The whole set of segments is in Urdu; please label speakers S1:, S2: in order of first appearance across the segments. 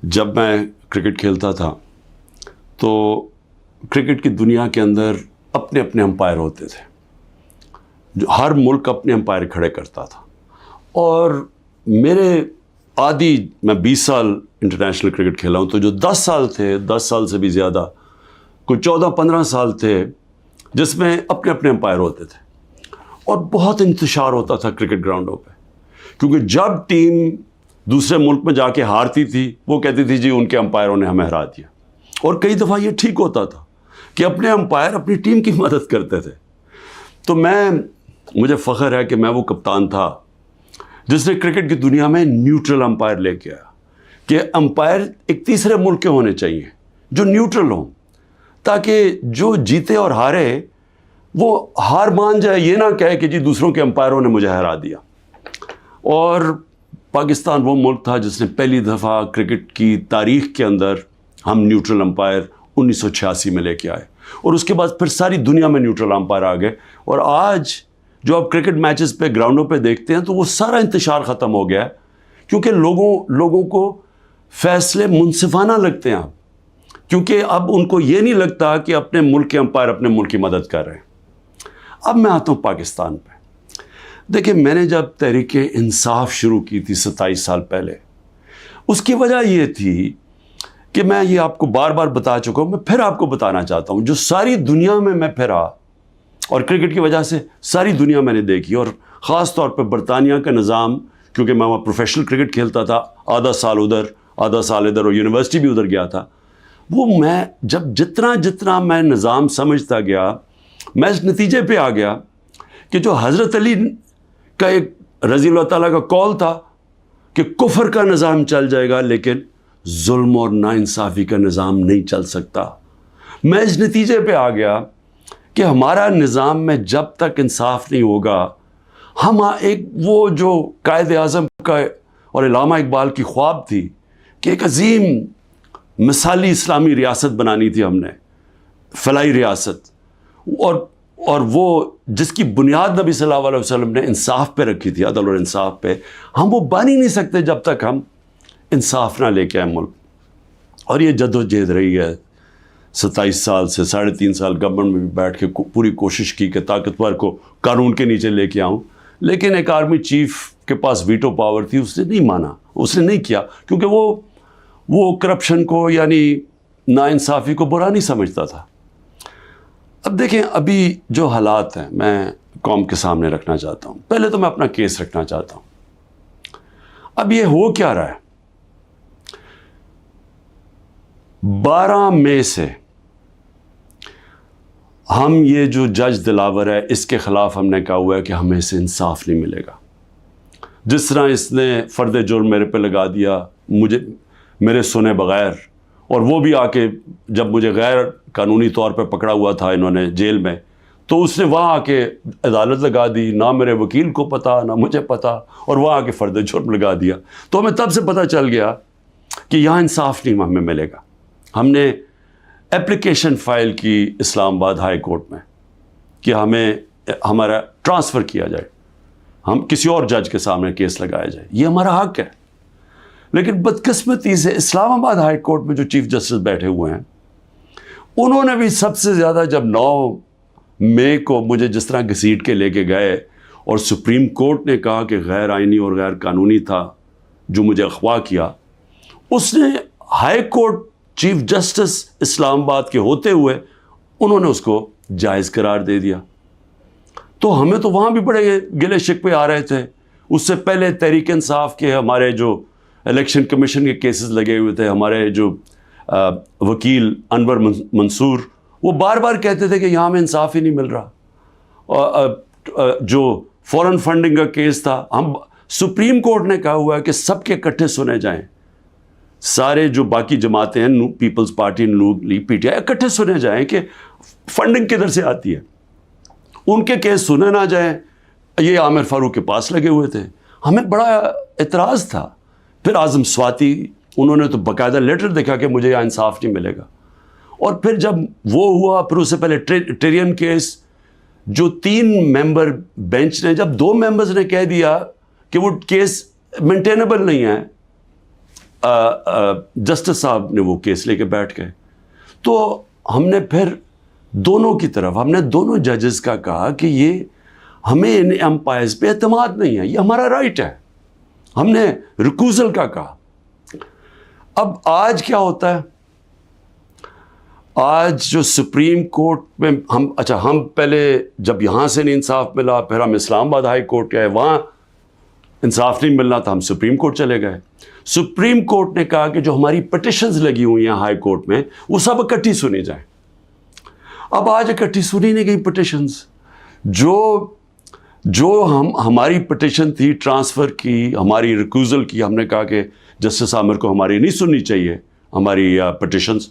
S1: جب میں کرکٹ کھیلتا تھا تو کرکٹ کی دنیا کے اندر اپنے اپنے امپائر ہوتے تھے، جو ہر ملک اپنے امپائر کھڑے کرتا تھا. اور میرے میں 20 سال انٹرنیشنل کرکٹ کھیلا ہوں، تو جو 10 سال تھے، 10 سال سے بھی زیادہ، کوئی 14-15 سال تھے جس میں اپنے اپنے امپائر ہوتے تھے. اور بہت انتشار ہوتا تھا کرکٹ گراؤنڈوں پہ، کیونکہ جب ٹیم دوسرے ملک میں جا کے ہارتی تھی وہ کہتی تھی جی ان کے امپائروں نے ہمیں ہرا دیا. اور کئی دفعہ یہ ٹھیک ہوتا تھا کہ اپنے امپائر اپنی ٹیم کی مدد کرتے تھے. تو مجھے فخر ہے کہ میں وہ کپتان تھا جس نے کرکٹ کی دنیا میں نیوٹرل امپائر لے کے آیا، کہ امپائر ایک تیسرے ملک کے ہونے چاہیے جو نیوٹرل ہوں، تاکہ جو جیتے اور ہارے وہ ہار مان جائے، یہ نہ کہے کہ جی دوسروں کے امپائروں نے مجھے ہرا دیا. اور پاکستان وہ ملک تھا جس نے پہلی دفعہ کرکٹ کی تاریخ کے اندر ہم نیوٹرل امپائر 1986 میں لے کے آئے، اور اس کے بعد پھر ساری دنیا میں نیوٹرل امپائر آ گئے. اور آج جو آپ کرکٹ میچز پہ گراؤنڈوں پہ دیکھتے ہیں تو وہ سارا انتشار ختم ہو گیا ہے، کیونکہ لوگوں کو فیصلے منصفانہ لگتے ہیں، کیونکہ اب ان کو یہ نہیں لگتا کہ اپنے ملک کے امپائر اپنے ملک کی مدد کر رہے ہیں. اب میں آتا ہوں پاکستان پہ. دیکھیں، میں نے جب تحریک انصاف شروع کی تھی 27 سال پہلے، اس کی وجہ یہ تھی کہ میں یہ آپ کو بار بار بتا چکا ہوں، میں پھر آپ کو بتانا چاہتا ہوں، جو ساری دنیا میں پھرا اور کرکٹ کی وجہ سے ساری دنیا میں نے دیکھی، اور خاص طور پہ برطانیہ کا نظام، کیونکہ میں وہاں پروفیشنل کرکٹ کھیلتا تھا، آدھا سال ادھر آدھا سال ادھر، اور یونیورسٹی بھی ادھر گیا تھا. وہ میں جب جتنا میں نظام سمجھتا گیا، میں اس نتیجے پہ آ گیا کہ جو حضرت علی کا ایک رضی اللہ تعالیٰ کا قول تھا کہ کفر کا نظام چل جائے گا لیکن ظلم اور ناانصافی کا نظام نہیں چل سکتا. میں اس نتیجے پہ آ گیا کہ ہمارا نظام میں جب تک انصاف نہیں ہوگا، ہم ایک وہ جو قائد اعظم کا اور علامہ اقبال کی خواب تھی کہ ایک عظیم مثالی اسلامی ریاست بنانی تھی، ہم نے فلاحی ریاست، اور وہ جس کی بنیاد نبی صلی اللہ علیہ وسلم نے انصاف پہ رکھی تھی، عدل اور انصاف پہ، ہم وہ بن ہی نہیں سکتے جب تک ہم انصاف نہ لے کے آئے ملک. اور یہ جدوجہد رہی ہے 27 سال سے. 3.5 سال گورنمنٹ میں بھی بیٹھ کے پوری کوشش کی کہ طاقتور کو قانون کے نیچے لے کے آؤں، لیکن ایک آرمی چیف کے پاس ویٹو پاور تھی، اس نے نہیں مانا، اس نے نہیں کیا، کیونکہ وہ کرپشن کو یعنی ناانصافی کو برا نہیں سمجھتا تھا. اب دیکھیں، ابھی جو حالات ہیں میں قوم کے سامنے رکھنا چاہتا ہوں. پہلے تو میں اپنا کیس رکھنا چاہتا ہوں. اب یہ ہو کیا رہا ہے؟ 12 مئی سے ہم یہ جو جج دلاور ہے اس کے خلاف ہم نے کہا ہوا ہے کہ ہمیں اسے انصاف نہیں ملے گا. جس طرح اس نے فرد جرم میرے پہ لگا دیا، میرے سنے بغیر، اور وہ بھی آ کے جب مجھے غیر قانونی طور پہ پکڑا ہوا تھا انہوں نے جیل میں، تو اس نے وہاں آ کے عدالت لگا دی، نہ میرے وکیل کو پتا نہ مجھے پتا، اور وہاں آ کے فرد جرم لگا دیا. تو ہمیں تب سے پتہ چل گیا کہ یہاں انصاف نہیں ہمیں ملے گا. ہم نے اپلیکیشن فائل کی اسلام آباد ہائی کورٹ میں کہ ہمارا ٹرانسفر کیا جائے، ہم کسی اور جج کے سامنے کیس لگایا جائے. یہ ہمارا حق ہے. لیکن بدقسمتی سے اسلام آباد ہائی کورٹ میں جو چیف جسٹس بیٹھے ہوئے ہیں، انہوں نے بھی سب سے زیادہ، جب 9 مئی کو مجھے جس طرح گھسیٹ کے لے کے گئے اور سپریم کورٹ نے کہا کہ غیر آئینی اور غیر قانونی تھا جو مجھے اغوا کیا، اس نے ہائی کورٹ چیف جسٹس اسلام آباد کے ہوتے ہوئے انہوں نے اس کو جائز قرار دے دیا. تو ہمیں تو وہاں بھی بڑے گلے شکوے آ رہے تھے. اس سے پہلے تحریک انصاف کے ہمارے جو الیکشن کمیشن کے کیسز لگے ہوئے تھے، ہمارے جو وکیل انور منصور، وہ بار بار کہتے تھے کہ یہاں میں انصاف ہی نہیں مل رہا. اور جو فورن فنڈنگ کا کیس تھا، سپریم کورٹ نے کہا ہوا ہے کہ سب کے اکٹھے سنے جائیں، سارے جو باقی جماعتیں ہیں، Peoples Party, Noon League, P T I, اکٹھے سنے جائیں کہ فنڈنگ کدھر سے آتی ہے، ان کے کیس سنے نہ جائیں. یہ عامر فاروق کے پاس لگے ہوئے تھے. ہمیں بڑا اعتراض تھا. پھر اعظم سواتی، انہوں نے تو باقاعدہ لیٹر دیکھا کہ مجھے یہاں انصاف نہیں ملے گا. اور پھر جب وہ ہوا، پھر اس سے پہلے ٹیرین کیس، جو 3 ممبر بینچ نے، جب 2 ممبرز نے کہہ دیا کہ وہ کیس مینٹینیبل نہیں ہے، جسٹس صاحب نے وہ کیس لے کے بیٹھ گئے. تو ہم نے پھر دونوں کی طرف ہم نے دونوں ججز کا کہا کہ یہ ہمیں ان امپائرز پہ اعتماد نہیں ہے, یہ ہمارا رائٹ ہے. ہم نے ریکوزل کا کہا. اب آج کیا ہوتا ہے, آج جو سپریم کورٹ میں ہم پہلے جب یہاں سے نہیں انصاف ملا, پھر ہم اسلام آباد ہائی کورٹ گئے, وہاں انصاف نہیں ملنا تھا, ہم سپریم کورٹ چلے گئے. سپریم کورٹ نے کہا کہ جو ہماری پٹیشنز لگی ہوئی ہیں ہائی کورٹ میں وہ سب اکٹھی سنی جائیں. اب آج اکٹھی سنی نہیں گئی پٹیشنز. جو ہماری پٹیشن تھی ٹرانسفر کی, ہماری ریکوزل کی, ہم نے کہا کہ جسٹس عامر کو ہماری نہیں سننی چاہیے ہماری پٹیشنز,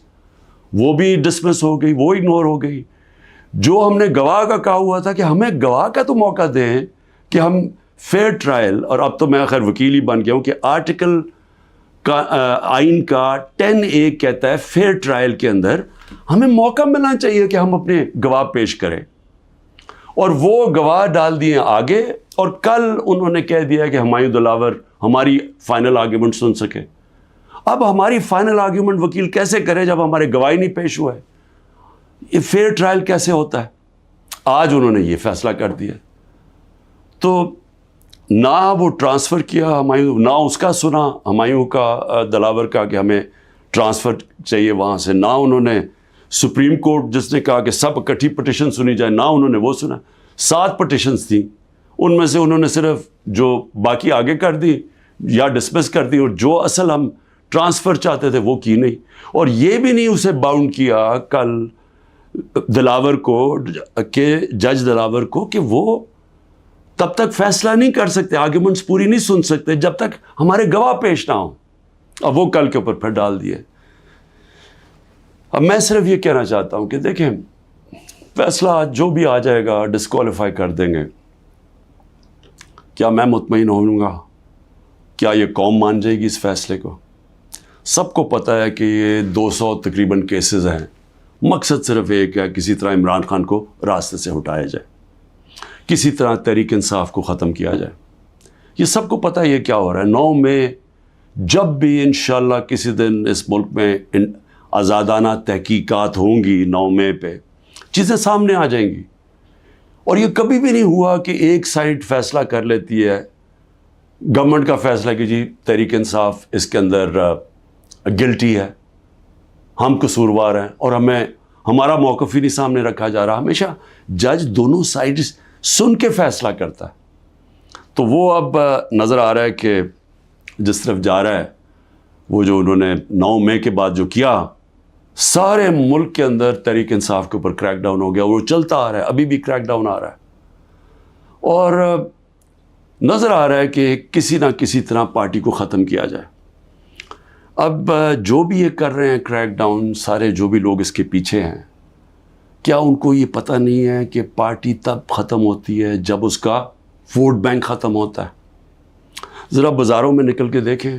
S1: وہ بھی ڈسمس ہو گئی, وہ اگنور ہو گئی. جو ہم نے گواہ کا کہا ہوا تھا کہ ہمیں گواہ کا تو موقع دیں کہ ہم فیئر ٹرائل, اور اب تو میں خیر وکیل ہی بن گیا ہوں کہ آرٹیکل کا آئین کا 10A کہتا ہے فیئر ٹرائل کے اندر ہمیں موقع ملنا چاہیے کہ ہم اپنے گواہ پیش کریں. اور وہ گواہ ڈال دیے آگے, اور کل انہوں نے کہہ دیا کہ ہمایوں دلاور ہماری فائنل آرگیومنٹ سن سکے. اب ہماری فائنل آرگیومنٹ وکیل کیسے کرے جب ہمارے گواہی نہیں پیش ہوا ہے؟ یہ فیئر ٹرائل کیسے ہوتا ہے؟ آج انہوں نے یہ فیصلہ کر دیا. تو نہ وہ ٹرانسفر کیا ہمایوں, نہ اس کا سنا ہمایوں کا دلاور کا کہ ہمیں ٹرانسفر چاہیے وہاں سے, نہ انہوں نے سپریم کورٹ جس نے کہا کہ سب اکٹھی پٹیشن سنی جائے, نہ انہوں نے وہ سنا. 7 پٹیشنز تھیں, ان میں سے انہوں نے صرف جو باقی آگے کر دی یا ڈسمس کر دی, اور جو اصل ہم ٹرانسفر چاہتے تھے وہ کی نہیں. اور یہ بھی نہیں اسے باؤنڈ کیا کل دلاور کو, کہ جج دلاور کو, کہ وہ تب تک فیصلہ نہیں کر سکتے, آرگیومنٹس پوری نہیں سن سکتے جب تک ہمارے گواہ پیش نہ ہوں. اب وہ کل کے اوپر پھر ڈال دیے. اب میں صرف یہ کہنا چاہتا ہوں کہ دیکھیں, فیصلہ جو بھی آ جائے گا ڈسکوالیفائی کر دیں گے. کیا میں مطمئن ہوں گا؟ کیا یہ قوم مان جائے گی اس فیصلے کو؟ سب کو پتہ ہے کہ یہ 200 تقریباً کیسز ہیں. مقصد صرف ایک ہے, کسی طرح عمران خان کو راستے سے ہٹایا جائے, کسی طرح تحریک انصاف کو ختم کیا جائے. یہ سب کو پتہ ہے یہ کیا ہو رہا ہے. 9 مئی جب بھی انشاءاللہ کسی دن اس ملک میں آزادانہ تحقیقات ہوں گی, 9 مئی پہ چیزیں سامنے آ جائیں گی. اور یہ کبھی بھی نہیں ہوا کہ ایک سائڈ فیصلہ کر لیتی ہے, گورنمنٹ کا فیصلہ کہ جی تحریک انصاف اس کے اندر گلٹی ہے, ہم قصوروار ہیں, اور ہمارا موقف ہی نہیں سامنے رکھا جا رہا. ہمیشہ جج دونوں سائڈز سن کے فیصلہ کرتا ہے. تو وہ اب نظر آ رہا ہے کہ جس طرف جا رہا ہے, وہ جو انہوں نے 9 مئی کے بعد جو کیا, سارے ملک کے اندر تحریک انصاف کے اوپر کریک ڈاؤن ہو گیا. وہ چلتا آ رہا ہے, ابھی بھی کریک ڈاؤن آ رہا ہے, اور نظر آ رہا ہے کہ کسی نہ کسی طرح پارٹی کو ختم کیا جائے. اب جو بھی یہ کر رہے ہیں کریک ڈاؤن, سارے جو بھی لوگ اس کے پیچھے ہیں, کیا ان کو یہ پتہ نہیں ہے کہ پارٹی تب ختم ہوتی ہے جب اس کا ووٹ بینک ختم ہوتا ہے؟ ذرا بازاروں میں نکل کے دیکھیں,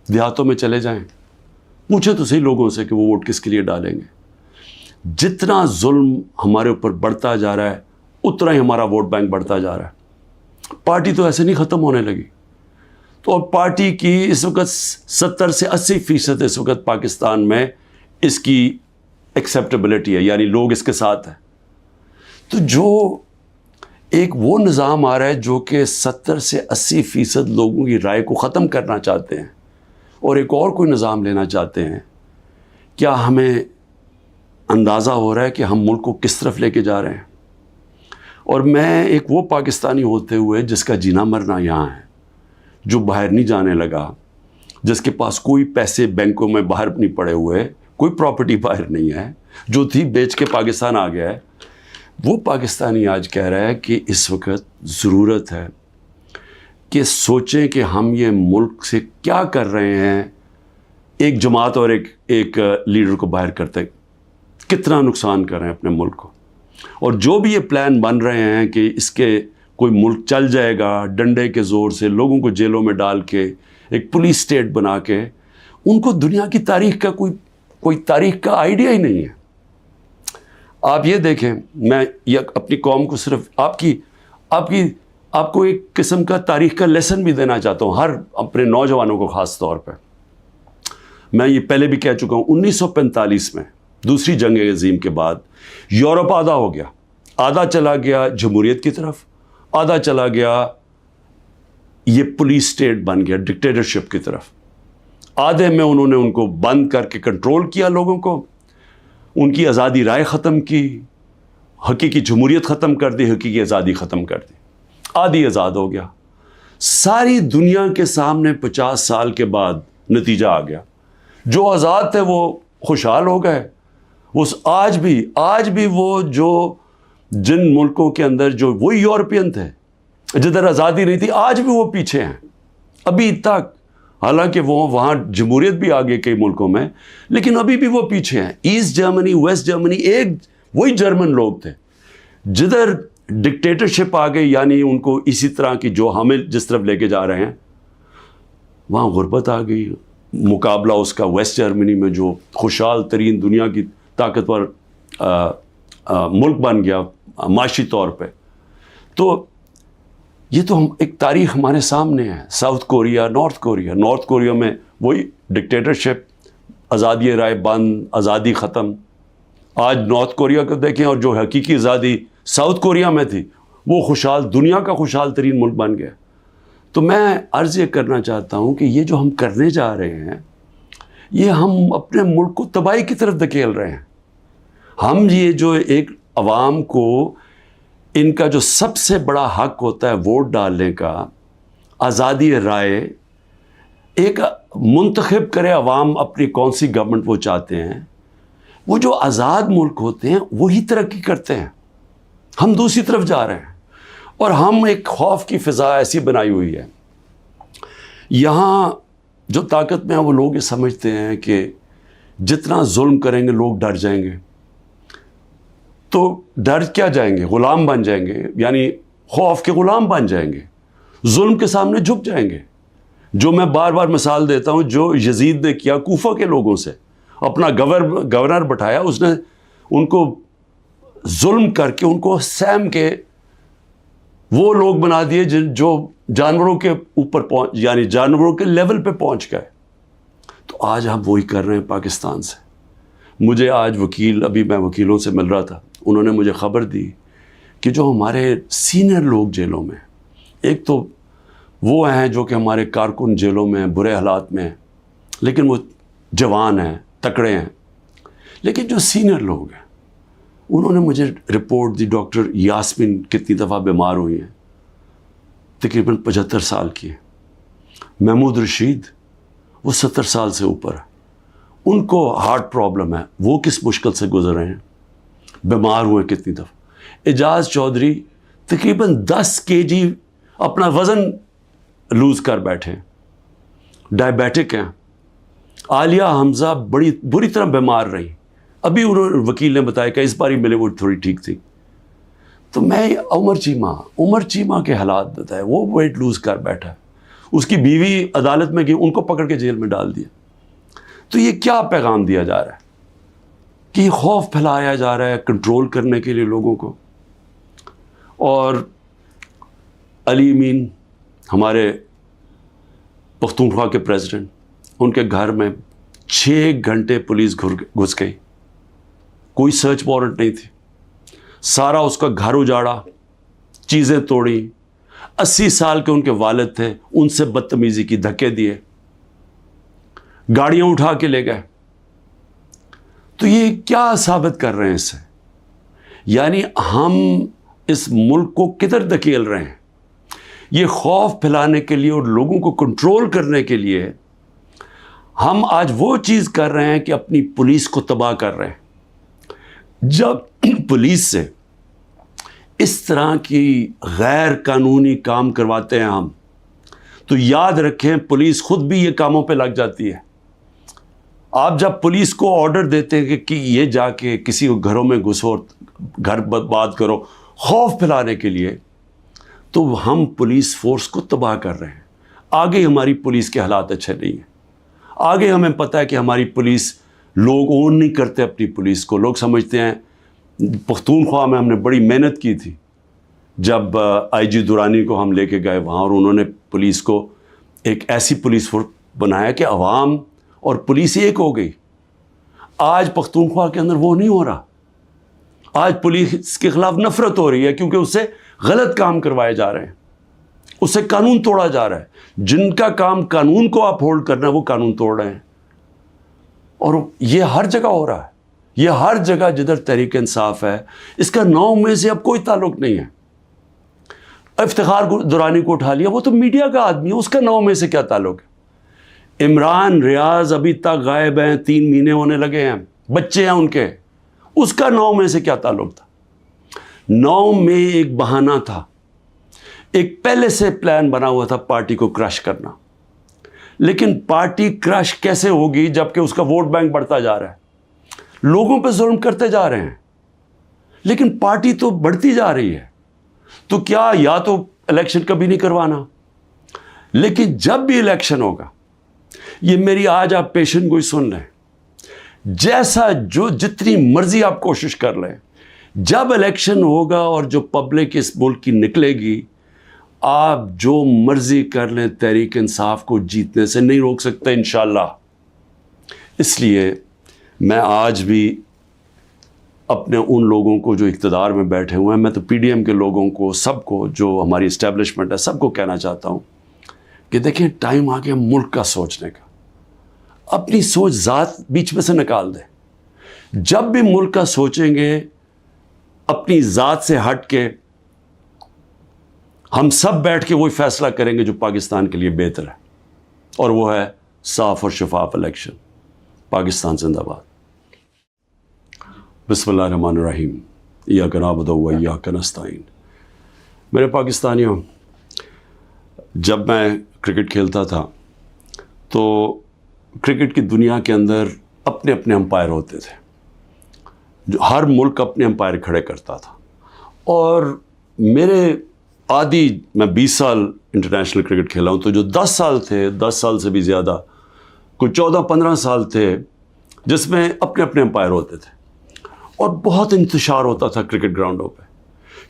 S1: دیہاتوں میں چلے جائیں, پوچھیں تو صحیح لوگوں سے کہ وہ ووٹ کس کے لیے ڈالیں گے. جتنا ظلم ہمارے اوپر بڑھتا جا رہا ہے اتنا ہی ہمارا ووٹ بینک بڑھتا جا رہا ہے. پارٹی تو ایسے نہیں ختم ہونے لگی. تو اور پارٹی کی اس وقت 70 سے 80% اس وقت پاکستان میں اس کی ایکسیپٹیبلٹی ہے, یعنی لوگ اس کے ساتھ ہیں. تو جو ایک وہ نظام آ رہا ہے جو کہ 70 سے 80% لوگوں کی رائے کو ختم کرنا چاہتے ہیں, اور ایک اور کوئی نظام لینا چاہتے ہیں. کیا ہمیں اندازہ ہو رہا ہے کہ ہم ملک کو کس طرف لے کے جا رہے ہیں؟ اور میں ایک وہ پاکستانی ہوتے ہوئے جس کا جینا مرنا یہاں ہے, جو باہر نہیں جانے لگا, جس کے پاس کوئی پیسے بینکوں میں باہر نہیں پڑے ہوئے, کوئی پراپرٹی باہر نہیں ہے, جو تھی بیچ کے پاکستان آ گیا ہے, وہ پاکستانی آج کہہ رہا ہے کہ اس وقت ضرورت ہے کہ سوچیں کہ ہم یہ ملک سے کیا کر رہے ہیں. ایک جماعت اور ایک لیڈر کو باہر کرتے کتنا نقصان کر رہے ہیں اپنے ملک کو. اور جو بھی یہ پلان بن رہے ہیں کہ اس کے کوئی ملک چل جائے گا ڈنڈے کے زور سے, لوگوں کو جیلوں میں ڈال کے, ایک پولیس اسٹیٹ بنا کے, ان کو دنیا کی تاریخ کا کوئی تاریخ کا آئیڈیا ہی نہیں ہے. آپ یہ دیکھیں, میں یہ اپنی قوم کو صرف آپ کو ایک قسم کا تاریخ کا لیسن بھی دینا چاہتا ہوں, ہر اپنے نوجوانوں کو خاص طور پہ. میں یہ پہلے بھی کہہ چکا ہوں، 1945 میں دوسری جنگ عظیم کے بعد یورپ آدھا ہو گیا، آدھا چلا گیا جمہوریت کی طرف، آدھا چلا گیا یہ پولیس اسٹیٹ بن گیا ڈکٹیٹرشپ کی طرف۔ آدھے میں انہوں نے ان کو بند کر کے کنٹرول کیا لوگوں کو، ان کی آزادی رائے ختم کی، حقیقی جمہوریت ختم کر دی، حقیقی آزادی ختم کر دی، آدھی آزاد ہو گیا۔ ساری دنیا کے سامنے 50 سال کے بعد نتیجہ آ گیا، جو آزاد تھے وہ خوشحال ہو گئے۔ وہ آج بھی وہ جو جن ملکوں کے اندر جو وہی یورپین تھے جدھر آزادی نہیں تھی، آج بھی وہ پیچھے ہیں ابھی تک، حالانکہ وہ وہاں جمہوریت بھی آ گئی کئی ملکوں میں، لیکن ابھی بھی وہ پیچھے ہیں۔ ایسٹ جرمنی، ویسٹ جرمنی، ایک وہی جرمن لوگ تھے، جدھر ڈکٹیٹرشپ آ گئی، یعنی ان کو اسی طرح کی جو ہمیں جس طرف لے کے جا رہے ہیں، وہاں غربت آ گئی۔ مقابلہ اس کا ویسٹ جرمنی میں جو خوشحال ترین دنیا کی طاقتور ملک بن گیا معاشی طور پہ۔ تو یہ تو ایک تاریخ ہمارے سامنے ہے۔ ساؤتھ کوریا، نارتھ کوریا میں وہی ڈکٹیٹرشپ، آزادی رائے بند، آزادی ختم۔ آج نارتھ کوریا کو دیکھیں، اور جو حقیقی آزادی ساؤتھ کوریا میں تھی، وہ خوشحال دنیا کا خوشحال ترین ملک بن گیا۔ تو میں عرض یہ کرنا چاہتا ہوں کہ یہ جو ہم کرنے جا رہے ہیں، یہ ہم اپنے ملک کو تباہی کی طرف دھکیل رہے ہیں۔ ہم یہ جو ایک عوام کو ان کا جو سب سے بڑا حق ہوتا ہے ووٹ ڈالنے کا، آزادی رائے، ایک منتخب کرے عوام اپنی کون سی گورنمنٹ وہ چاہتے ہیں، وہ جو آزاد ملک ہوتے ہیں وہی ترقی کرتے ہیں۔ ہم دوسری طرف جا رہے ہیں، اور ہم ایک خوف کی فضا ایسی بنائی ہوئی ہے۔ یہاں جو طاقت میں ہیں وہ لوگ یہ سمجھتے ہیں کہ جتنا ظلم کریں گے لوگ ڈر جائیں گے، تو ڈر کیا جائیں گے؟ غلام بن جائیں گے، یعنی خوف کے غلام بن جائیں گے، ظلم کے سامنے جھک جائیں گے۔ جو میں بار بار مثال دیتا ہوں، جو یزید نے کیا کوفہ کے لوگوں سے، اپنا گورنر بٹھایا، اس نے ان کو ظلم کر کے ان کو سیم کے وہ لوگ بنا دیے جو جانوروں کے اوپر یعنی جانوروں کے لیول پہ پہنچ گئے۔ تو آج ہم وہی کر رہے ہیں پاکستان سے۔ مجھے آج ابھی میں وکیلوں سے مل رہا تھا، انہوں نے مجھے خبر دی کہ جو ہمارے سینئر لوگ جیلوں میں، ایک تو وہ ہیں جو کہ ہمارے کارکن جیلوں میں برے حالات میں ہیں، لیکن وہ جوان ہیں، تکڑے ہیں، لیکن جو سینئر لوگ ہیں انہوں نے مجھے رپورٹ دی، ڈاکٹر یاسمین کتنی دفعہ بیمار ہوئی ہیں، تقریباً 75 سال کی ہیں۔ محمود رشید وہ 70 سال سے اوپر ہے، ان کو ہارٹ پرابلم ہے، وہ کس مشکل سے گزر رہے ہیں، بیمار ہوئے کتنی دفعہ۔ اعجاز چودھری تقریباً 10 kg اپنا وزن لوز کر بیٹھے، ڈائبیٹک ہیں۔ عالیہ حمزہ بڑی بری طرح بیمار رہی، ابھی وکیل نے بتایا کہ اس بار ہی ملے وہ تھوڑی ٹھیک تھی۔ تو میں عمر چیمہ کے حالات بتائے، وہ ویٹ لوز کر بیٹھا، اس کی بیوی عدالت میں گئی، ان کو پکڑ کے جیل میں ڈال دیا۔ تو یہ کیا پیغام دیا جا رہا ہے کہ یہ خوف پھیلایا جا رہا ہے کنٹرول کرنے کے لیے لوگوں کو۔ اور علی امین ہمارے پختونخوا کے پریزیڈنٹ، ان کے گھر میں 6 گھنٹے پولیس گھس گئی، کوئی سرچ وارنٹ نہیں تھی، سارا اس کا گھر اجاڑا، چیزیں توڑی۔ 80 سال کے ان کے والد تھے، ان سے بدتمیزی کی، دھکے دیے، گاڑیاں اٹھا کے لے گئے۔ تو یہ کیا ثابت کر رہے ہیں اس سے؟ یعنی ہم اس ملک کو کدھر دھکیل رہے ہیں؟ یہ خوف پھیلانے کے لیے اور لوگوں کو کنٹرول کرنے کے لیے ہم آج وہ چیز کر رہے ہیں کہ اپنی پولیس کو تباہ کر رہے ہیں۔ جب پولیس سے اس طرح کی غیر قانونی کام کرواتے ہیں ہم، تو یاد رکھیں پولیس خود بھی یہ کاموں پہ لگ جاتی ہے۔ آپ جب پولیس کو آرڈر دیتے ہیں کہ یہ جا کے کسی گھروں میں گھسو، گھر برباد کرو، خوف پھیلانے کے لیے، تو ہم پولیس فورس کو تباہ کر رہے ہیں۔ آگے ہماری پولیس کے حالات اچھے نہیں ہیں، آگے ہمیں پتہ ہے کہ ہماری پولیس، لوگ اون نہیں کرتے اپنی پولیس کو، لوگ سمجھتے ہیں۔ پختونخوا میں ہم نے بڑی محنت کی تھی، جب آئی جی دورانی کو ہم لے کے گئے وہاں، اور انہوں نے پولیس کو ایک ایسی پولیس فورس بنایا کہ عوام اور پولیس ایک ہو گئی. آج پختونخوا کے اندر وہ نہیں ہو رہا. آج پولیس کے خلاف نفرت ہو رہی ہے کیونکہ اس سے غلط کام کروائے جا رہے ہیں, اس سے قانون توڑا جا رہا ہے. جن کا کام قانون کو اپ ہولڈ کرنا ہے وہ قانون توڑ رہے ہیں. اور یہ ہر جگہ ہو رہا ہے, یہ ہر جگہ جدھر تحریک انصاف ہے. اس کا 9 میں سے اب کوئی تعلق نہیں ہے. افتخار درانی کو اٹھا لیا, وہ تو میڈیا کا آدمی ہے, اس کا 9 میں سے کیا تعلق ہے. عمران ریاض ابھی تک غائب ہیں, 3 مہینے ہونے لگے ہیں, بچے ہیں ان کے, اس کا 9 میں سے کیا تعلق تھا. 9 میں ایک بہانہ تھا, ایک پہلے سے پلان بنا ہوا تھا پارٹی کو کرش کرنا. لیکن پارٹی کرش کیسے ہوگی جبکہ اس کا ووٹ بینک بڑھتا جا رہا ہے, لوگوں پہ ظلم کرتے جا رہے ہیں, لیکن پارٹی تو بڑھتی جا رہی ہے. تو کیا یا تو الیکشن کبھی نہیں کروانا, لیکن جب بھی الیکشن ہوگا, یہ میری آج آپ پیشن گوئی سن لیں, جیسا جو جتنی مرضی آپ کوشش کر لیں, جب الیکشن ہوگا اور جو پبلک اس ملک کی نکلے گی, آپ جو مرضی کر لیں, تحریک انصاف کو جیتنے سے نہیں روک سکتے انشاءاللہ. اس لیے میں آج بھی اپنے ان لوگوں کو جو اقتدار میں بیٹھے ہوئے ہیں, میں تو پی ڈی ایم کے لوگوں کو, سب کو, جو ہماری اسٹیبلشمنٹ ہے, سب کو کہنا چاہتا ہوں کہ دیکھیں ٹائم آ گیا ملک کا سوچنے کا. اپنی سوچ ذات بیچ میں سے نکال دیں. جب بھی ملک کا سوچیں گے اپنی ذات سے ہٹ کے, ہم سب بیٹھ کے وہی فیصلہ کریں گے جو پاکستان کے لیے بہتر ہے, اور وہ ہے صاف اور شفاف الیکشن. پاکستان زندہ باد. بسم اللہ الرحمن الرحیم. ایاک نعبد و ایاک نستعین. میرے پاکستانیوں, جب میں کرکٹ کھیلتا تھا تو کرکٹ کی دنیا کے اندر اپنے اپنے امپائر ہوتے تھے, جو ہر ملک اپنے امپائر کھڑے کرتا تھا. اور میرے میں 20 سال انٹرنیشنل کرکٹ کھیلا ہوں, تو جو 10 سال تھے, 10 سال سے بھی زیادہ, کوئی 14-15 سال تھے جس میں اپنے اپنے امپائر ہوتے تھے, اور بہت انتشار ہوتا تھا کرکٹ گراؤنڈوں پہ.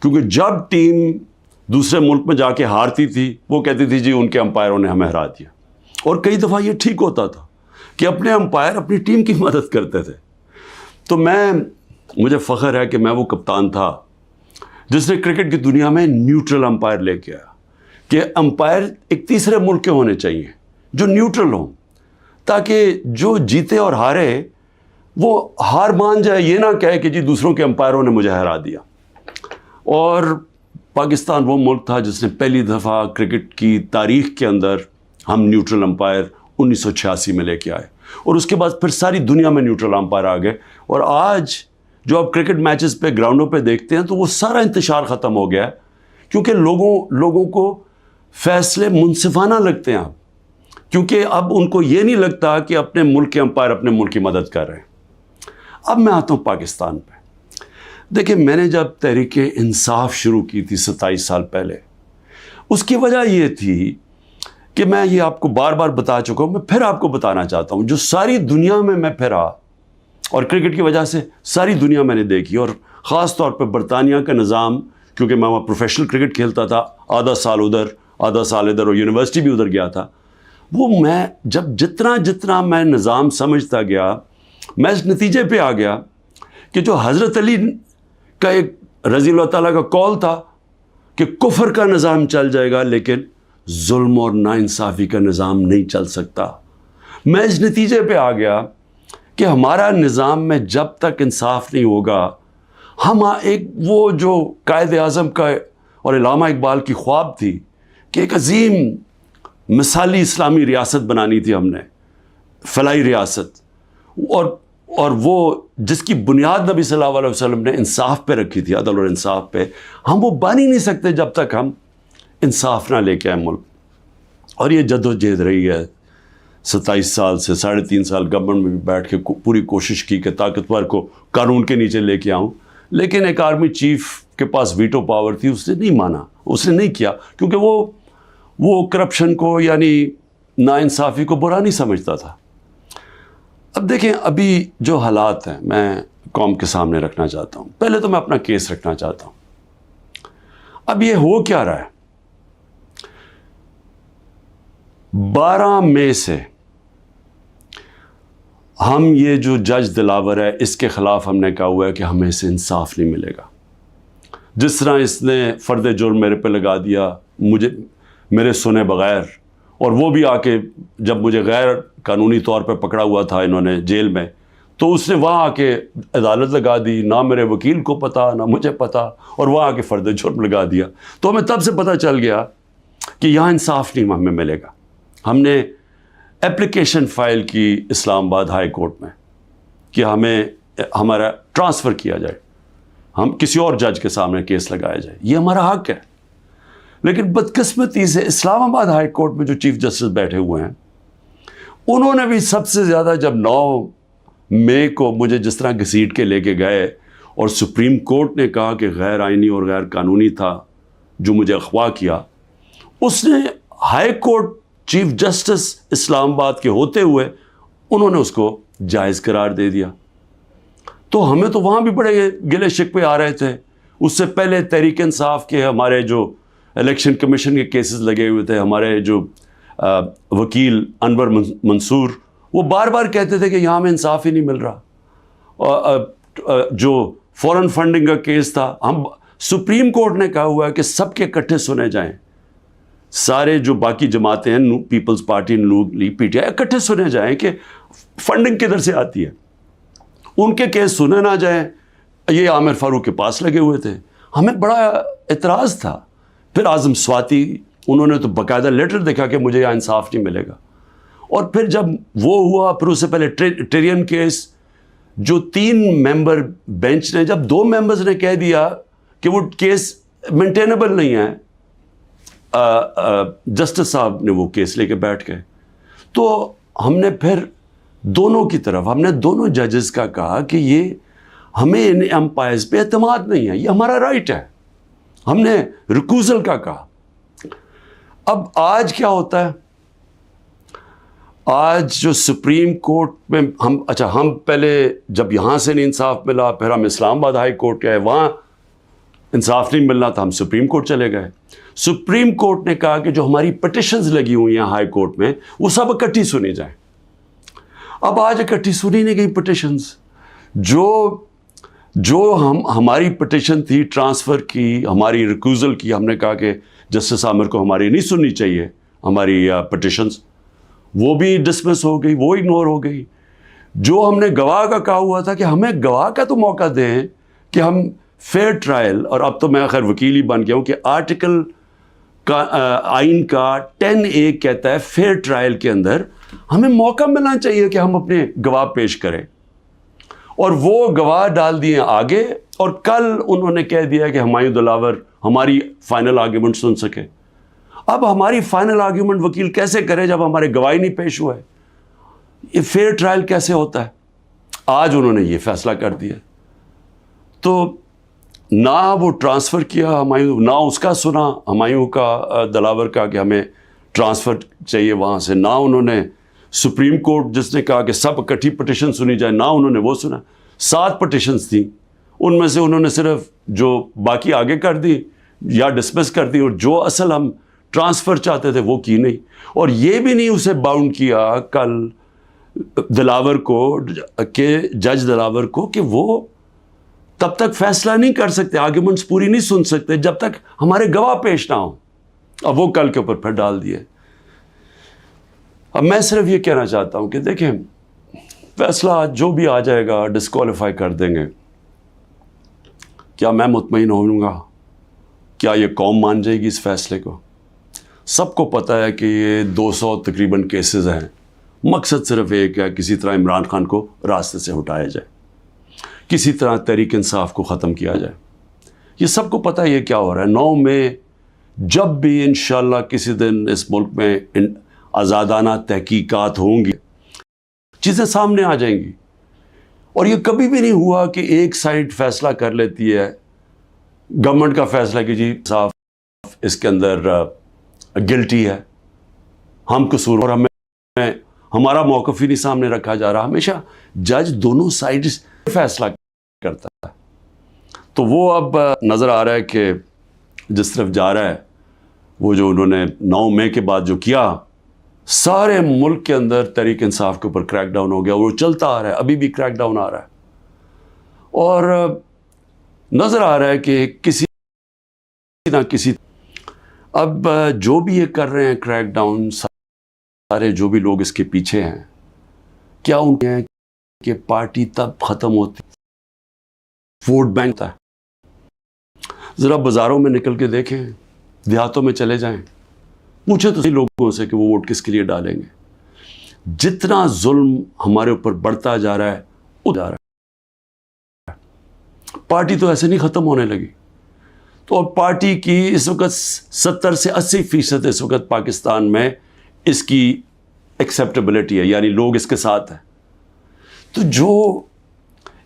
S1: کیونکہ جب ٹیم دوسرے ملک میں جا کے ہارتی تھی, وہ کہتی تھی جی ان کے امپائروں نے ہمیں ہرا دیا. اور کئی دفعہ یہ ٹھیک ہوتا تھا کہ اپنے امپائر اپنی ٹیم کی مدد کرتے تھے. تو مجھے فخر ہے کہ میں وہ کپتان تھا جس نے کرکٹ کی دنیا میں نیوٹرل امپائر لے کے آیا, کہ امپائر ایک تیسرے ملک کے ہونے چاہیے جو نیوٹرل ہوں, تاکہ جو جیتے اور ہارے وہ ہار مان جائے, یہ نہ کہے کہ جی دوسروں کے امپائروں نے مجھے ہرا دیا. اور پاکستان وہ ملک تھا جس نے پہلی دفعہ کرکٹ کی تاریخ کے اندر ہم نیوٹرل امپائر 1986 میں لے کے آئے, اور اس کے بعد پھر ساری دنیا میں نیوٹرل امپائر آ گئے. اور آج جو آپ کرکٹ میچز پہ گراؤنڈوں پہ دیکھتے ہیں تو وہ سارا انتشار ختم ہو گیا ہے, کیونکہ لوگوں کو فیصلے منصفانہ لگتے ہیں اب, کیونکہ اب ان کو یہ نہیں لگتا کہ اپنے ملک کے امپائر اپنے ملک کی مدد کر رہے ہیں. اب میں آتا ہوں پاکستان پہ. دیکھیں میں نے جب تحریک انصاف شروع کی تھی 27 سال پہلے, اس کی وجہ یہ تھی کہ میں یہ آپ کو بار بار بتا چکا ہوں, میں پھر آپ کو بتانا چاہتا ہوں, جو ساری دنیا میں پھرا, اور کرکٹ کی وجہ سے ساری دنیا میں نے دیکھی, اور خاص طور پہ برطانیہ کا نظام, کیونکہ میں وہاں پروفیشنل کرکٹ کھیلتا تھا, آدھا سال ادھر آدھا سال ادھر, اور یونیورسٹی بھی ادھر گیا تھا. وہ میں جب جتنا میں نظام سمجھتا گیا, میں اس نتیجے پہ آ گیا کہ جو حضرت علی کا ایک رضی اللہ تعالیٰ کا قول تھا کہ کفر کا نظام چل جائے گا لیکن ظلم اور ناانصافی کا نظام نہیں چل سکتا. میں اس نتیجے پہ آ گیا کہ ہمارا نظام میں جب تک انصاف نہیں ہوگا, ہم ایک وہ جو قائد اعظم کا اور علامہ اقبال کی خواب تھی کہ ایک عظیم مثالی اسلامی ریاست بنانی تھی ہم نے, فلاحی ریاست, اور وہ جس کی بنیاد نبی صلی اللہ علیہ وسلم نے انصاف پہ رکھی تھی, عدل اور انصاف پہ, ہم وہ بن ہی نہیں سکتے جب تک ہم انصاف نہ لے کے آئے ملک. اور یہ جدوجہد رہی ہے 27 سال سے, 3.5 سال گورنمنٹ میں بھی بیٹھ کے پوری کوشش کی کہ طاقتور کو قانون کے نیچے لے کے آؤں, لیکن ایک آرمی چیف کے پاس ویٹو پاور تھی, اس نے نہیں مانا, اس نے نہیں کیا, کیونکہ وہ کرپشن کو یعنی ناانصافی کو برا نہیں سمجھتا تھا. اب دیکھیں ابھی جو حالات ہیں میں قوم کے سامنے رکھنا چاہتا ہوں. پہلے تو میں اپنا کیس رکھنا چاہتا ہوں. اب یہ ہو کیا رہا ہے, 12 مئی سے ہم یہ جو جج دلاور ہے اس کے خلاف ہم نے کہا ہوا ہے کہ ہمیں اسے انصاف نہیں ملے گا. جس طرح اس نے فرد جرم میرے پہ لگا دیا مجھے میرے سنے بغیر، اور وہ بھی آ کے جب مجھے غیر قانونی طور پہ پکڑا ہوا تھا انہوں نے جیل میں، تو اس نے وہاں آ کے عدالت لگا دی، نہ میرے وکیل کو پتا نہ مجھے پتا، اور وہاں آ کے فرد جرم لگا دیا. تو ہمیں تب سے پتہ چل گیا کہ یہاں انصاف نہیں ہمیں ملے گا. ہم نے اپلیکیشن فائل کی اسلام آباد ہائی کورٹ میں کہ ہمیں ہمارا ٹرانسفر کیا جائے، ہم کسی اور جج کے سامنے کیس لگایا جائے، یہ ہمارا حق ہے. لیکن بدقسمتی سے اسلام آباد ہائی کورٹ میں جو چیف جسٹس بیٹھے ہوئے ہیں انہوں نے بھی سب سے زیادہ، جب 9 مئی کو مجھے جس طرح گھسیٹ کے لے کے گئے اور سپریم کورٹ نے کہا کہ غیر آئینی اور غیر قانونی تھا جو مجھے اغوا کیا، اس نے ہائی کورٹ چیف جسٹس اسلام آباد کے ہوتے ہوئے انہوں نے اس کو جائز قرار دے دیا. تو ہمیں تو وہاں بھی بڑے گلے شکوے آ رہے تھے. اس سے پہلے تحریک انصاف کے ہمارے جو الیکشن کمیشن کے کیسز لگے ہوئے تھے، ہمارے جو وکیل انور منصور وہ بار بار کہتے تھے کہ یہاں ہمیں انصاف ہی نہیں مل رہا. جو فورن فنڈنگ کا کیس تھا، ہم سپریم کورٹ نے کہا ہوا ہے کہ سب کے اکٹھے سنے جائیں، سارے جو باقی جماعتیں ہیں، Peoples Party, Noon League, P T I, اکٹھے سنے جائیں کہ فنڈنگ کدھر سے آتی ہے، ان کے کیس سنے نہ جائیں. یہ عامر فاروق کے پاس لگے ہوئے تھے. ہمیں بڑا اعتراض تھا. پھر اعظم سواتی انہوں نے تو باقاعدہ لیٹر دیکھا کہ مجھے یہاں انصاف نہیں ملے گا. اور پھر جب وہ ہوا، پھر اس سے پہلے ٹیرین کیس، جو 3 ممبر بینچ نے، جب 2 ممبرز نے کہہ دیا کہ وہ کیس مینٹینیبل نہیں ہے، جسٹس صاحب نے وہ کیس لے کے بیٹھ گئے. تو ہم نے پھر دونوں کی طرف، ہم نے دونوں ججز کا کہا کہ یہ ہمیں ان امپائرز پہ اعتماد نہیں ہے، یہ ہمارا رائٹ ہے. ہم نے ریکوزل کا کہا. اب آج کیا ہوتا ہے؟ آج جو سپریم کورٹ میں ہم پہلے جب یہاں سے نہیں انصاف ملا، پھر ہم اسلام آباد ہائی کورٹ گئے، وہاں انصاف نہیں ملنا تھا، ہم سپریم کورٹ چلے گئے. سپریم کورٹ نے کہا کہ جو ہماری پٹیشنز لگی ہوئی ہیں ہائی کورٹ میں وہ سب اکٹھی سنی جائیں. اب آج اکٹھی سنی نہیں گئی پٹیشنز. جو ہماری پٹیشن تھی ٹرانسفر کی، ہماری ریکوزل کی، ہم نے کہا کہ جسٹس عامر کو ہماری نہیں سننی چاہیے ہماری پٹیشنز، وہ بھی ڈسمس ہو گئی، وہ اگنور ہو گئی. جو ہم نے گواہ کا کہا ہوا تھا کہ ہمیں گواہ کا تو موقع دیں کہ ہم فیئر ٹرائل، اور اب تو میں خیر وکیل ہی بن گیا ہوں کہ آرٹیکل کا آئین کا 10A کہتا ہے فیئر ٹرائل کے اندر ہمیں موقع ملنا چاہیے کہ ہم اپنے گواہ پیش کریں. اور وہ گواہ ڈال دیے آگے، اور کل انہوں نے کہہ دیا کہ ہمایوں دلاور ہماری فائنل آرگیومنٹ سن سکے. اب ہماری فائنل آرگیومنٹ وکیل کیسے کرے جب ہمارے گواہی نہیں پیش ہوا ہے؟ یہ فیئر ٹرائل کیسے ہوتا ہے؟ آج انہوں نے یہ فیصلہ کر دیا. تو نہ وہ ٹرانسفر کیا ہمایوں، نہ اس کا سنا ہمایوں کا دلاور کا کہ ہمیں ٹرانسفر چاہیے وہاں سے، نہ انہوں نے سپریم کورٹ جس نے کہا کہ سب اکٹھی پٹیشن سنی جائے، نہ انہوں نے وہ سنا. 7 پٹیشنز تھیں، ان میں سے انہوں نے صرف جو باقی آگے کر دی یا ڈسمس کر دی، اور جو اصل ہم ٹرانسفر چاہتے تھے وہ کی نہیں. اور یہ بھی نہیں اسے باؤنڈ کیا کل دلاور کو، کہ جج دلاور کو، کہ وہ تب تک فیصلہ نہیں کر سکتے، آرگیومنٹس پوری نہیں سن سکتے جب تک ہمارے گواہ پیش نہ ہوں. اب وہ کل کے اوپر پھر ڈال دیے. اب میں صرف یہ کہنا چاہتا ہوں کہ دیکھیں، فیصلہ جو بھی آ جائے گا ڈسکوالیفائی کر دیں گے. کیا میں مطمئن ہوں گا؟ کیا یہ قوم مان جائے گی اس فیصلے کو؟ سب کو پتہ ہے کہ یہ 200 تقریباً کیسز ہیں. مقصد صرف ایک ہے، کسی طرح عمران خان کو راستے سے ہٹایا جائے، کسی طرح تحریک انصاف کو ختم کیا جائے. یہ سب کو پتہ ہے یہ کیا ہو رہا ہے. 9 مئی جب بھی انشاءاللہ کسی دن اس ملک میں آزادانہ تحقیقات ہوں گی، چیزیں سامنے آ جائیں گی. اور یہ کبھی بھی نہیں ہوا کہ ایک سائڈ فیصلہ کر لیتی ہے، گورنمنٹ کا فیصلہ کہ جی صاف اس کے اندر گلٹی ہے، ہم قصور، اور ہمارا موقف ہی نہیں سامنے رکھا جا رہا. ہمیشہ جج دونوں سائڈ فیصلہ کرتا ہے. تو وہ اب نظر آ رہا ہے کہ جس طرف جا رہا ہے، وہ جو انہوں نے 9 مئی کے بعد جو کیا سارے ملک کے اندر تحریک انصاف کے اوپر کریک ڈاؤن ہو گیا، وہ چلتا آ رہا ہے، ابھی بھی کریک ڈاؤن آ رہا ہے، اور نظر آ رہا ہے کہ کسی نہ کسی اب جو بھی یہ کر رہے ہیں کریک ڈاؤن، سارے جو بھی لوگ اس کے پیچھے ہیں، کیا ان کے ہیں کہ پارٹی تب ختم ہوتی، ووٹ بینک تھا. ذرا بازاروں میں نکل کے دیکھیں، دیہاتوں میں چلے جائیں، پوچھیں تو صحیح لوگوں سے کہ وہ ووٹ کس کے لیے ڈالیں گے. جتنا ظلم ہمارے اوپر بڑھتا جا رہا ہے جا رہا ہے، پارٹی تو ایسے نہیں ختم ہونے لگی. تو پارٹی کی اس وقت 70 سے 80% اس وقت پاکستان میں اس کی ایکسیپٹیبلٹی ہے، یعنی لوگ اس کے ساتھ ہیں. تو جو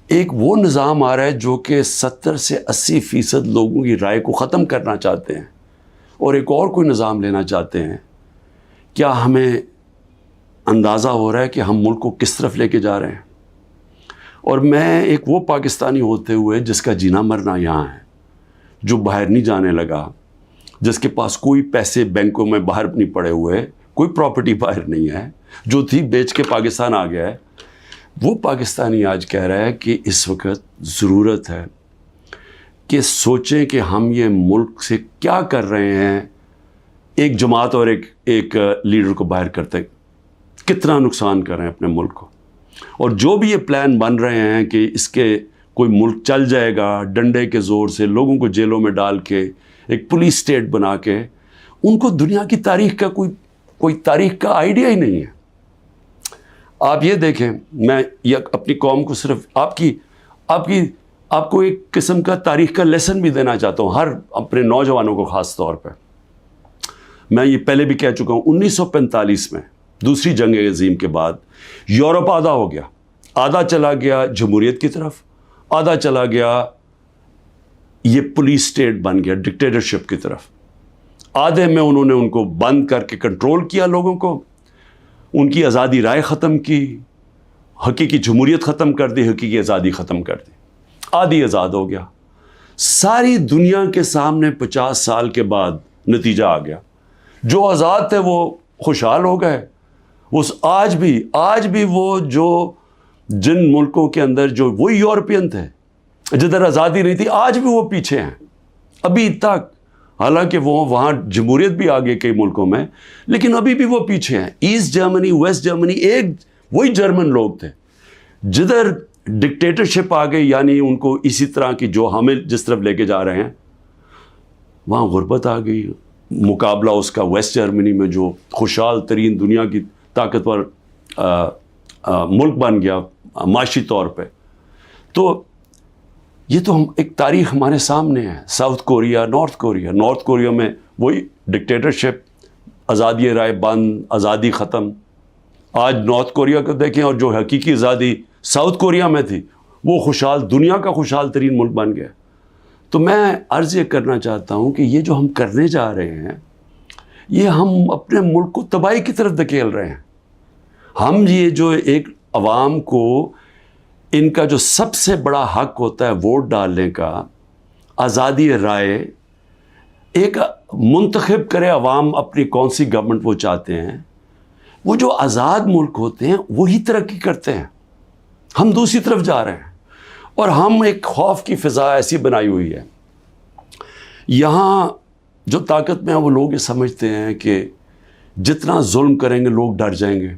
S1: ایک وہ نظام آ رہا ہے جو کہ 70 سے 80% لوگوں کی رائے کو ختم کرنا چاہتے ہیں اور ایک اور کوئی نظام لینا چاہتے ہیں، کیا ہمیں اندازہ ہو رہا ہے کہ ہم ملک کو کس طرف لے کے جا رہے ہیں؟ اور میں ایک وہ پاکستانی ہوتے ہوئے جس کا جینا مرنا یہاں ہے، جو باہر نہیں جانے لگا، جس کے پاس کوئی پیسے بینکوں میں باہر نہیں پڑے ہوئے، کوئی پراپرٹی باہر نہیں ہے، جو تھی بیچ کے پاکستان آ گیا ہے، وہ پاکستانی آج کہہ رہا ہے کہ اس وقت ضرورت ہے کہ سوچیں کہ ہم یہ ملک سے کیا کر رہے ہیں. ایک جماعت اور ایک لیڈر کو باہر کرتے کتنا نقصان کر رہے ہیں اپنے ملک کو. اور جو بھی یہ پلان بن رہے ہیں کہ اس کے کوئی ملک چل جائے گا ڈنڈے کے زور سے، لوگوں کو جیلوں میں ڈال کے، ایک پولیس اسٹیٹ بنا کے، ان کو دنیا کی تاریخ کا کوئی تاریخ کا آئیڈیا ہی نہیں ہے. آپ یہ دیکھیں، میں اپنی قوم کو صرف آپ کو ایک قسم کا تاریخ کا لیسن بھی دینا چاہتا ہوں، ہر اپنے نوجوانوں کو خاص طور پہ. میں یہ پہلے بھی کہہ چکا ہوں، 1945 میں دوسری جنگ عظیم کے بعد یورپ آدھا ہو گیا، آدھا چلا گیا جمہوریت کی طرف، آدھا چلا گیا یہ پولیس اسٹیٹ بن گیا ڈکٹیٹرشپ کی طرف. آدھے میں انہوں نے ان کو بند کر کے کنٹرول کیا، لوگوں کو ان کی آزادی رائے ختم کی، حقیقی جمہوریت ختم کر دی، حقیقی آزادی ختم کر دی، آدھی آزاد ہو گیا. ساری دنیا کے سامنے 50 سال کے بعد نتیجہ آ گیا. جو آزاد تھے وہ خوشحال ہو گئے. آج بھی وہ جو جن ملکوں کے اندر جو وہی یورپین تھے جدھر آزادی نہیں تھی، آج بھی وہ پیچھے ہیں ابھی تک. حالانکہ وہاں جمہوریت بھی آ گئی کئی ملکوں میں، لیکن ابھی بھی وہ پیچھے ہیں. ایسٹ جرمنی، ویسٹ جرمنی، ایک وہی جرمن لوگ تھے. جدھر ڈکٹیٹرشپ آ گئی، یعنی ان کو اسی طرح کی جو ہمیں جس طرف لے کے جا رہے ہیں، وہاں غربت آ گئی. مقابلہ اس کا ویسٹ جرمنی میں جو خوشحال ترین دنیا کی طاقتور ملک بن گیا معاشی طور پہ. تو یہ تو ایک تاریخ ہمارے سامنے ہے. ساؤتھ کوریا، نارتھ کوریا میں وہی ڈکٹیٹرشپ، آزادی رائے بند، آزادی ختم. آج نارتھ کوریا کو دیکھیں، اور جو حقیقی آزادی ساؤتھ کوریا میں تھی، وہ دنیا کا خوشحال ترین ملک بن گیا. تو میں عرض یہ کرنا چاہتا ہوں کہ یہ جو ہم کرنے جا رہے ہیں، یہ ہم اپنے ملک کو تباہی کی طرف دھکیل رہے ہیں. ہم یہ جو ایک عوام کو ان کا جو سب سے بڑا حق ہوتا ہے ووٹ ڈالنے کا، آزادی رائے، ایک منتخب کرے عوام اپنی کون سی گورنمنٹ وہ چاہتے ہیں. وہ جو آزاد ملک ہوتے ہیں وہی ترقی کرتے ہیں. ہم دوسری طرف جا رہے ہیں، اور ہم ایک خوف کی فضا ایسی بنائی ہوئی ہے. یہاں جو طاقت میں ہیں وہ لوگ یہ سمجھتے ہیں کہ جتنا ظلم کریں گے لوگ ڈر جائیں گے.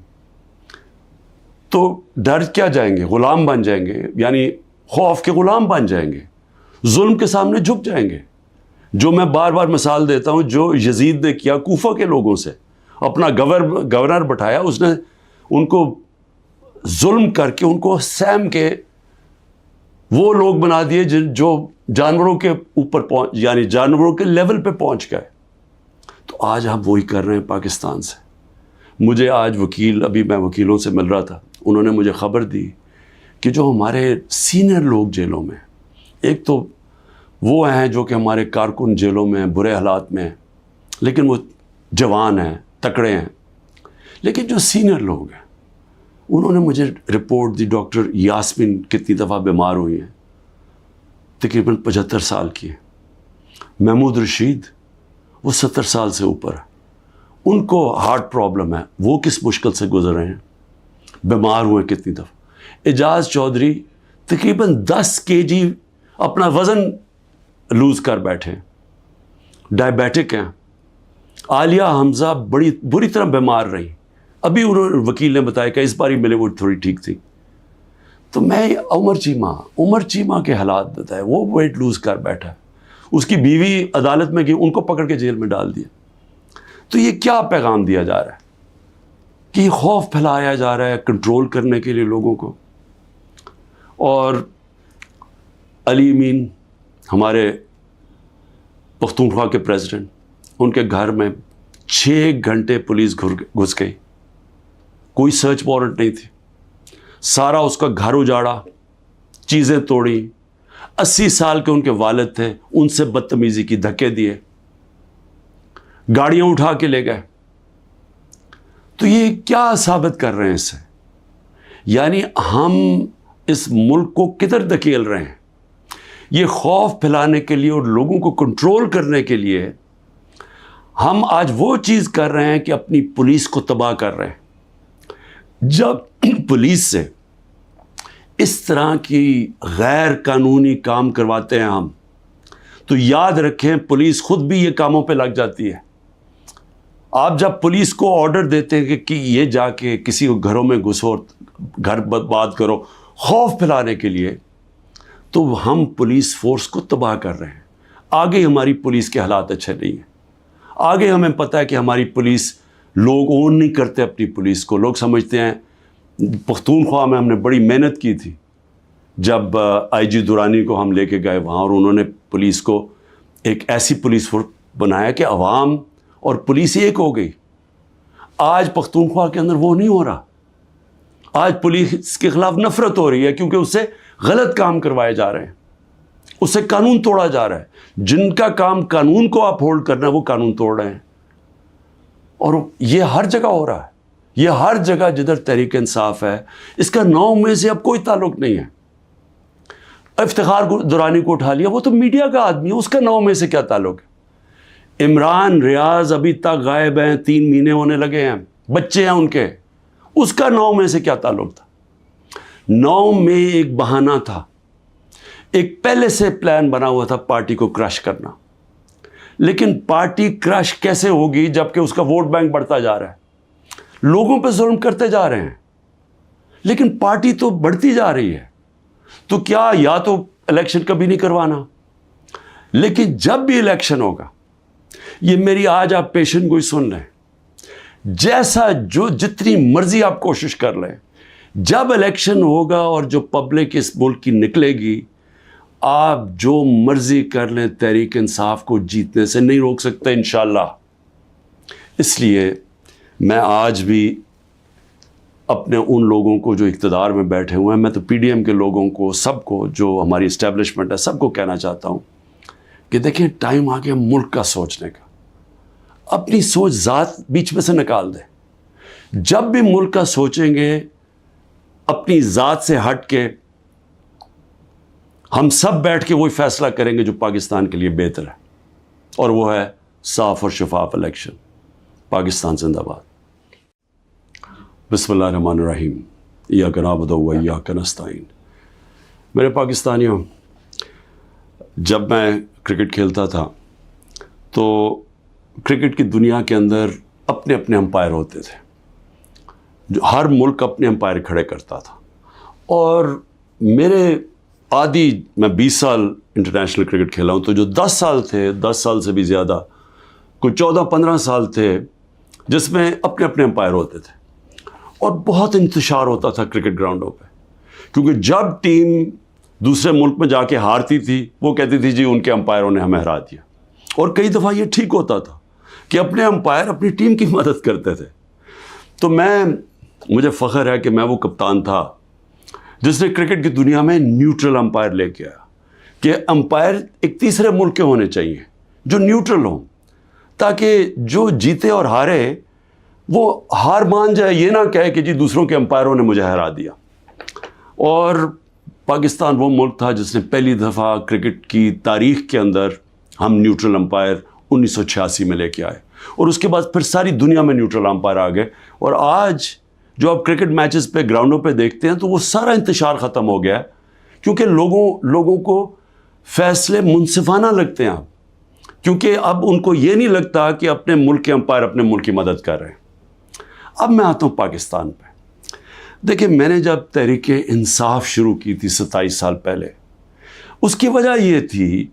S1: تو ڈر کیا جائیں گے؟ غلام بن جائیں گے، یعنی خوف کے غلام بن جائیں گے، ظلم کے سامنے جھک جائیں گے. جو میں بار بار مثال دیتا ہوں، جو یزید نے کیا کوفہ کے لوگوں سے، اپنا گورنر بٹھایا، اس نے ان کو ظلم کر کے ان کو سیم کے وہ لوگ بنا دیے جو جانوروں کے اوپر یعنی جانوروں کے لیول پہ پہنچ گئے. تو آج ہم وہی کر رہے ہیں پاکستان سے. مجھے آج ابھی میں وکیلوں سے مل رہا تھا، انہوں نے مجھے خبر دی کہ جو ہمارے سینئر لوگ جیلوں میں، ایک تو وہ ہیں جو کہ ہمارے کارکن جیلوں میں برے حالات میں ہیں، لیکن وہ جوان ہیں، تکڑے ہیں. لیکن جو سینئر لوگ ہیں، انہوں نے مجھے رپورٹ دی، ڈاکٹر یاسمین کتنی دفعہ بیمار ہوئی ہیں، تقریباً 75 سال کی ہیں. محمود رشید وہ 70 سال سے اوپر ہے. ان کو ہارٹ پرابلم ہے، وہ کس مشکل سے گزر رہے ہیں، بیمار ہوئے کتنی دفعہ۔ اعجاز چودھری تقریباً 10 kg اپنا وزن لوز کر بیٹھے، ڈائبیٹک ہیں۔ عالیہ حمزہ بڑی بری طرح بیمار رہی، ابھی انہوں وکیل نے بتایا کہ اس بار ہی ملے وہ تھوڑی ٹھیک تھی۔ تو میں عمر چیمہ کے حالات بتائے، وہ ویٹ لوز کر بیٹھا ہے، اس کی بیوی عدالت میں گئی، ان کو پکڑ کے جیل میں ڈال دیا۔ تو یہ کیا پیغام دیا جا رہا ہے کہ یہ خوف پھیلایا جا رہا ہے کنٹرول کرنے کے لیے لوگوں کو۔ اور علی امین ہمارے پختونخوا کے پریزیڈنٹ، ان کے گھر میں 6 گھنٹے پولیس گھس گئی، کوئی سرچ وارنٹ نہیں تھی، سارا اس کا گھر اجاڑا، چیزیں توڑی۔ 80 سال کے ان کے والد تھے، ان سے بدتمیزی کی، دھکے دیے، گاڑیاں اٹھا کے لے گئے۔ تو یہ کیا ثابت کر رہے ہیں اس سے؟ یعنی ہم اس ملک کو کدھر دھکیل رہے ہیں؟ یہ خوف پھیلانے کے لیے اور لوگوں کو کنٹرول کرنے کے لیے ہم آج وہ چیز کر رہے ہیں کہ اپنی پولیس کو تباہ کر رہے ہیں۔ جب پولیس سے اس طرح کی غیر قانونی کام کرواتے ہیں ہم، تو یاد رکھیں پولیس خود بھی یہ کاموں پہ لگ جاتی ہے۔ آپ جب پولیس کو آرڈر دیتے ہیں کہ یہ جا کے کسی گھروں میں گھسو، گھر برباد کرو، خوف پھیلانے کے لیے، تو ہم پولیس فورس کو تباہ کر رہے ہیں۔ آگے ہماری پولیس کے حالات اچھے نہیں ہیں، آگے ہمیں پتہ ہے کہ ہماری پولیس، لوگ اون نہیں کرتے اپنی پولیس کو، لوگ سمجھتے ہیں۔ پختونخوا میں ہم نے بڑی محنت کی تھی، جب آئی جی درانی کو ہم لے کے گئے وہاں، اور انہوں نے پولیس کو ایک ایسی پولیس فورس بنایا کہ عوام اور پولیس ایک ہو گئی۔ آج پختونخوا کے اندر وہ نہیں ہو رہا، آج پولیس کے خلاف نفرت ہو رہی ہے، کیونکہ اس سے غلط کام کروائے جا رہے ہیں، اس سے قانون توڑا جا رہا ہے۔ جن کا کام قانون کو اپ ہولڈ کرنا ہے وہ قانون توڑ رہے ہیں، اور یہ ہر جگہ ہو رہا ہے، یہ ہر جگہ جدھر تحریک انصاف ہے۔ اس کا 9 میں سے اب کوئی تعلق نہیں ہے۔ افتخار درانی کو اٹھا لیا، وہ تو میڈیا کا آدمی ہے، اس کا 9 میں سے کیا تعلق ہے؟ عمران ریاض ابھی تک غائب ہیں، 3 مہینے ہونے لگے ہیں، بچے ہیں ان کے، اس کا 9 میں سے کیا تعلق تھا؟ 9 میں ایک بہانہ تھا، ایک پہلے سے پلان بنا ہوا تھا پارٹی کو کرش کرنا۔ لیکن پارٹی کرش کیسے ہوگی جبکہ اس کا ووٹ بینک بڑھتا جا رہا ہے، لوگوں پہ ظلم کرتے جا رہے ہیں، لیکن پارٹی تو بڑھتی جا رہی ہے۔ تو کیا یا تو الیکشن کبھی نہیں کروانا، لیکن جب بھی الیکشن ہوگا، یہ میری آج آپ پیشن گوئی سن لیں، جیسا جو جتنی مرضی آپ کوشش کر لیں، جب الیکشن ہوگا اور جو پبلک اس ملک کی نکلے گی، آپ جو مرضی کر لیں، تحریک انصاف کو جیتنے سے نہیں روک سکتے انشاءاللہ۔ اس لیے میں آج بھی اپنے ان لوگوں کو جو اقتدار میں بیٹھے ہوئے ہیں، میں تو پی ڈی ایم کے لوگوں کو، سب کو، جو ہماری اسٹیبلشمنٹ ہے، سب کو کہنا چاہتا ہوں کہ دیکھیں ٹائم آ گیا ملک کا سوچنے کا۔ اپنی سوچ ذات بیچ میں سے نکال دیں۔ جب بھی ملک کا سوچیں گے اپنی ذات سے ہٹ کے، ہم سب بیٹھ کے وہی فیصلہ کریں گے جو پاکستان کے لیے بہتر ہے، اور وہ ہے صاف اور شفاف الیکشن۔ پاکستان زندہ باد۔ بسم اللہ الرحمن الرحیم، ایاک نعبد و ایاک نستعین۔ میرے پاکستانیوں، جب میں کرکٹ کھیلتا تھا تو کرکٹ کی دنیا کے اندر اپنے اپنے امپائر ہوتے تھے، جو ہر ملک اپنے امپائر کھڑے کرتا تھا، اور میرے میں 20 سال انٹرنیشنل کرکٹ کھیلا ہوں، تو جو 10 سال تھے، 10 سال سے بھی زیادہ، کوئی 14-15 سال تھے جس میں اپنے اپنے امپائر ہوتے تھے، اور بہت انتشار ہوتا تھا کرکٹ گراؤنڈوں پہ، کیونکہ جب ٹیم دوسرے ملک میں جا کے ہارتی تھی، وہ کہتی تھی جی ان کے امپائروں نے ہمیں ہرا دیا، اور کئی دفعہ یہ ٹھیک ہوتا تھا کہ اپنے امپائر اپنی ٹیم کی مدد کرتے تھے۔ تو مجھے فخر ہے کہ میں وہ کپتان تھا جس نے کرکٹ کی دنیا میں نیوٹرل امپائر لے کے آیا، کہ امپائر ایک تیسرے ملک کے ہونے چاہیے جو نیوٹرل ہوں، تاکہ جو جیتے اور ہارے وہ ہار مان جائے، یہ نہ کہے کہ جی دوسروں کے امپائروں نے مجھے ہرا دیا۔ اور پاکستان وہ ملک تھا جس نے پہلی دفعہ کرکٹ کی تاریخ کے اندر ہم نیوٹرل امپائر 1986 میں لے کے آئے، اور اس کے بعد پھر ساری دنیا میں نیوٹرل امپائر آ گئے. اور آج جو آپ کرکٹ میچز پہ گراؤنڈوں پہ دیکھتے ہیں تو وہ سارا انتشار ختم ہو گیا ہے, کیونکہ لوگوں کو فیصلے منصفانہ لگتے ہیں. کیونکہ اب ان کو یہ نہیں لگتا کہ اپنے ملک کے امپائر اپنے ملک کی مدد کر رہے ہیں. اب میں آتا ہوں پاکستان پہ. دیکھیں, میں نے جب تحریک انصاف شروع کی تھی 27 سال پہلے, اس کی وجہ یہ تھی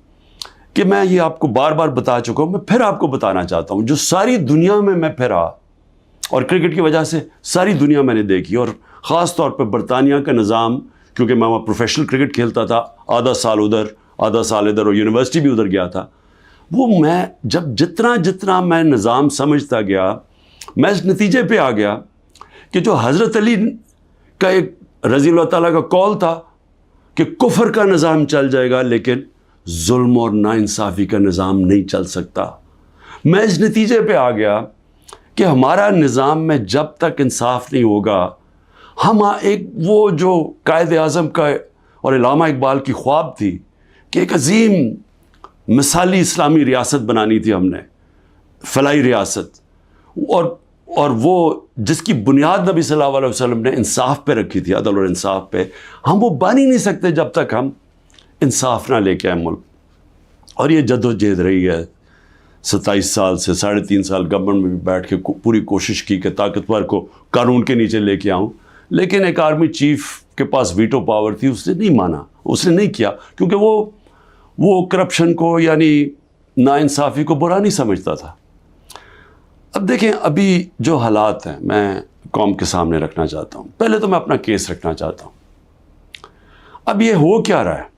S1: کہ میں یہ آپ کو بار بار بتا چکا ہوں, میں پھر آپ کو بتانا چاہتا ہوں, جو ساری دنیا میں پھرا اور کرکٹ کی وجہ سے ساری دنیا میں نے دیکھی, اور خاص طور پہ برطانیہ کا نظام, کیونکہ میں وہاں پروفیشنل کرکٹ کھیلتا تھا, آدھا سال ادھر آدھا سال ادھر, اور یونیورسٹی بھی ادھر گیا تھا. وہ میں جب جتنا میں نظام سمجھتا گیا, میں اس نتیجے پہ آ گیا کہ جو حضرت علی کا ایک رضی اللہ تعالیٰ کا قول تھا کہ کفر کا نظام چل جائے گا لیکن ظلم اور ناانصافی کا نظام نہیں چل سکتا. میں اس نتیجے پہ آ گیا کہ ہمارا نظام میں جب تک انصاف نہیں ہوگا, ہم ایک وہ جو قائد اعظم کا اور علامہ اقبال کی خواب تھی کہ ایک عظیم مثالی اسلامی ریاست بنانی تھی ہم نے, فلاحی ریاست, اور وہ جس کی بنیاد نبی صلی اللہ علیہ وسلم نے انصاف پہ رکھی تھی, عدل اور انصاف پہ, ہم وہ بن ہی نہیں سکتے جب تک ہم انصاف نہ لے کے آئے ملک. اور یہ جدوجہد رہی ہے 27 سال سے. 3.5 سال گورنمنٹ میں بھی بیٹھ کے پوری کوشش کی کہ طاقتور کو قانون کے نیچے لے کے آؤں, لیکن ایک آرمی چیف کے پاس ویٹو پاور تھی, اس نے نہیں مانا, اس نے نہیں کیا, کیونکہ وہ کرپشن کو یعنی ناانصافی کو برا نہیں سمجھتا تھا. اب دیکھیں, ابھی جو حالات ہیں میں قوم کے سامنے رکھنا چاہتا ہوں. پہلے تو میں اپنا کیس رکھنا چاہتا ہوں. اب یہ ہو کیا رہا ہے,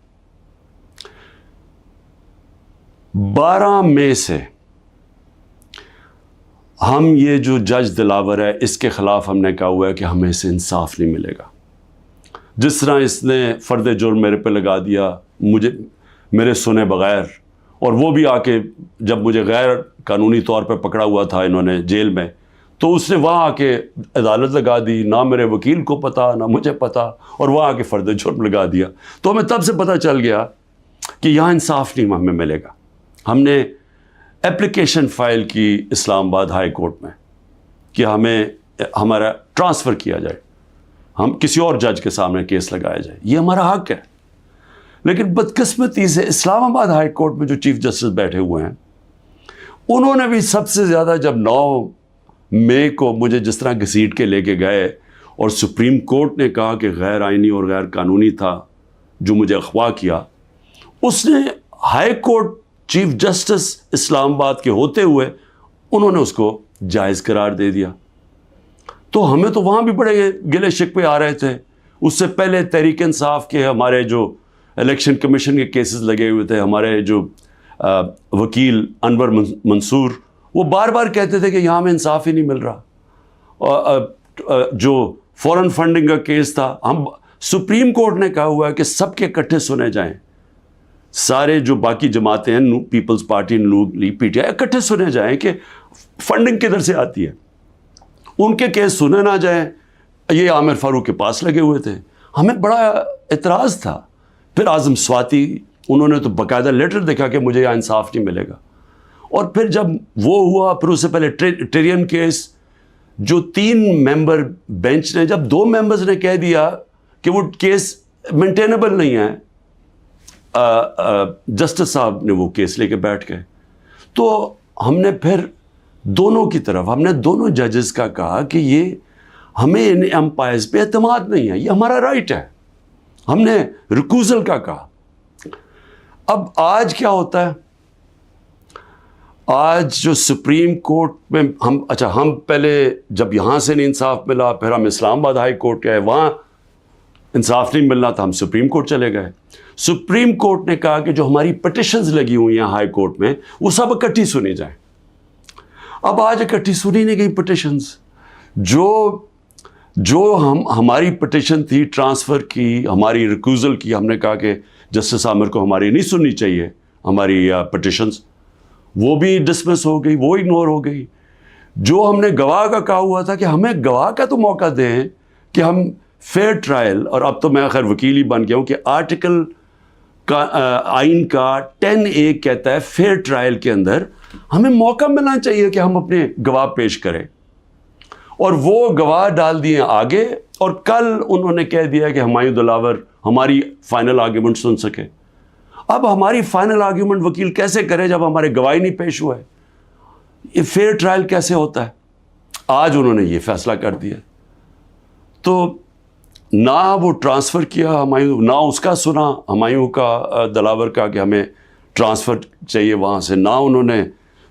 S1: 12 مئی سے ہم یہ جو جج دلاور ہے اس کے خلاف ہم نے کہا ہوا ہے کہ ہمیں اسے انصاف نہیں ملے گا. جس طرح اس نے فرد جرم میرے پہ لگا دیا, میرے سنے بغیر, اور وہ بھی آ کے جب مجھے غیر قانونی طور پہ پکڑا ہوا تھا انہوں نے جیل میں, تو اس نے وہاں آ کے عدالت لگا دی, نہ میرے وکیل کو پتا نہ مجھے پتا, اور وہاں آ کے فرد جرم لگا دیا. تو ہمیں تب سے پتہ چل گیا کہ یہاں انصاف نہیں ہمیں ملے گا. ہم نے اپلیکیشن فائل کی اسلام آباد ہائی کورٹ میں کہ ہمارا ٹرانسفر کیا جائے, ہم کسی اور جج کے سامنے کیس لگایا جائے, یہ ہمارا حق ہے. لیکن بدقسمتی سے اسلام آباد ہائی کورٹ میں جو چیف جسٹس بیٹھے ہوئے ہیں, انہوں نے بھی سب سے زیادہ, جب 9 مئی کو مجھے جس طرح گھسیٹ کے لے کے گئے اور سپریم کورٹ نے کہا کہ غیر آئینی اور غیر قانونی تھا جو مجھے اغوا کیا, اس نے ہائی کورٹ چیف جسٹس اسلام آباد کے ہوتے ہوئے انہوں نے اس کو جائز قرار دے دیا. تو ہمیں تو وہاں بھی بڑے گلے شکوے آ رہے تھے. اس سے پہلے تحریک انصاف کے ہمارے جو الیکشن کمیشن کے کیسز لگے ہوئے تھے, ہمارے جو وکیل انور منصور, وہ بار بار کہتے تھے کہ یہاں میں انصاف ہی نہیں مل رہا. جو فورن فنڈنگ کا کیس تھا, ہم سپریم کورٹ نے کہا ہوا ہے کہ سب کے اکٹھے سنے جائیں, سارے جو باقی جماعتیں ہیں, Peoples Party, League, P T I, اکٹھے سنے جائیں کہ فنڈنگ کدھر سے آتی ہے, ان کے کیس سنے نہ جائیں. یہ عامر فاروق کے پاس لگے ہوئے تھے, ہمیں بڑا اعتراض تھا. پھر اعظم سواتی, انہوں نے تو باقاعدہ لیٹر دیکھا کہ مجھے یہاں انصاف نہیں ملے گا. اور پھر جب وہ ہوا, پھر اس سے پہلے ٹیرین کیس, جو 3 ممبر بینچ نے, جب 2 ممبرز نے کہہ دیا کہ وہ کیس مینٹینیبل نہیں ہے, جسٹس صاحب نے وہ کیس لے کے بیٹھ گئے. تو ہم نے پھر دونوں کی طرف, ہم نے دونوں ججز کا کہا کہ یہ ہمیں ان امپائرز پہ اعتماد نہیں ہے, یہ ہمارا رائٹ ہے. ہم نے ریکوزل کا کہا. اب آج کیا ہوتا ہے, آج جو سپریم کورٹ میں ہم پہلے جب یہاں سے نہیں انصاف ملا, پھر ہم اسلام آباد ہائی کورٹ گئے, وہاں انصاف نہیں ملنا تھا, ہم سپریم کورٹ چلے گئے. سپریم کورٹ نے کہا کہ جو ہماری پٹیشنز لگی ہوئی ہیں ہائی کورٹ میں, وہ سب اکٹھی سنی جائیں. اب آج اکٹھی سنی نہیں گئی پٹیشنز. جو ہماری پٹیشن تھی ٹرانسفر کی, ہماری ریکوزل کی, ہم نے کہا کہ جسٹس عامر کو ہماری نہیں سننی چاہیے ہماری پٹیشنز, وہ بھی ڈسمس ہو گئی, وہ اگنور ہو گئی. جو ہم نے گواہ کا کہا ہوا تھا کہ ہمیں گواہ کا تو موقع دیں کہ ہم فیئر ٹرائل, اور اب تو میں خیر وکیل ہی بن گیا ہوں کہ آرٹیکل کا آئین کا 10A کہتا ہے فیئر ٹرائل کے اندر ہمیں موقع ملنا چاہیے کہ ہم اپنے گواہ پیش کریں، اور وہ گواہ ڈال دیے آگے، اور کل انہوں نے کہہ دیا کہ ہمایوں دلاور ہماری فائنل آرگیومنٹ سن سکے۔ اب ہماری فائنل آرگیومنٹ وکیل کیسے کرے جب ہمارے گواہی نہیں پیش ہوا ہے؟ یہ فیئر ٹرائل کیسے ہوتا ہے؟ آج انہوں نے یہ فیصلہ کر دیا، تو نہ وہ ٹرانسفر کیا ہمایوں، نہ اس کا سنا ہمایوں کا دلاور کا کہ ہمیں ٹرانسفر چاہیے وہاں سے، نہ انہوں نے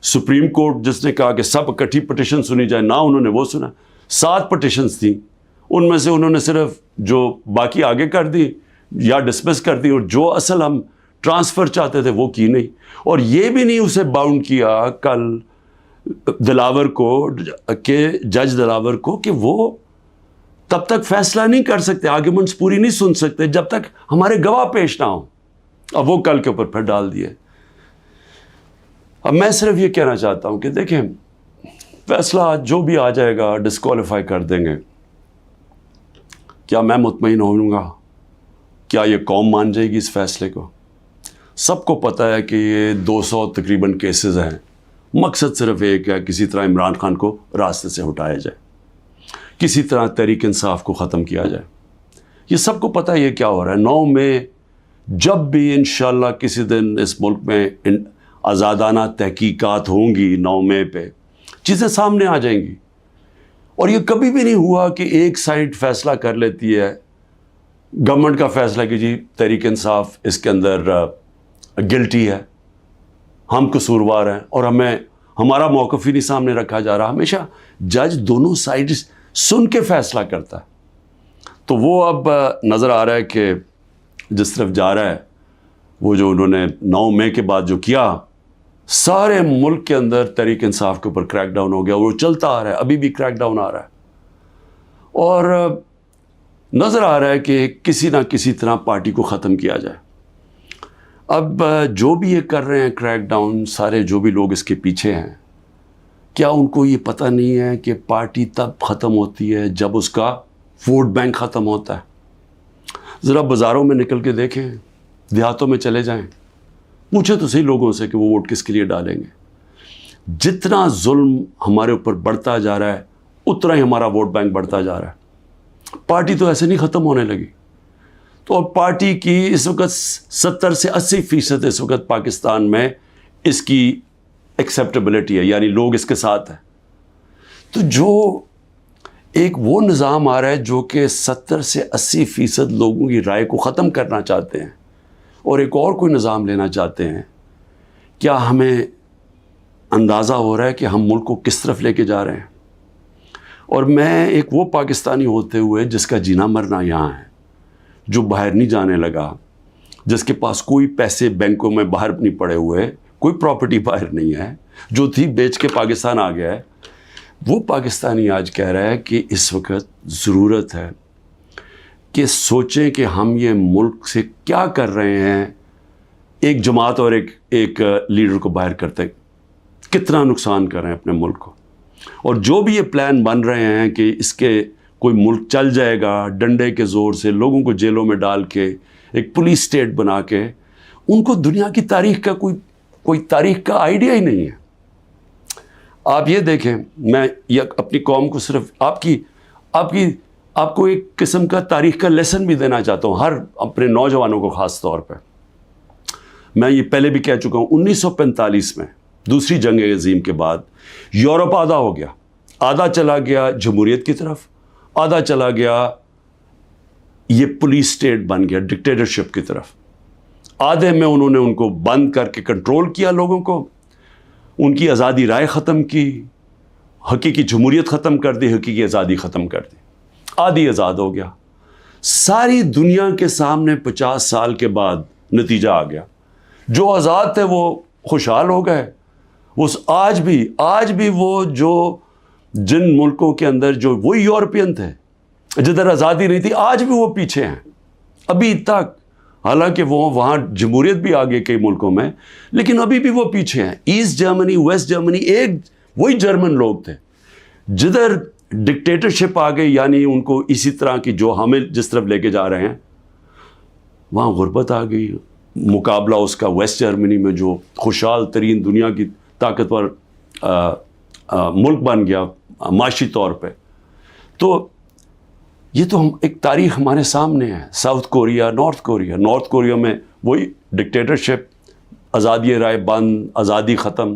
S1: سپریم کورٹ جس نے کہا کہ سب اکٹھی پٹیشن سنی جائے، نہ انہوں نے وہ سنا۔ 7 پٹیشنز تھیں، ان میں سے انہوں نے صرف جو باقی آگے کر دی یا ڈسمس کر دی، اور جو اصل ہم ٹرانسفر چاہتے تھے وہ کی نہیں۔ اور یہ بھی نہیں اسے باؤنڈ کیا کل دلاور کو، کہ جج دلاور کو، کہ وہ تب تک فیصلہ نہیں کر سکتے، آرگیومنٹس پوری نہیں سن سکتے جب تک ہمارے گواہ پیش نہ ہوں۔ اب وہ کل کے اوپر پھر ڈال دیے۔ اب میں صرف یہ کہنا چاہتا ہوں کہ دیکھیں، فیصلہ جو بھی آ جائے گا ڈسکوالیفائی کر دیں گے، کیا میں مطمئن ہوں گا؟ کیا یہ قوم مان جائے گی اس فیصلے کو؟ سب کو پتہ ہے کہ یہ 200 تقریباً کیسز ہیں، مقصد صرف ایک ہے، کسی طرح عمران خان کو راستے سے ہٹایا جائے، کسی طرح تحریک انصاف کو ختم کیا جائے۔ یہ سب کو پتہ ہے یہ کیا ہو رہا ہے۔ 9 مئی جب بھی انشاءاللہ کسی دن اس ملک میں آزادانہ تحقیقات ہوں گی، 9 مئی پہ چیزیں سامنے آ جائیں گی۔ اور یہ کبھی بھی نہیں ہوا کہ ایک سائڈ فیصلہ کر لیتی ہے، گورنمنٹ کا فیصلہ کہ جی تحریک انصاف اس کے اندر گلٹی ہے، ہم قصوروار ہیں، اور ہمارا موقف ہی نہیں سامنے رکھا جا رہا۔ ہمیشہ جج دونوں سائڈز سن کے فیصلہ کرتا ہے۔ تو وہ اب نظر آ رہا ہے کہ جس طرف جا رہا ہے، وہ جو انہوں نے 9 مئی کے بعد جو کیا، سارے ملک کے اندر تحریک انصاف کے اوپر کریک ڈاؤن ہو گیا، وہ چلتا آ رہا ہے، ابھی بھی کریک ڈاؤن آ رہا ہے، اور نظر آ رہا ہے کہ کسی نہ کسی طرح پارٹی کو ختم کیا جائے۔ اب جو بھی یہ کر رہے ہیں کریک ڈاؤن، سارے جو بھی لوگ اس کے پیچھے ہیں، کیا ان کو یہ پتہ نہیں ہے کہ پارٹی تب ختم ہوتی ہے جب اس کا ووٹ بینک ختم ہوتا ہے؟ ذرا بازاروں میں نکل کے دیکھیں، دیہاتوں میں چلے جائیں، پوچھیں تو صحیح لوگوں سے کہ وہ ووٹ کس کے لیے ڈالیں گے۔ جتنا ظلم ہمارے اوپر بڑھتا جا رہا ہے، اتنا ہی ہمارا ووٹ بینک بڑھتا جا رہا ہے۔ پارٹی تو ایسے نہیں ختم ہونے لگی۔ تو اور پارٹی کی اس وقت 70 سے 80% اس وقت پاکستان میں اس کی ایکسیپٹیبلٹی ہے، یعنی لوگ اس کے ساتھ ہیں۔ تو جو ایک وہ نظام آ رہا ہے جو کہ 70 سے 80% لوگوں کی رائے کو ختم کرنا چاہتے ہیں، اور ایک اور کوئی نظام لینا چاہتے ہیں، کیا ہمیں اندازہ ہو رہا ہے کہ ہم ملک کو کس طرف لے کے جا رہے ہیں؟ اور میں ایک وہ پاکستانی ہوتے ہوئے جس کا جینا مرنا یہاں ہے، جو باہر نہیں جانے لگا، جس کے پاس کوئی پیسے بینکوں میں باہر نہیں پڑے ہوئے، کوئی پراپرٹی باہر نہیں ہے، جو تھی بیچ کے پاکستان آ گیا ہے، وہ پاکستانی آج کہہ رہا ہے کہ اس وقت ضرورت ہے کہ سوچیں کہ ہم یہ ملک سے کیا کر رہے ہیں، ایک جماعت اور ایک لیڈر کو باہر کرتے کتنا نقصان کر رہے ہیں اپنے ملک کو۔ اور جو بھی یہ پلان بن رہے ہیں کہ اس کے کوئی ملک چل جائے گا ڈنڈے کے زور سے، لوگوں کو جیلوں میں ڈال کے، ایک پولیس اسٹیٹ بنا کے، ان کو دنیا کی تاریخ کا کوئی تاریخ کا آئیڈیا ہی نہیں ہے۔ آپ یہ دیکھیں، میں یہ اپنی قوم کو صرف آپ کو ایک قسم کا تاریخ کا لیسن بھی دینا چاہتا ہوں، ہر اپنے نوجوانوں کو خاص طور پہ۔ میں یہ پہلے بھی کہہ چکا ہوں، 1945 میں دوسری جنگ عظیم کے بعد یورپ آدھا ہو گیا، آدھا چلا گیا جمہوریت کی طرف، آدھا چلا گیا یہ پولیس اسٹیٹ بن گیا ڈکٹیٹرشپ کی طرف۔ آدھے میں انہوں نے ان کو بند کر کے کنٹرول کیا، لوگوں کو ان کی آزادی رائے ختم کی، حقیقی جمہوریت ختم کر دی، حقیقی آزادی ختم کر دی، آدھی آزاد ہو گیا۔ ساری دنیا کے سامنے 50 سال کے بعد نتیجہ آ گیا، جو آزاد تھے وہ خوشحال ہو گئے۔ وہ آج بھی وہ جو جن ملکوں کے اندر جو وہی یورپین تھے جدھر آزادی نہیں تھی، آج بھی وہ پیچھے ہیں ابھی تک، حالانکہ وہ وہاں جمہوریت بھی آ گئی کئی ملکوں میں، لیکن ابھی بھی وہ پیچھے ہیں۔ ایسٹ جرمنی، ویسٹ جرمنی، ایک وہی جرمن لوگ تھے، جدھر ڈکٹیٹرشپ آ گئی، یعنی ان کو اسی طرح کی جو ہمیں جس طرف لے کے جا رہے ہیں، وہاں غربت آ گئی۔ مقابلہ اس کا ویسٹ جرمنی میں جو خوشحال ترین دنیا کی طاقتور ملک بن گیا معاشی طور پہ. تو یہ تو ایک تاریخ ہمارے سامنے ہے. ساؤتھ کوریا، نارتھ کوریا میں وہی ڈکٹیٹرشپ، آزادی رائے بند، آزادی ختم.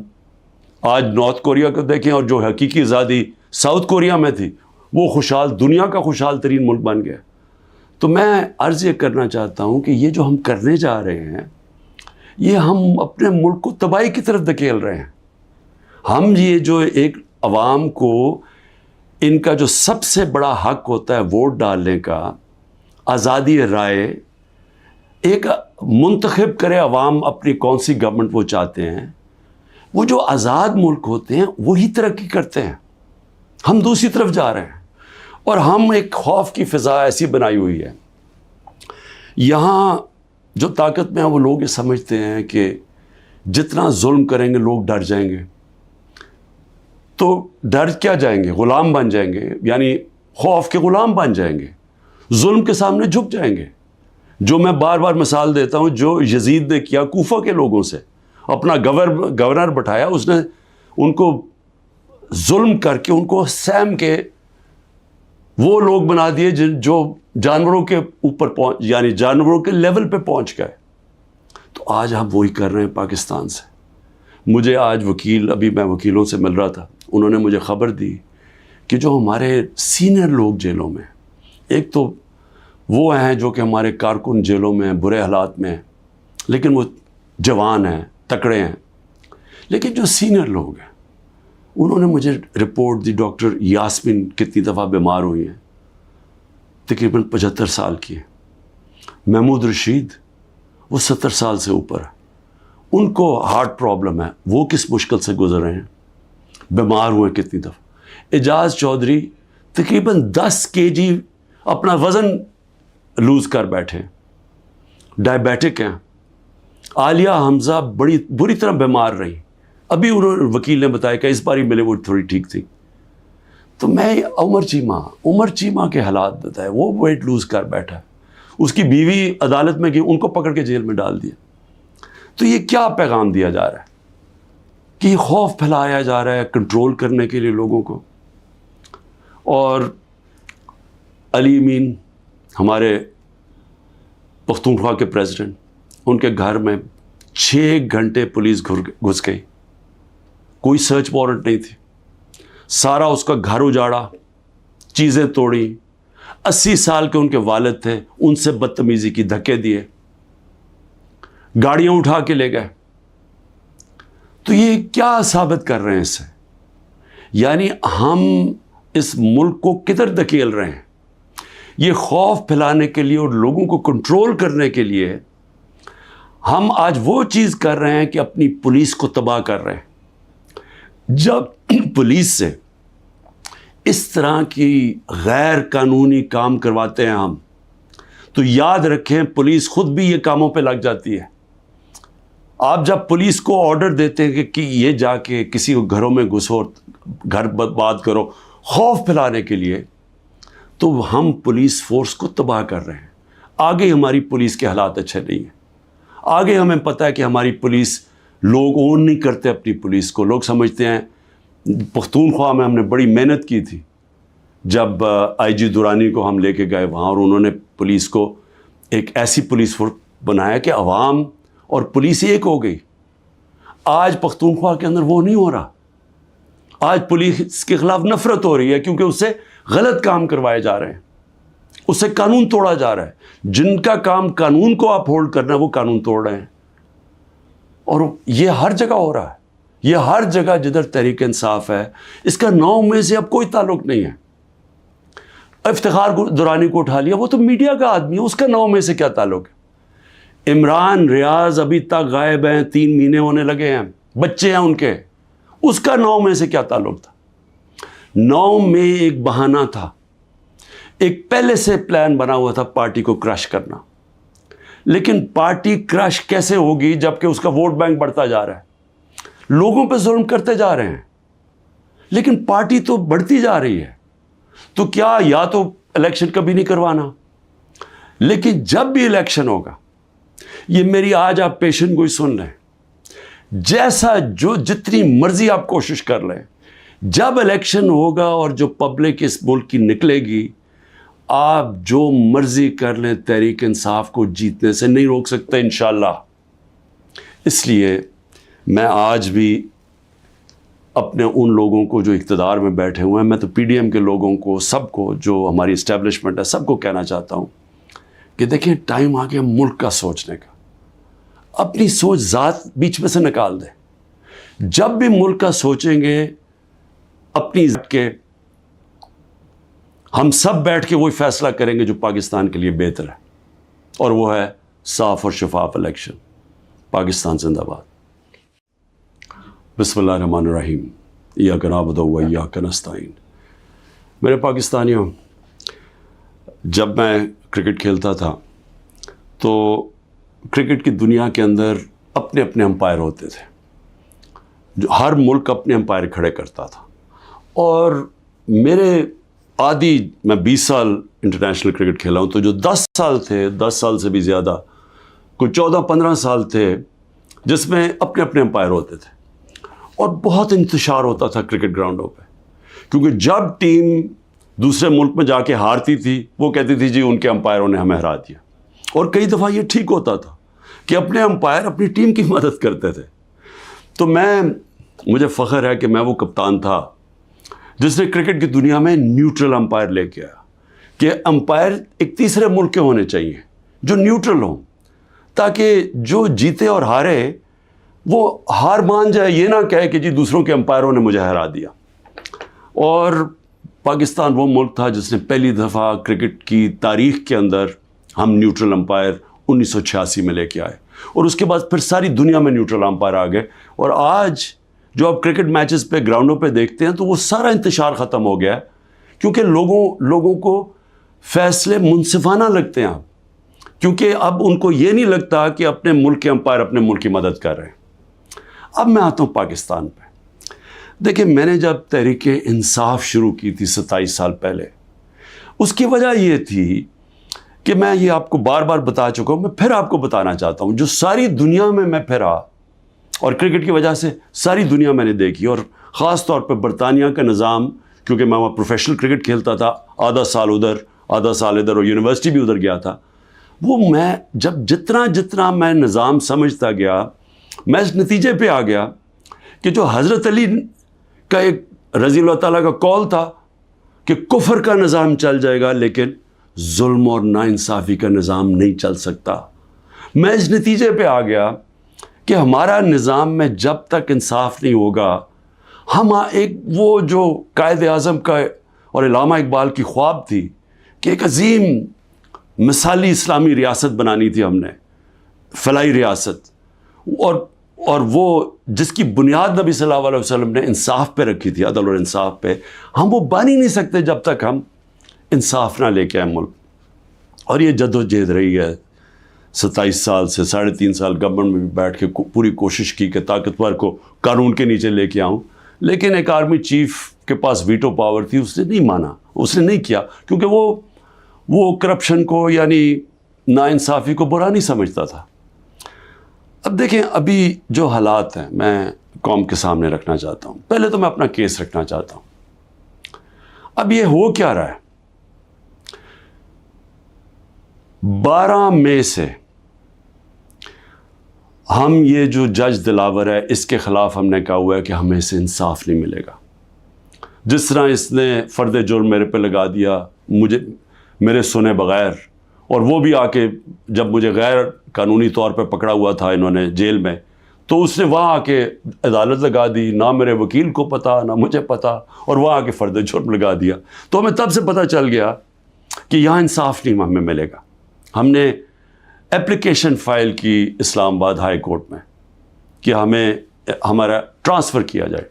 S1: آج نارتھ کوریا کو دیکھیں اور جو حقیقی آزادی ساؤتھ کوریا میں تھی وہ خوشحال، دنیا کا خوشحال ترین ملک بن گیا. تو میں عرض یہ کرنا چاہتا ہوں کہ یہ جو ہم کرنے جا رہے ہیں یہ ہم اپنے ملک کو تباہی کی طرف دھکیل رہے ہیں. ہم یہ جو ایک عوام کو ان کا جو سب سے بڑا حق ہوتا ہے ووٹ ڈالنے کا، آزادی رائے، ایک منتخب کرے عوام اپنی کون سی گورنمنٹ وہ چاہتے ہیں، وہ جو آزاد ملک ہوتے ہیں وہی ترقی کرتے ہیں. ہم دوسری طرف جا رہے ہیں اور ہم ایک خوف کی فضا ایسی بنائی ہوئی ہے. یہاں جو طاقت میں ہیں وہ لوگ یہ سمجھتے ہیں کہ جتنا ظلم کریں گے لوگ ڈر جائیں گے. تو ڈر کیا جائیں گے؟ غلام بن جائیں گے، یعنی خوف کے غلام بن جائیں گے، ظلم کے سامنے جھک جائیں گے. جو میں بار بار مثال دیتا ہوں، جو یزید نے کیا کوفہ کے لوگوں سے، اپنا گورنر بٹھایا، اس نے ان کو ظلم کر کے ان کو سیم کے وہ لوگ بنا دیے جو جانوروں کے اوپر یعنی جانوروں کے لیول پہ پہنچ گئے. تو آج ہم وہی کر رہے ہیں پاکستان سے. مجھے آج ابھی میں وکیلوں سے مل رہا تھا، انہوں نے مجھے خبر دی کہ جو ہمارے سینئر لوگ جیلوں میں، ایک تو وہ ہیں جو کہ ہمارے کارکن جیلوں میں برے حالات میں ہیں لیکن وہ جوان ہیں، تکڑے ہیں، لیکن جو سینئر لوگ ہیں انہوں نے مجھے رپورٹ دی. ڈاکٹر یاسمین کتنی دفعہ بیمار ہوئی ہیں، تقریباً 75 سال کی ہیں. محمود رشید وہ 70 سال سے اوپر ہے، ان کو ہارٹ پرابلم ہے، وہ کس مشکل سے گزر رہے ہیں، بیمار ہوئے کتنی دفعہ. اعجاز چودھری تقریباً 10 kg اپنا وزن لوز کر بیٹھے، ڈائبیٹک ہیں. عالیہ حمزہ بڑی بری طرح بیمار رہی، ابھی وکیل نے بتایا کہ اس باری ملے وہ تھوڑی ٹھیک تھی. تو میں عمر چیمہ کے حالات بتائے، وہ ویٹ لوز کر بیٹھا ہے، اس کی بیوی عدالت میں گئی، ان کو پکڑ کے جیل میں ڈال دیا. تو یہ کیا پیغام دیا جا رہا ہے کہ یہ خوف پھیلایا جا رہا ہے کنٹرول کرنے کے لیے لوگوں کو. اور علی امین ہمارے پختونخوا کے پریزیڈنٹ، ان کے گھر میں 6 گھنٹے پولیس گھس گئی، کوئی سرچ وارنٹ نہیں تھی. سارا اس کا گھر اجاڑا، چیزیں توڑی. 80 سال کے ان کے والد تھے، ان سے بدتمیزی کی، دھکے دیے، گاڑیاں اٹھا کے لے گئے. تو یہ کیا ثابت کر رہے ہیں اس سے؟ یعنی ہم اس ملک کو کدھر دھکیل رہے ہیں؟ یہ خوف پھیلانے کے لیے اور لوگوں کو کنٹرول کرنے کے لیے ہم آج وہ چیز کر رہے ہیں کہ اپنی پولیس کو تباہ کر رہے ہیں. جب پولیس سے اس طرح کی غیر قانونی کام کرواتے ہیں ہم، تو یاد رکھیں پولیس خود بھی یہ کاموں پہ لگ جاتی ہے. آپ جب پولیس کو آرڈر دیتے ہیں کہ یہ جا کے کسی کو گھروں میں گھسو، گھر برباد کرو، خوف پھیلانے کے لیے، تو ہم پولیس فورس کو تباہ کر رہے ہیں. آگے ہماری پولیس کے حالات اچھے نہیں ہیں. آگے ہمیں پتہ ہے کہ ہماری پولیس، لوگ اون نہیں کرتے اپنی پولیس کو. لوگ سمجھتے ہیں، پختونخوا میں ہم نے بڑی محنت کی تھی جب آئی جی درانی کو ہم لے کے گئے وہاں، اور انہوں نے پولیس کو ایک ایسی پولیس فورس بنایا کہ عوام اور پولیس ایک ہو گئی. آج پختونخوا کے اندر وہ نہیں ہو رہا. آج پولیس کے خلاف نفرت ہو رہی ہے کیونکہ اس سے غلط کام کروائے جا رہے ہیں، اس سے قانون توڑا جا رہا ہے. جن کا کام قانون کو اپ ہولڈ کرنا ہے وہ قانون توڑ رہے ہیں. اور یہ ہر جگہ ہو رہا ہے. یہ ہر جگہ جدھر تحریک انصاف ہے، اس کا 9 میں سے اب کوئی تعلق نہیں ہے. افتخار درانی کو اٹھا لیا، وہ تو میڈیا کا آدمی ہے، اس کا 9 میں سے کیا تعلق ہے؟ عمران ریاض ابھی تک غائب ہیں، 3 مہینے ہونے لگے ہیں، بچے ہیں ان کے، اس کا 9 میں سے کیا تعلق تھا؟ 9 میں ایک بہانہ تھا، ایک پہلے سے پلان بنا ہوا تھا پارٹی کو کرش کرنا. لیکن پارٹی کرش کیسے ہوگی جبکہ اس کا ووٹ بینک بڑھتا جا رہا ہے، لوگوں پہ ظلم کرتے جا رہے ہیں، لیکن پارٹی تو بڑھتی جا رہی ہے. تو کیا یا تو الیکشن کبھی نہیں کروانا، لیکن جب بھی الیکشن ہوگا، یہ میری آج آپ پیشن گوئی سن لیں، جیسا جو جتنی مرضی آپ کوشش کر لیں، جب الیکشن ہوگا اور جو پبلک اس ملک کی نکلے گی، آپ جو مرضی کر لیں تحریک انصاف کو جیتنے سے نہیں روک سکتے انشاءاللہ۔ اس لیے میں آج بھی اپنے ان لوگوں کو جو اقتدار میں بیٹھے ہوئے ہیں، میں تو پی ڈی ایم کے لوگوں کو، سب کو، جو ہماری اسٹیبلشمنٹ ہے، سب کو کہنا چاہتا ہوں کہ دیکھیں ٹائم آ گیا ملک کا سوچنے کا۔ اپنی سوچ ذات بیچ میں سے نکال دیں۔ جب بھی ملک کا سوچیں گے اپنی ذات کے، ہم سب بیٹھ کے وہی فیصلہ کریں گے جو پاکستان کے لیے بہتر ہے، اور وہ ہے صاف اور شفاف الیکشن۔ پاکستان زندہ باد۔ بسم اللہ الرحمن الرحیم۔ ایاک نعبد و ایاک نستعین۔ میرے پاکستانیوں، جب میں کرکٹ کھیلتا تھا تو کرکٹ کی دنیا کے اندر اپنے اپنے امپائر ہوتے تھے، جو ہر ملک اپنے امپائر کھڑے کرتا تھا، اور میرے میں 20 سال انٹرنیشنل کرکٹ کھیلا ہوں، تو جو 10 سال تھے، 10 سال سے بھی زیادہ، کوئی 14-15 سال تھے جس میں اپنے اپنے امپائر ہوتے تھے، اور بہت انتشار ہوتا تھا کرکٹ گراؤنڈوں پہ، کیونکہ جب ٹیم دوسرے ملک میں جا کے ہارتی تھی وہ کہتی تھی جی ان کے امپائروں نے ہمیں ہرا دیا، اور کئی دفعہ یہ ٹھیک ہوتا تھا کہ اپنے امپائر اپنی ٹیم کی مدد کرتے تھے۔ تو مجھے فخر ہے کہ میں وہ کپتان تھا جس نے کرکٹ کی دنیا میں نیوٹرل امپائر لے کے آیا، کہ امپائر ایک تیسرے ملک کے ہونے چاہیے جو نیوٹرل ہوں، تاکہ جو جیتے اور ہارے وہ ہار مان جائے، یہ نہ کہے کہ جی دوسروں کے امپائروں نے مجھے ہرا دیا۔ اور پاکستان وہ ملک تھا جس نے پہلی دفعہ کرکٹ کی تاریخ کے اندر ہم نیوٹرل امپائر 1986 میں لے کے آئے، اور اس کے بعد پھر ساری دنیا میں نیوٹرل امپائر آ گئے، اور آج جو آپ کرکٹ میچز پہ گراؤنڈوں پہ دیکھتے ہیں تو وہ سارا انتشار ختم ہو گیا ہے، کیونکہ لوگوں کو فیصلے منصفانہ لگتے ہیں اب، کیونکہ اب ان کو یہ نہیں لگتا کہ اپنے ملک کے امپائر اپنے ملک کی مدد کر رہے ہیں۔ اب میں آتا ہوں پاکستان پہ۔ دیکھیں میں نے جب تحریک انصاف شروع کی تھی 27 سال پہلے، اس کی وجہ یہ تھی کہ میں یہ آپ کو بار بار بتا چکا ہوں، میں پھر آپ کو بتانا چاہتا ہوں، جو ساری دنیا میں پھرا، اور کرکٹ کی وجہ سے ساری دنیا میں نے دیکھی، اور خاص طور پہ برطانیہ کا نظام، کیونکہ میں وہاں پروفیشنل کرکٹ کھیلتا تھا، آدھا سال ادھر آدھا سال ادھر، اور یونیورسٹی بھی ادھر گیا تھا، وہ میں جب جتنا میں نظام سمجھتا گیا، میں اس نتیجے پہ آ گیا کہ جو حضرت علی کا ایک رضی اللہ تعالیٰ کا قول تھا کہ کفر کا نظام چل جائے گا لیکن ظلم اور ناانصافی کا نظام نہیں چل سکتا، میں اس نتیجے پہ آ گیا کہ ہمارا نظام میں جب تک انصاف نہیں ہوگا، ہم ایک وہ جو قائد اعظم کا اور علامہ اقبال کی خواب تھی کہ ایک عظیم مثالی اسلامی ریاست بنانی تھی، ہم نے فلاحی ریاست، اور وہ جس کی بنیاد نبی صلی اللہ علیہ وسلم نے انصاف پہ رکھی تھی، عدل اور انصاف پہ، ہم وہ بن ہی نہیں سکتے جب تک ہم انصاف نہ لے کے آئے ملک۔ اور یہ جدوجہد رہی ہے 27 سال سے، 3.5 سال گورنمنٹ میں بھی بیٹھ کے پوری کوشش کی کہ طاقتور کو قانون کے نیچے لے کے آؤں، لیکن ایک آرمی چیف کے پاس ویٹو پاور تھی، اس نے نہیں مانا، اس نے نہیں کیا، کیونکہ وہ کرپشن کو یعنی ناانصافی کو برا نہیں سمجھتا تھا۔ اب دیکھیں ابھی جو حالات ہیں میں قوم کے سامنے رکھنا چاہتا ہوں، پہلے تو میں اپنا کیس رکھنا چاہتا ہوں۔ اب یہ ہو کیا رہا ہے، 12 مئی سے ہم یہ جو جج دلاور ہے اس کے خلاف ہم نے کہا ہوا ہے کہ ہمیں اسے انصاف نہیں ملے گا۔ جس طرح اس نے فرد جرم میرے پہ لگا دیا، میرے سنے بغیر، اور وہ بھی آ کے جب مجھے غیر قانونی طور پہ پکڑا ہوا تھا انہوں نے جیل میں، تو اس نے وہاں آ کے عدالت لگا دی، نہ میرے وکیل کو پتا نہ مجھے پتا، اور وہاں آ کے فرد جرم لگا دیا۔ تو ہمیں تب سے پتہ چل گیا کہ یہاں انصاف نہیں ہمیں ملے گا۔ ہم نے اپلیکیشن فائل کی اسلام آباد ہائی کورٹ میں کہ ہمارا ٹرانسفر کیا جائے،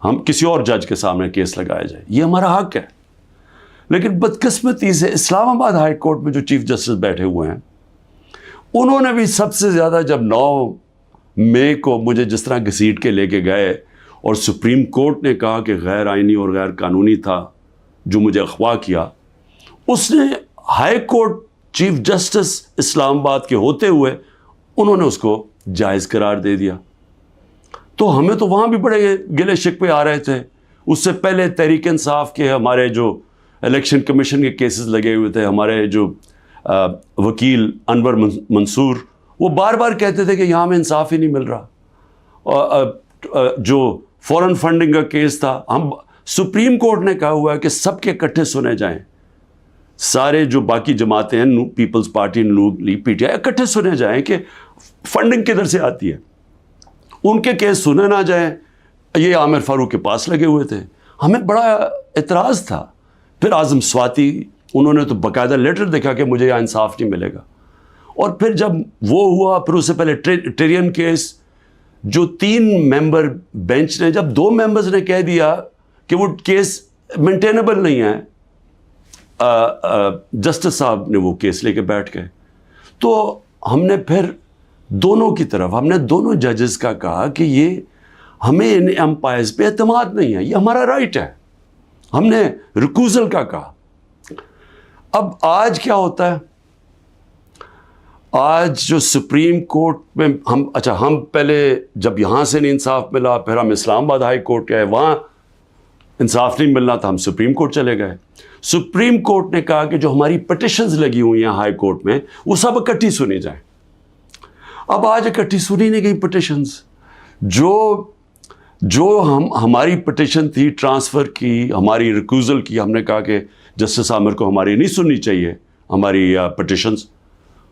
S1: ہم کسی اور جج کے سامنے کیس لگایا جائے، یہ ہمارا حق ہے۔ لیکن بدقسمتی سے اسلام آباد ہائی کورٹ میں جو چیف جسٹس بیٹھے ہوئے ہیں، انہوں نے بھی سب سے زیادہ، جب 9 مئی کو مجھے جس طرح گھسیٹ کے لے کے گئے اور سپریم کورٹ نے کہا کہ غیر آئینی اور غیر قانونی تھا جو مجھے اغوا کیا، اس نے ہائی کورٹ چیف جسٹس اسلام آباد کے ہوتے ہوئے انہوں نے اس کو جائز قرار دے دیا۔ تو ہمیں تو وہاں بھی بڑے گلے شکوے آ رہے تھے. اس سے پہلے تحریک انصاف کے ہمارے جو الیکشن کمیشن کے کیسز لگے ہوئے تھے, ہمارے جو وکیل انور منصور وہ بار بار کہتے تھے کہ یہاں ہمیں انصاف ہی نہیں مل رہا. جو فورن فنڈنگ کا کیس تھا, ہم سپریم کورٹ نے کہا ہوا ہے کہ سب کے اکٹھے سنے جائیں, سارے جو باقی جماعتیں ہیں, Peoples Party, Noon League, P T I, اکٹھے سنے جائیں کہ فنڈنگ کدھر سے آتی ہے, ان کے کیس سنے نہ جائیں. یہ عامر فاروق کے پاس لگے ہوئے تھے, ہمیں بڑا اعتراض تھا. پھر اعظم سواتی, انہوں نے تو باقاعدہ لیٹر دیکھا کہ مجھے یہاں انصاف نہیں ملے گا. اور پھر جب وہ ہوا, پھر اس سے پہلے ٹیرین کیس, جو 3 ممبر بینچ نے, جب 2 ممبرز نے کہہ دیا کہ وہ کیس مینٹینیبل نہیں ہے, جسٹس صاحب نے وہ کیس لے کے بیٹھ گئے. تو ہم نے پھر دونوں کی طرف, ہم نے دونوں ججز کا کہا کہ یہ ہمیں ان امپائرز پہ اعتماد نہیں ہے, یہ ہمارا رائٹ ہے. ہم نے ریکوزل کا کہا. اب آج کیا ہوتا ہے, آج جو سپریم کورٹ میں ہم پہلے جب یہاں سے نہیں انصاف ملا, پھر ہم اسلام آباد ہائی کورٹ گئے, وہاں انصاف نہیں ملنا تھا, ہم سپریم کورٹ چلے گئے. سپریم کورٹ نے کہا کہ جو ہماری پٹیشنز لگی ہوئی ہیں ہائی کورٹ میں, وہ سب اکٹھی سنی جائیں. اب آج اکٹھی سنی نہیں گئی پٹیشنز. جو ہماری پٹیشن تھی ٹرانسفر کی, ہماری ریکوزل کی, ہم نے کہا کہ جسٹس عامر کو ہماری نہیں سننی چاہیے ہماری پٹیشنز,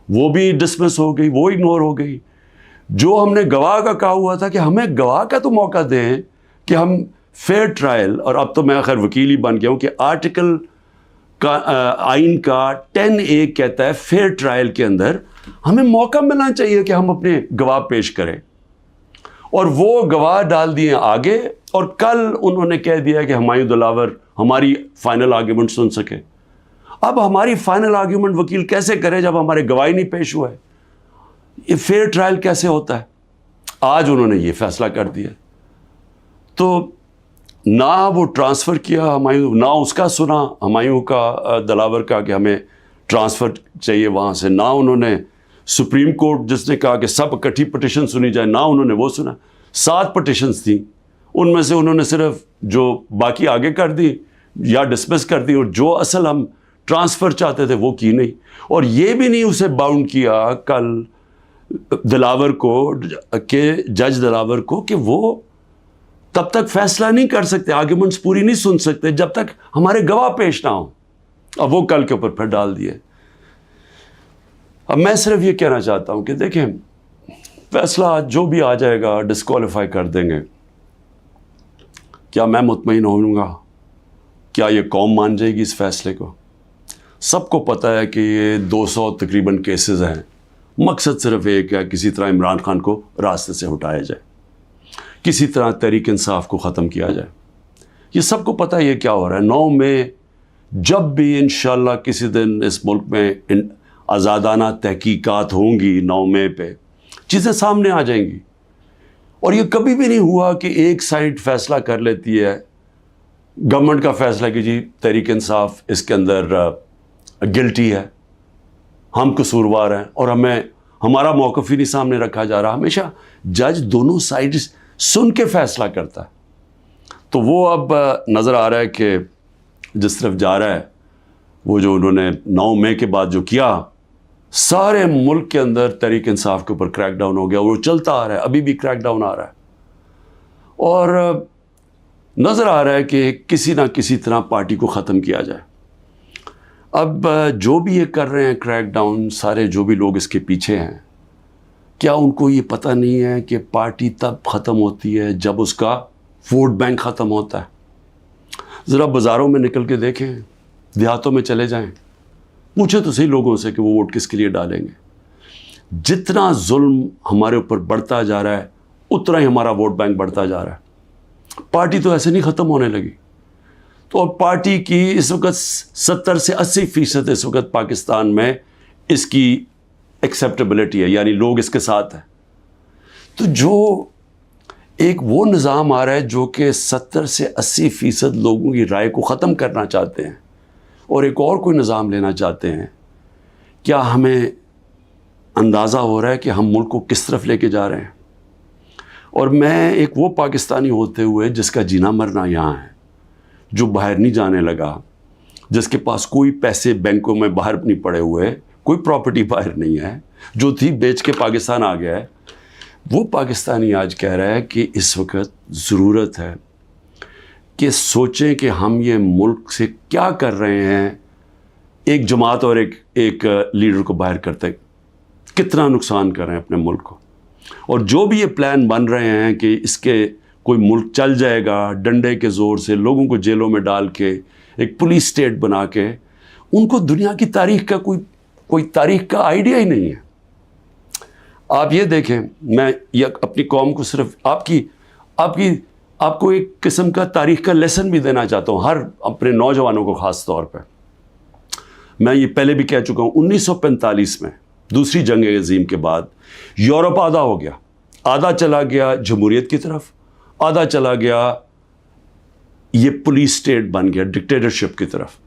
S1: وہ بھی ڈسمس ہو گئی, وہ اگنور ہو گئی. جو ہم نے گواہ کا کہا ہوا تھا کہ ہمیں گواہ کا تو موقع دیں کہ ہم فیئر ٹرائل, اور اب تو میں خیر وکیل ہی بن گیا ہوں کہ آرٹیکل کا آئین کا 10A کہتا ہے فیئر ٹرائل کے اندر ہمیں موقع ملنا چاہیے کہ ہم اپنے گواہ پیش کریں. اور وہ گواہ ڈال دیے آگے, اور کل انہوں نے کہہ دیا کہ ہمایوں دلاور ہماری فائنل آرگیومنٹ سن سکے. اب ہماری فائنل آرگیومنٹ وکیل کیسے کرے جب ہمارے گواہی نہیں پیش ہوا ہے؟ یہ فیئر ٹرائل کیسے ہوتا ہے؟ آج انہوں نے یہ فیصلہ کر دیا. تو نہ وہ ٹرانسفر کیا ہمایوں, نہ اس کا سنا ہمایوں کا دلاور کا کہ ہمیں ٹرانسفر چاہیے وہاں سے, نہ انہوں نے سپریم کورٹ جس نے کہا کہ سب اکٹھی پٹیشن سنی جائے, نہ انہوں نے وہ سنا. 7 پٹیشنز تھیں, ان میں سے انہوں نے صرف جو باقی آگے کر دی یا ڈسمس کر دی, اور جو اصل ہم ٹرانسفر چاہتے تھے وہ کی نہیں. اور یہ بھی نہیں اسے باؤنڈ کیا کل دلاور کو, کہ جج دلاور کو, کہ وہ تب تک فیصلہ نہیں کر سکتے, آرگیومنٹس پوری نہیں سن سکتے جب تک ہمارے گواہ پیش نہ ہوں. اب وہ کل کے اوپر پھر ڈال دیے. اب میں صرف یہ کہنا چاہتا ہوں کہ دیکھیں, فیصلہ جو بھی آ جائے گا ڈسکوالیفائی کر دیں گے. کیا میں مطمئن ہوں گا؟ کیا یہ قوم مان جائے گی اس فیصلے کو؟ سب کو پتہ ہے کہ یہ 200 تقریباً کیسز ہیں. مقصد صرف ایک ہے, کسی طرح عمران خان کو راستے سے ہٹایا جائے, کسی طرح تحریک انصاف کو ختم کیا جائے. یہ سب کو پتہ ہے یہ کیا ہو رہا ہے. 9 مئی جب بھی انشاءاللہ کسی دن اس ملک میں آزادانہ تحقیقات ہوں گی, 9 مئی پہ چیزیں سامنے آ جائیں گی. اور یہ کبھی بھی نہیں ہوا کہ ایک سائڈ فیصلہ کر لیتی ہے, گورنمنٹ کا فیصلہ کہ جی تحریک انصاف اس کے اندر گلٹی ہے, ہم قصوروار ہیں, اور ہمیں ہمارا موقف ہی نہیں سامنے رکھا جا رہا. ہمیشہ جج دونوں سائڈ سن کے فیصلہ کرتا ہے. تو وہ اب نظر آ رہا ہے کہ جس طرف جا رہا ہے, وہ جو انہوں نے 9 مئی کے بعد جو کیا, سارے ملک کے اندر تحریک انصاف کے اوپر کریک ڈاؤن ہو گیا. وہ چلتا آ رہا ہے, ابھی بھی کریک ڈاؤن آ رہا ہے, اور نظر آ رہا ہے کہ کسی نہ کسی طرح پارٹی کو ختم کیا جائے. اب جو بھی یہ کر رہے ہیں کریک ڈاؤن, سارے جو بھی لوگ اس کے پیچھے ہیں, کیا ان کو یہ پتہ نہیں ہے کہ پارٹی تب ختم ہوتی ہے جب اس کا ووٹ بینک ختم ہوتا ہے؟ ذرا بازاروں میں نکل کے دیکھیں, دیہاتوں میں چلے جائیں, پوچھیں تو صحیح لوگوں سے کہ وہ ووٹ کس کے لیے ڈالیں گے. جتنا ظلم ہمارے اوپر بڑھتا جا رہا ہے اتنا ہی ہمارا ووٹ بینک بڑھتا جا رہا ہے. پارٹی تو ایسے نہیں ختم ہونے لگی. تو اب پارٹی کی اس وقت 70 سے 80% اس وقت پاکستان میں اس کی ایکسیپٹیبلٹی ہے, یعنی لوگ اس کے ساتھ ہیں. تو جو ایک وہ نظام آ رہا ہے جو کہ 70 سے 80% لوگوں کی رائے کو ختم کرنا چاہتے ہیں, اور ایک اور کوئی نظام لینا چاہتے ہیں, کیا ہمیں اندازہ ہو رہا ہے کہ ہم ملک کو کس طرف لے کے جا رہے ہیں؟ اور میں ایک وہ پاکستانی ہوتے ہوئے جس کا جینا مرنا یہاں ہے، جو باہر نہیں جانے لگا، جس کے پاس کوئی پیسے بینکوں میں باہر نہیں پڑے ہوئے، کوئی پراپرٹی باہر نہیں ہے، جو تھی بیچ کے پاکستان آ گیا ہے، وہ پاکستانی آج کہہ رہا ہے کہ اس وقت ضرورت ہے کہ سوچیں کہ ہم یہ ملک سے کیا کر رہے ہیں، ایک جماعت اور ایک لیڈر کو باہر کرتے کتنا نقصان کر رہے ہیں اپنے ملک کو. اور جو بھی یہ پلان بن رہے ہیں کہ اس کے کوئی ملک چل جائے گا ڈنڈے کے زور سے، لوگوں کو جیلوں میں ڈال کے، ایک پولیس اسٹیٹ بنا کے، ان کو دنیا کی تاریخ کا کوئی تاریخ کا آئیڈیا ہی نہیں ہے. آپ یہ دیکھیں، میں یہ اپنی قوم کو صرف آپ کو ایک قسم کا تاریخ کا لیسن بھی دینا چاہتا ہوں، ہر اپنے نوجوانوں کو خاص طور پہ. میں یہ پہلے بھی کہہ چکا ہوں، 1945 میں دوسری جنگ عظیم کے بعد یورپ آدھا ہو گیا، آدھا چلا گیا جمہوریت کی طرف، آدھا چلا گیا یہ پولیس اسٹیٹ بن گیا ڈکٹیٹرشپ کی طرف.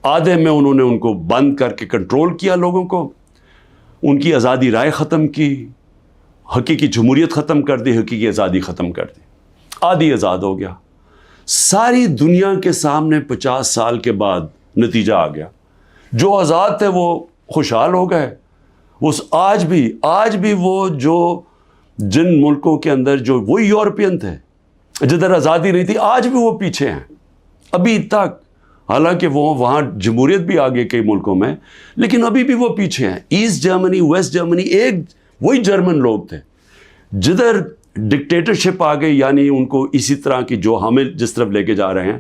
S1: آدھے میں انہوں نے ان کو بند کر کے کنٹرول کیا، لوگوں کو ان کی آزادی رائے ختم کی، حقیقی جمہوریت ختم کر دی، حقیقی آزادی ختم کر دی، آدھی آزاد ہو گیا. ساری دنیا کے سامنے 50 سال کے بعد نتیجہ آ گیا، جو آزاد تھے وہ خوشحال ہو گئے. آج بھی وہ جو جن ملکوں کے اندر جو وہی یورپین تھے جدھر آزادی نہیں تھی، آج بھی وہ پیچھے ہیں ابھی تک. حالانکہ وہاں جمہوریت بھی آ گئی کئی ملکوں میں، لیکن ابھی بھی وہ پیچھے ہیں. ایسٹ جرمنی، ویسٹ جرمنی ایک وہی جرمن لوگ تھے. جدھر ڈکٹیٹرشپ آ گئی، یعنی ان کو اسی طرح کی جو ہمیں جس طرف لے کے جا رہے ہیں،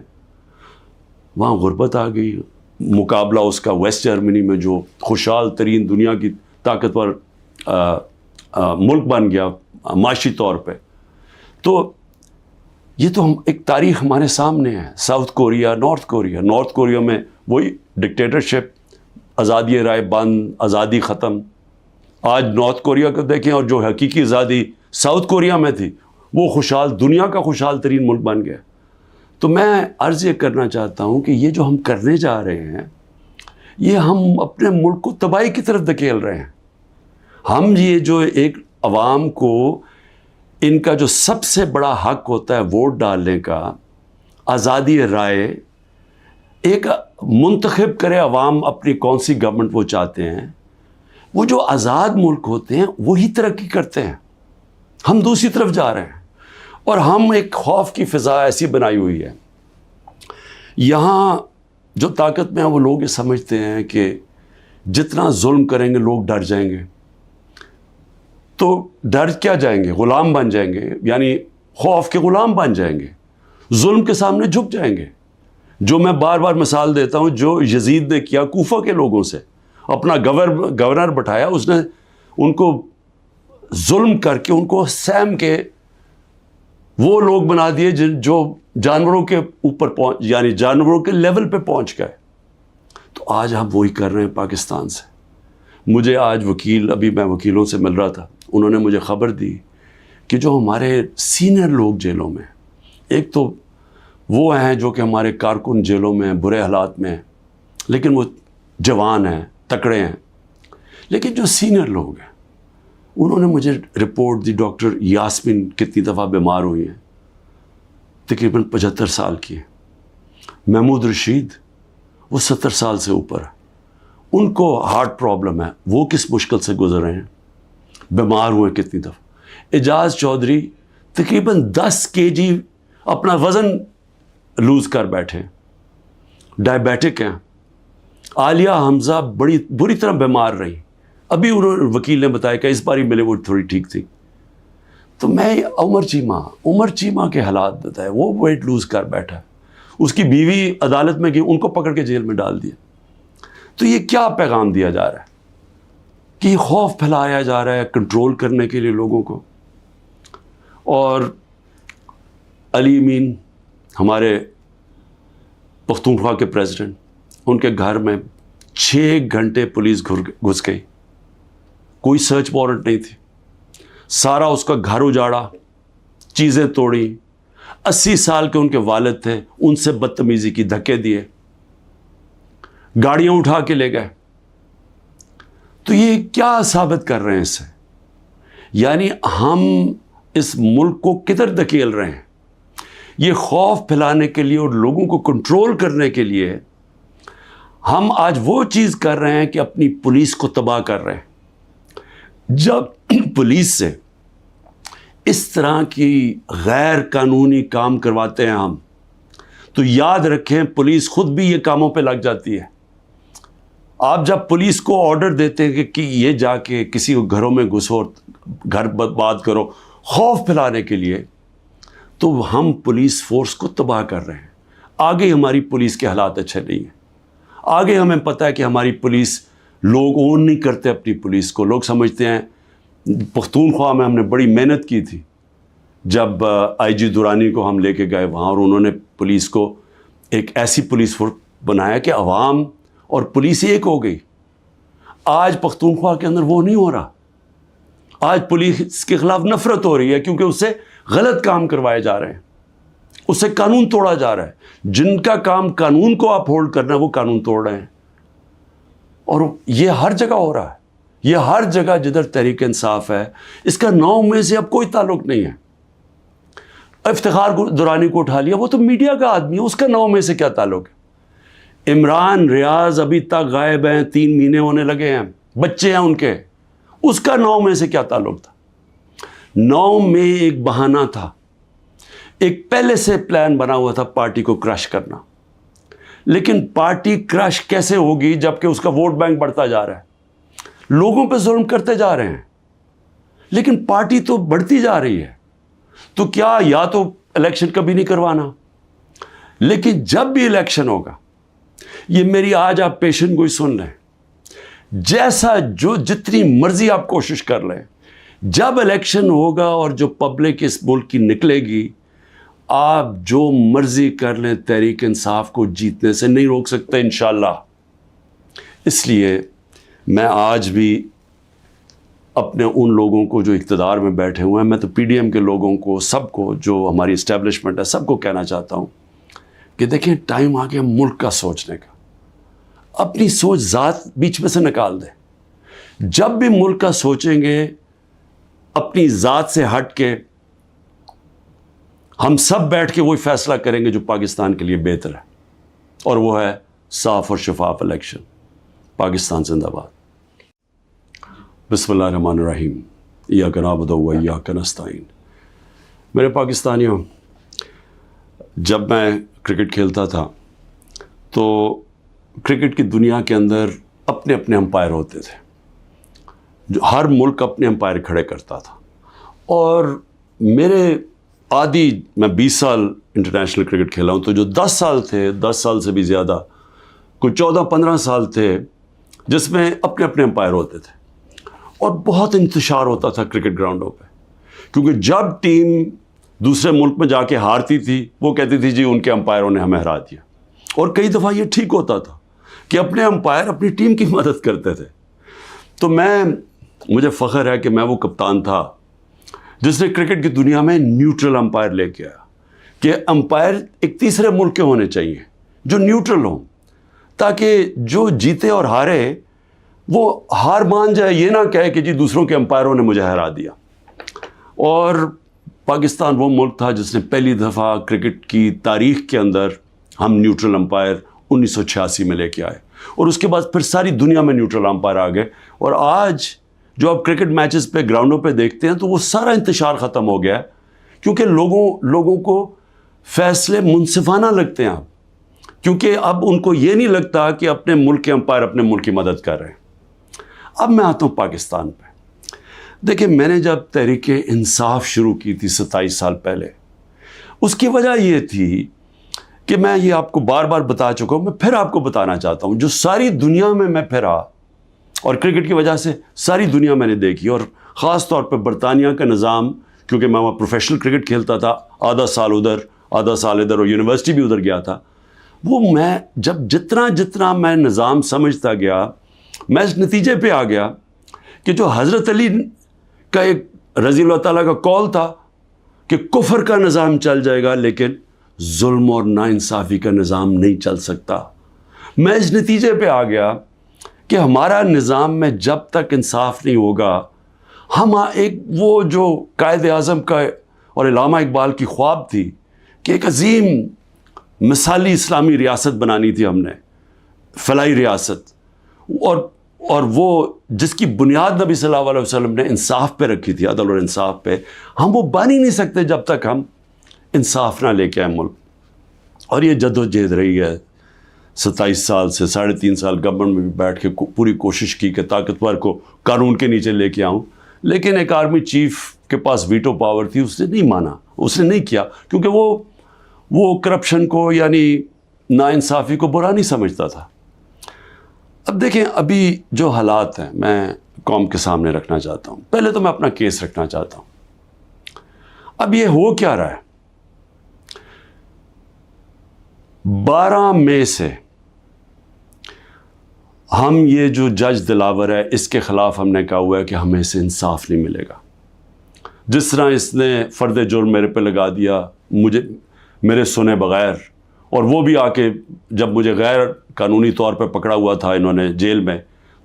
S1: وہاں غربت آ گئی. مقابلہ اس کا ویسٹ جرمنی میں جو خوشحال ترین دنیا کی طاقتور ملک بن گیا معاشی طور پہ. تو یہ تو ایک تاریخ ہمارے سامنے ہے. ساؤتھ کوریا، نارتھ کوریا میں وہی ڈکٹیٹرشپ، آزادی رائے بند، آزادی ختم. آج نارتھ کوریا کو دیکھیں، اور جو حقیقی آزادی ساؤتھ کوریا میں تھی، وہ دنیا کا خوشحال ترین ملک بن گیا. تو میں عرض یہ کرنا چاہتا ہوں کہ یہ جو ہم کرنے جا رہے ہیں، یہ ہم اپنے ملک کو تباہی کی طرف دھکیل رہے ہیں. ہم یہ جو ایک عوام کو ان کا جو سب سے بڑا حق ہوتا ہے ووٹ ڈالنے کا، آزادی رائے، ایک منتخب کرے عوام اپنی کون سی گورنمنٹ وہ چاہتے ہیں، وہ جو آزاد ملک ہوتے ہیں وہی ترقی کرتے ہیں. ہم دوسری طرف جا رہے ہیں، اور ہم ایک خوف کی فضا ایسی بنائی ہوئی ہے. یہاں جو طاقت میں ہیں وہ لوگ یہ سمجھتے ہیں کہ جتنا ظلم کریں گے لوگ ڈر جائیں گے. تو ڈر کیا جائیں گے؟ غلام بن جائیں گے، یعنی خوف کے غلام بن جائیں گے، ظلم کے سامنے جھک جائیں گے. جو میں بار بار مثال دیتا ہوں، جو یزید نے کیا کوفہ کے لوگوں سے، اپنا گورنر بٹھایا، اس نے ان کو ظلم کر کے ان کو سیم کے وہ لوگ بنا دیے جو جانوروں کے اوپر یعنی جانوروں کے لیول پہ پہنچ گئے. تو آج ہم وہی کر رہے ہیں پاکستان سے. مجھے آج ابھی میں وکیلوں سے مل رہا تھا، انہوں نے مجھے خبر دی کہ جو ہمارے سینئر لوگ جیلوں میں، ایک تو وہ ہیں جو کہ ہمارے کارکن جیلوں میں برے حالات میں ہیں، لیکن وہ جوان ہیں، تکڑے ہیں. لیکن جو سینئر لوگ ہیں، انہوں نے مجھے رپورٹ دی، ڈاکٹر یاسمین کتنی دفعہ بیمار ہوئی ہیں، تقریباً 75 سال کی ہیں. محمود رشید، وہ 70 سال سے اوپر ہے، ان کو ہارٹ پرابلم ہے، وہ کس مشکل سے گزر رہے ہیں، بیمار ہوئے کتنی دفعہ. اعجاز چودھری تقریباً 10 kg اپنا وزن لوز کر بیٹھے، ڈائبیٹک ہیں. عالیہ حمزہ بڑی بری طرح بیمار رہی، ابھی وکیل نے بتایا کہ اس بار ہی ملے وہ تھوڑی ٹھیک تھی. تو میں عمر چیمہ کے حالات بتائے، وہ ویٹ لوز کر بیٹھا ہے، اس کی بیوی عدالت میں گئی، ان کو پکڑ کے جیل میں ڈال دیا. تو یہ کیا پیغام دیا جا رہا ہے کہ یہ خوف پھیلایا جا رہا ہے کنٹرول کرنے کے لیے لوگوں کو. اور علی امین، ہمارے پختونخوا کے پریزیڈنٹ، ان کے گھر میں 6 گھنٹے پولیس گھس گئی، کوئی سرچ وارنٹ نہیں تھی. سارا اس کا گھر اجاڑا، چیزیں توڑی. 80 سال کے ان کے والد تھے، ان سے بدتمیزی کی، دھکے دیے، گاڑیاں اٹھا کے لے گئے. تو یہ کیا ثابت کر رہے ہیں اس سے؟ یعنی ہم اس ملک کو کدھر دھکیل رہے ہیں. یہ خوف پھیلانے کے لیے اور لوگوں کو کنٹرول کرنے کے لیے ہم آج وہ چیز کر رہے ہیں کہ اپنی پولیس کو تباہ کر رہے ہیں. جب پولیس سے اس طرح کی غیر قانونی کام کرواتے ہیں ہم، تو یاد رکھیں پولیس خود بھی یہ کاموں پہ لگ جاتی ہے. آپ جب پولیس کو آرڈر دیتے ہیں کہ یہ جا کے کسی گھروں میں گھسو، گھر برباد کرو، خوف پھیلانے کے لیے، تو ہم پولیس فورس کو تباہ کر رہے ہیں. آگے ہماری پولیس کے حالات اچھے نہیں ہیں. آگے ہمیں پتہ ہے کہ ہماری پولیس، لوگ اون نہیں کرتے اپنی پولیس کو. لوگ سمجھتے ہیں، پختونخوا میں ہم نے بڑی محنت کی تھی جب آئی جی درانی کو ہم لے کے گئے وہاں، اور انہوں نے پولیس کو ایک ایسی پولیس فورس بنایا کہ عوام اور پولیس ایک ہو گئی. آج پختونخوا کے اندر وہ نہیں ہو رہا. آج پولیس کے خلاف نفرت ہو رہی ہے کیونکہ اس سے غلط کام کروائے جا رہے ہیں، اس سے قانون توڑا جا رہا ہے. جن کا کام قانون کو اپ ہولڈ کرنا ہے وہ قانون توڑ رہے ہیں. اور یہ ہر جگہ ہو رہا ہے. یہ ہر جگہ جدھر تحریک انصاف ہے. اس کا 9 میں سے اب کوئی تعلق نہیں ہے. افتخار درانی کو اٹھا لیا، وہ تو میڈیا کا آدمی ہے، اس کا 9 میں سے کیا تعلق ہے. عمران ریاض ابھی تک غائب ہیں، 3 مہینے ہونے لگے ہیں، بچے ہیں ان کے، اس کا 9 میں سے کیا تعلق تھا. 9 میں ایک بہانہ تھا، ایک پہلے سے پلان بنا ہوا تھا پارٹی کو کرش کرنا. لیکن پارٹی کرش کیسے ہوگی جبکہ اس کا ووٹ بینک بڑھتا جا رہا ہے، لوگوں پہ ظلم کرتے جا رہے ہیں، لیکن پارٹی تو بڑھتی جا رہی ہے. تو کیا یا تو الیکشن کبھی نہیں کروانا، لیکن جب بھی الیکشن ہوگا، یہ میری آج آپ پیشن گوئی سن لیں، جیسا جو جتنی مرضی آپ کوشش کر لیں، جب الیکشن ہوگا اور جو پبلک اس ملک کی نکلے گی، آپ جو مرضی کر لیں، تحریک انصاف کو جیتنے سے نہیں روک سکتے انشاءاللہ. اس لیے میں آج بھی اپنے ان لوگوں کو جو اقتدار میں بیٹھے ہوئے ہیں، میں تو پی ڈی ایم کے لوگوں کو، سب کو، جو ہماری اسٹیبلشمنٹ ہے، سب کو کہنا چاہتا ہوں کہ دیکھیں ٹائم آ گیا ملک کا سوچنے کا. اپنی سوچ ذات بیچ میں سے نکال دیں. جب بھی ملک کا سوچیں گے اپنی ذات سے ہٹ کے، ہم سب بیٹھ کے وہی فیصلہ کریں گے جو پاکستان کے لیے بہتر ہے، اور وہ ہے صاف اور شفاف الیکشن. پاکستان زندہ باد. بسم اللہ الرحمن الرحیم. ایاک نعبد و ایاک نستعین. میرے پاکستانیوں، جب میں کرکٹ کھیلتا تھا تو کرکٹ کی دنیا کے اندر اپنے اپنے امپائر ہوتے تھے، جو ہر ملک اپنے امپائر کھڑے کرتا تھا. اور میرے میں 20 سال انٹرنیشنل کرکٹ کھیلا ہوں، تو جو 10 سال تھے، 10 سال سے بھی زیادہ، کوئی 14-15 سال تھے جس میں اپنے اپنے امپائر ہوتے تھے. اور بہت انتشار ہوتا تھا کرکٹ گراؤنڈوں پہ، کیونکہ جب ٹیم دوسرے ملک میں جا کے ہارتی تھی، وہ کہتی تھی جی ان کے امپائروں نے ہمیں ہرا دیا. اور کئی دفعہ یہ ٹھیک ہوتا تھا کہ اپنے امپائر اپنی ٹیم کی مدد کرتے تھے. تو مجھے فخر ہے کہ میں وہ کپتان تھا جس نے کرکٹ کی دنیا میں نیوٹرل امپائر لے کے آیا، کہ امپائر ایک تیسرے ملک کے ہونے چاہیے جو نیوٹرل ہوں، تاکہ جو جیتے اور ہارے وہ ہار مان جائے، یہ نہ کہے کہ جی دوسروں کے امپائروں نے مجھے ہرا دیا. اور پاکستان وہ ملک تھا جس نے پہلی دفعہ کرکٹ کی تاریخ کے اندر ہم نیوٹرل امپائر 1986 میں لے کے آئے، اور اس کے بعد پھر ساری دنیا میں نیوٹرل امپائر آ گئے. اور آج جو آپ کرکٹ میچز پہ گراؤنڈوں پہ دیکھتے ہیں تو وہ سارا انتشار ختم ہو گیا ہے، کیونکہ لوگوں کو فیصلے منصفانہ لگتے ہیں. کیونکہ اب ان کو یہ نہیں لگتا کہ اپنے ملک کے امپائر اپنے ملک کی مدد کر رہے ہیں. اب میں آتا ہوں پاکستان پہ. دیکھیں، میں نے جب تحریک انصاف شروع کی تھی 27 سال پہلے، اس کی وجہ یہ تھی کہ میں یہ آپ کو بار بار بتا چکا ہوں، میں پھر آپ کو بتانا چاہتا ہوں. جو ساری دنیا میں پھرا، اور کرکٹ کی وجہ سے ساری دنیا میں نے دیکھی، اور خاص طور پہ برطانیہ کا نظام، کیونکہ میں وہاں پروفیشنل کرکٹ کھیلتا تھا، آدھا سال ادھر آدھا سال ادھر، اور یونیورسٹی بھی ادھر گیا تھا. وہ میں جب جتنا میں نظام سمجھتا گیا، میں اس نتیجے پہ آ گیا کہ جو حضرت علی کا ایک رضی اللہ تعالیٰ کا قول تھا کہ کفر کا نظام چل جائے گا لیکن ظلم اور ناانصافی کا نظام نہیں چل سکتا. میں اس نتیجے پہ آ گیا کہ ہمارا نظام میں جب تک انصاف نہیں ہوگا، ہم ایک وہ جو قائد اعظم کا اور علامہ اقبال کی خواب تھی کہ ایک عظیم مثالی اسلامی ریاست بنانی تھی ہم نے، فلاحی ریاست، اور وہ جس کی بنیاد نبی صلی اللہ علیہ وسلم نے انصاف پہ رکھی تھی، عدل اور انصاف پہ، ہم وہ بن ہی نہیں سکتے جب تک ہم انصاف نہ لے کے آئے ملک. اور یہ جدوجہد رہی ہے 27 سال سے، 3.5 سال گورنمنٹ میں بھی بیٹھ کے پوری کوشش کی کہ طاقتور کو قانون کے نیچے لے کے آؤں، لیکن ایک آرمی چیف کے پاس ویٹو پاور تھی، اس نے نہیں مانا، اس نے نہیں کیا، کیونکہ وہ کرپشن کو یعنی ناانصافی کو برا نہیں سمجھتا تھا. اب دیکھیں ابھی جو حالات ہیں میں قوم کے سامنے رکھنا چاہتا ہوں. پہلے تو میں اپنا کیس رکھنا چاہتا ہوں. اب یہ ہو کیا رہا ہے؟ 12 مئی سے ہم یہ جو جج دلاور ہے اس کے خلاف ہم نے کہا ہوا ہے کہ ہمیں اسے انصاف نہیں ملے گا. جس طرح اس نے فرد جرم میرے پہ لگا دیا، مجھے میرے سنے بغیر، اور وہ بھی آ کے جب مجھے غیر قانونی طور پہ پکڑا ہوا تھا انہوں نے جیل میں،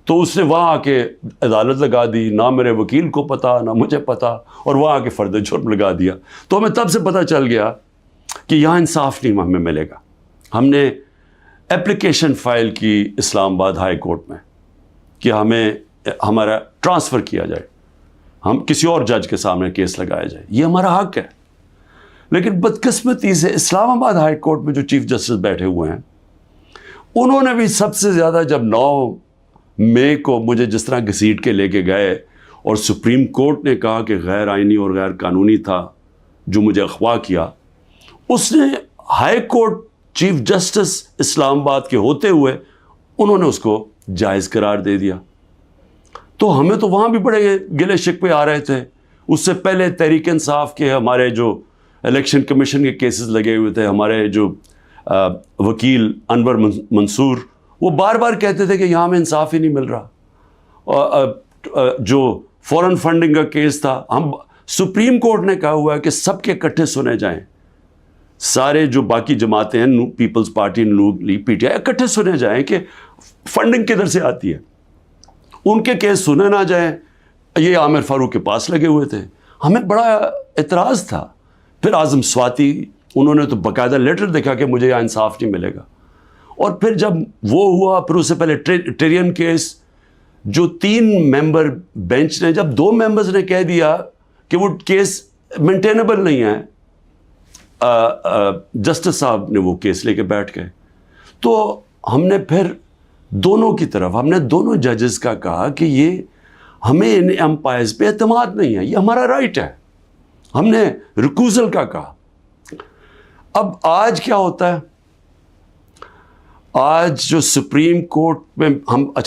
S1: تو اس نے وہاں آ کے عدالت لگا دی، نہ میرے وکیل کو پتا نہ مجھے پتا، اور وہاں آ کے فرد جرم لگا دیا. تو ہمیں تب سے پتہ چل گیا کہ یہاں انصاف نہیں ہمیں ملے گا. ہم نے اپلیکیشن فائل کی اسلام آباد ہائی کورٹ میں کہ ہمیں ہمارا ٹرانسفر کیا جائے، ہم کسی اور جج کے سامنے کیس لگایا جائے، یہ ہمارا حق ہے. لیکن بدقسمتی سے اسلام آباد ہائی کورٹ میں جو چیف جسٹس بیٹھے ہوئے ہیں، انہوں نے بھی سب سے زیادہ، جب 9 مئی کو مجھے جس طرح گھسیٹ کے لے کے گئے اور سپریم کورٹ نے کہا کہ غیر آئینی اور غیر قانونی تھا جو مجھے اغوا کیا، اس نے ہائی کورٹ چیف جسٹس اسلام آباد کے ہوتے ہوئے انہوں نے اس کو جائز قرار دے دیا. تو ہمیں تو وہاں بھی بڑے گلے شکوے آ رہے تھے. اس سے پہلے تحریک انصاف کے ہمارے جو الیکشن کمیشن کے کیسز لگے ہوئے تھے، ہمارے جو وکیل انور منصور، وہ بار بار کہتے تھے کہ یہاں میں انصاف ہی نہیں مل رہا. جو فورن فنڈنگ کا کیس تھا، ہم سپریم کورٹ نے کہا ہوا ہے کہ سب کے اکٹھے سنے جائیں، سارے جو باقی جماعتیں ہیں، Peoples Party, Noon League, P T I, اکٹھے سنے جائیں کہ فنڈنگ کدھر سے آتی ہے، ان کے کیس سنے نہ جائیں. یہ عامر فاروق کے پاس لگے ہوئے تھے. ہمیں بڑا اعتراض تھا. پھر اعظم سواتی، انہوں نے تو باقاعدہ لیٹر دیکھا کہ مجھے یہاں انصاف نہیں ملے گا. اور پھر جب وہ ہوا، پھر اس سے پہلے ٹیرین کیس، جو 3 ممبر بینچ نے، جب 2 ممبرز نے کہہ دیا کہ وہ کیس مینٹینیبل نہیں ہے، جسٹس صاحب نے وہ کیس لے کے بیٹھ گئے. تو ہم نے پھر دونوں کی طرف، ہم نے دونوں ججز کا کہا کہ یہ ہمیں ان امپائرز پہ اعتماد نہیں ہے، یہ ہمارا رائٹ ہے. ہم نے ریکوزل کا کہا. اب آج کیا ہوتا ہے؟ آج جو سپریم کورٹ میں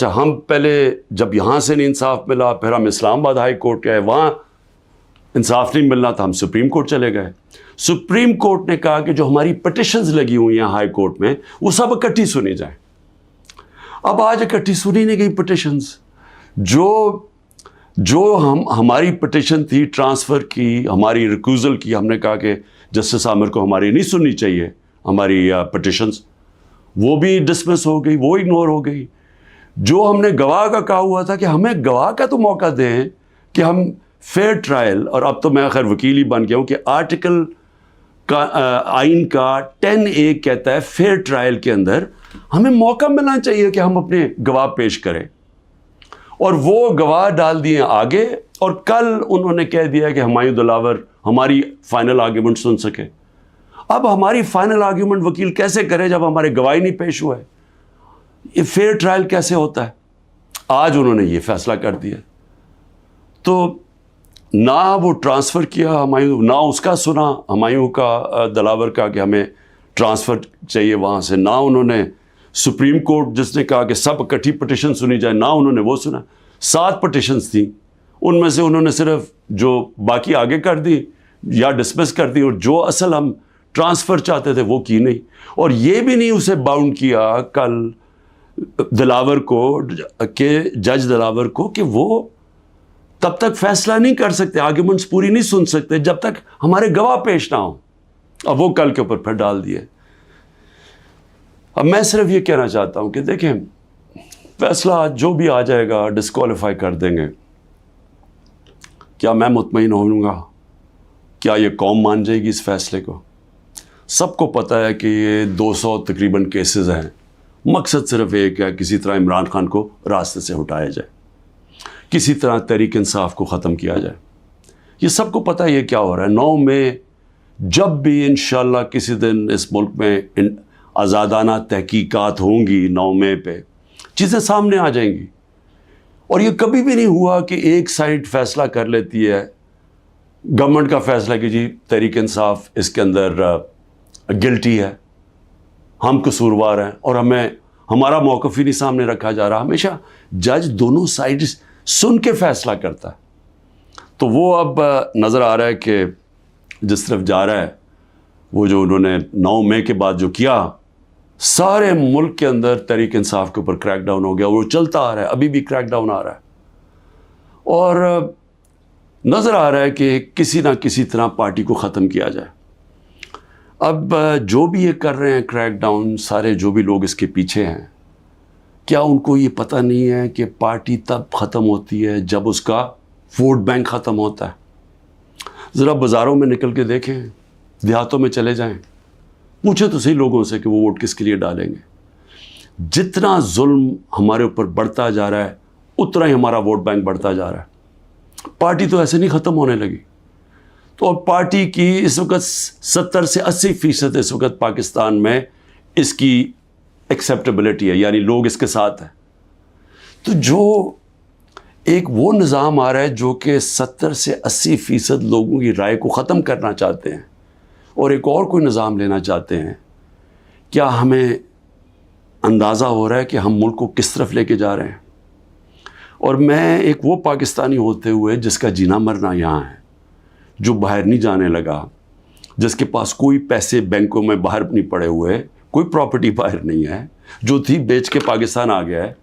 S1: ہم پہلے جب یہاں سے نہیں انصاف ملا، پھر ہم اسلام آباد ہائی کورٹ گئے، وہاں انصاف نہیں ملنا تھا، ہم سپریم کورٹ چلے گئے. سپریم کورٹ نے کہا کہ جو ہماری پٹیشنز لگی ہوئی ہیں ہائی کورٹ میں، وہ سب اکٹھی سنی جائیں. اب آج اکٹھی سنی نہیں گئی پٹیشنز. جو ہماری پٹیشن تھی ٹرانسفر کی، ہماری ریکوزل کی، ہم نے کہا کہ جسٹس عامر کو ہماری نہیں سننی چاہیے ہماری پٹیشنز، وہ بھی ڈسمس ہو گئی، وہ اگنور ہو گئی. جو ہم نے گواہ کا کہا ہوا تھا کہ ہمیں گواہ کا تو موقع دیں کہ ہم فیئر ٹرائل، اور اب تو میں خیر وکیل ہی بن گیا ہوں کہ آرٹیکل کا آئین کا 10A کہتا ہے فیئر ٹرائل کے اندر ہمیں موقع ملنا چاہیے کہ ہم اپنے گواہ پیش کریں. اور وہ گواہ ڈال دیے آگے، اور کل انہوں نے کہہ دیا کہ ہمایوں دلاور ہماری فائنل آرگیومنٹ سن سکے. اب ہماری فائنل آرگیومنٹ وکیل کیسے کرے جب ہمارے گواہی نہیں پیش ہوا ہے؟ یہ فیئر ٹرائل کیسے ہوتا ہے؟ آج انہوں نے یہ فیصلہ کر دیا. تو نہ وہ ٹرانسفر کیا ہمایوں، نہ اس کا سنا ہمایوں کا دلاور کا کہ ہمیں ٹرانسفر چاہیے وہاں سے، نہ انہوں نے سپریم کورٹ جس نے کہا کہ سب اکٹھی پٹیشن سنی جائے، نہ انہوں نے وہ سنا. 7 پٹیشنز تھیں، ان میں سے انہوں نے صرف جو باقی آگے کر دی یا ڈسمس کر دی، اور جو اصل ہم ٹرانسفر چاہتے تھے وہ کی نہیں. اور یہ بھی نہیں اسے باؤنڈ کیا کل دلاور کو، کہ جج دلاور کو، کہ وہ تب تک فیصلہ نہیں کر سکتے، آرگیومنٹس پوری نہیں سن سکتے جب تک ہمارے گواہ پیش نہ ہوں. اب وہ کل کے اوپر پھر ڈال دیے. اب میں صرف یہ کہنا چاہتا ہوں کہ دیکھیں، فیصلہ جو بھی آ جائے گا ڈسکوالیفائی کر دیں گے. کیا میں مطمئن ہوں گا؟ کیا یہ قوم مان جائے گی اس فیصلے کو؟ سب کو پتہ ہے کہ یہ 200 تقریباً کیسز ہیں، مقصد صرف ایک ہے، کسی طرح عمران خان کو راستے سے ہٹایا جائے، کسی طرح تحریک انصاف کو ختم کیا جائے۔ یہ سب کو پتہ ہے یہ کیا ہو رہا ہے۔ 9 مئی جب بھی انشاءاللہ کسی دن اس ملک میں آزادانہ تحقیقات ہوں گی، 9 مئی پہ چیزیں سامنے آ جائیں گی۔ اور یہ کبھی بھی نہیں ہوا کہ ایک سائڈ فیصلہ کر لیتی ہے، گورنمنٹ کا فیصلہ کہ جی تحریک انصاف اس کے اندر گلٹی ہے، ہم قصوروار ہیں، اور ہمارا موقف ہی نہیں سامنے رکھا جا رہا۔ ہمیشہ جج دونوں سائڈز سن کے فیصلہ کرتا ہے۔ تو وہ اب نظر آ رہا ہے کہ جس طرف جا رہا ہے، وہ جو انہوں نے 9 مئی کے بعد جو کیا، سارے ملک کے اندر تحریک انصاف کے اوپر کریک ڈاؤن ہو گیا، وہ چلتا آ رہا ہے، ابھی بھی کریک ڈاؤن آ رہا ہے، اور نظر آ رہا ہے کہ کسی نہ کسی طرح پارٹی کو ختم کیا جائے۔ اب جو بھی یہ کر رہے ہیں کریک ڈاؤن، سارے جو بھی لوگ اس کے پیچھے ہیں، کیا ان کو یہ پتہ نہیں ہے کہ پارٹی تب ختم ہوتی ہے جب اس کا ووٹ بینک ختم ہوتا ہے؟ ذرا بازاروں میں نکل کے دیکھیں، دیہاتوں میں چلے جائیں، پوچھیں تو صحیح لوگوں سے کہ وہ ووٹ کس کے لیے ڈالیں گے۔ جتنا ظلم ہمارے اوپر بڑھتا جا رہا ہے، اتنا ہی ہمارا ووٹ بینک بڑھتا جا رہا ہے۔ پارٹی تو ایسے نہیں ختم ہونے لگی۔ تو اب پارٹی کی اس وقت 70 سے 80% اس وقت پاکستان میں اس کی ایکسیپٹیبلٹی ہے، یعنی لوگ اس کے ساتھ ہیں۔ تو جو ایک وہ نظام آ رہا ہے جو کہ 70 سے 80% لوگوں کی رائے کو ختم کرنا چاہتے ہیں، اور ایک اور کوئی نظام لینا چاہتے ہیں، کیا ہمیں اندازہ ہو رہا ہے کہ ہم ملک کو کس طرف لے کے جا رہے ہیں؟ اور میں ایک وہ پاکستانی ہوتے ہوئے جس کا جینا مرنا یہاں ہے، جو باہر نہیں جانے لگا، جس کے پاس کوئی پیسے بینکوں میں باہر نہیں پڑے ہوئے، کوئی پراپرٹی باہر نہیں ہے، جو تھی بیچ کے پاکستان آ گیا ہے،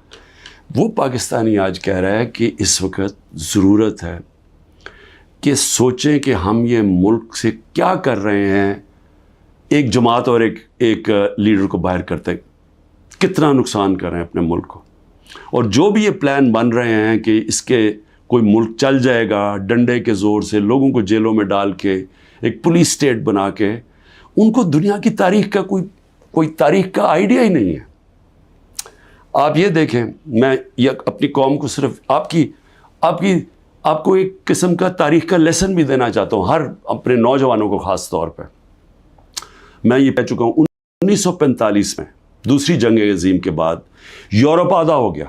S1: وہ پاکستانی آج کہہ رہا ہے کہ اس وقت ضرورت ہے کہ سوچیں کہ ہم یہ ملک سے کیا کر رہے ہیں، ایک جماعت اور ایک لیڈر کو باہر کرتے کتنا نقصان کر رہے ہیں اپنے ملک کو۔ اور جو بھی یہ پلان بن رہے ہیں کہ اس کے کوئی ملک چل جائے گا ڈنڈے کے زور سے، لوگوں کو جیلوں میں ڈال کے، ایک پولیس اسٹیٹ بنا کے، ان کو دنیا کی تاریخ کا کوئی تاریخ کا آئیڈیا ہی نہیں ہے۔ آپ یہ دیکھیں، میں یہ اپنی قوم کو صرف آپ کو ایک قسم کا تاریخ کا لیسن بھی دینا چاہتا ہوں، ہر اپنے نوجوانوں کو خاص طور پہ۔ میں یہ کہہ چکا ہوں، 1945 میں دوسری جنگ عظیم کے بعد یورپ آدھا ہو گیا،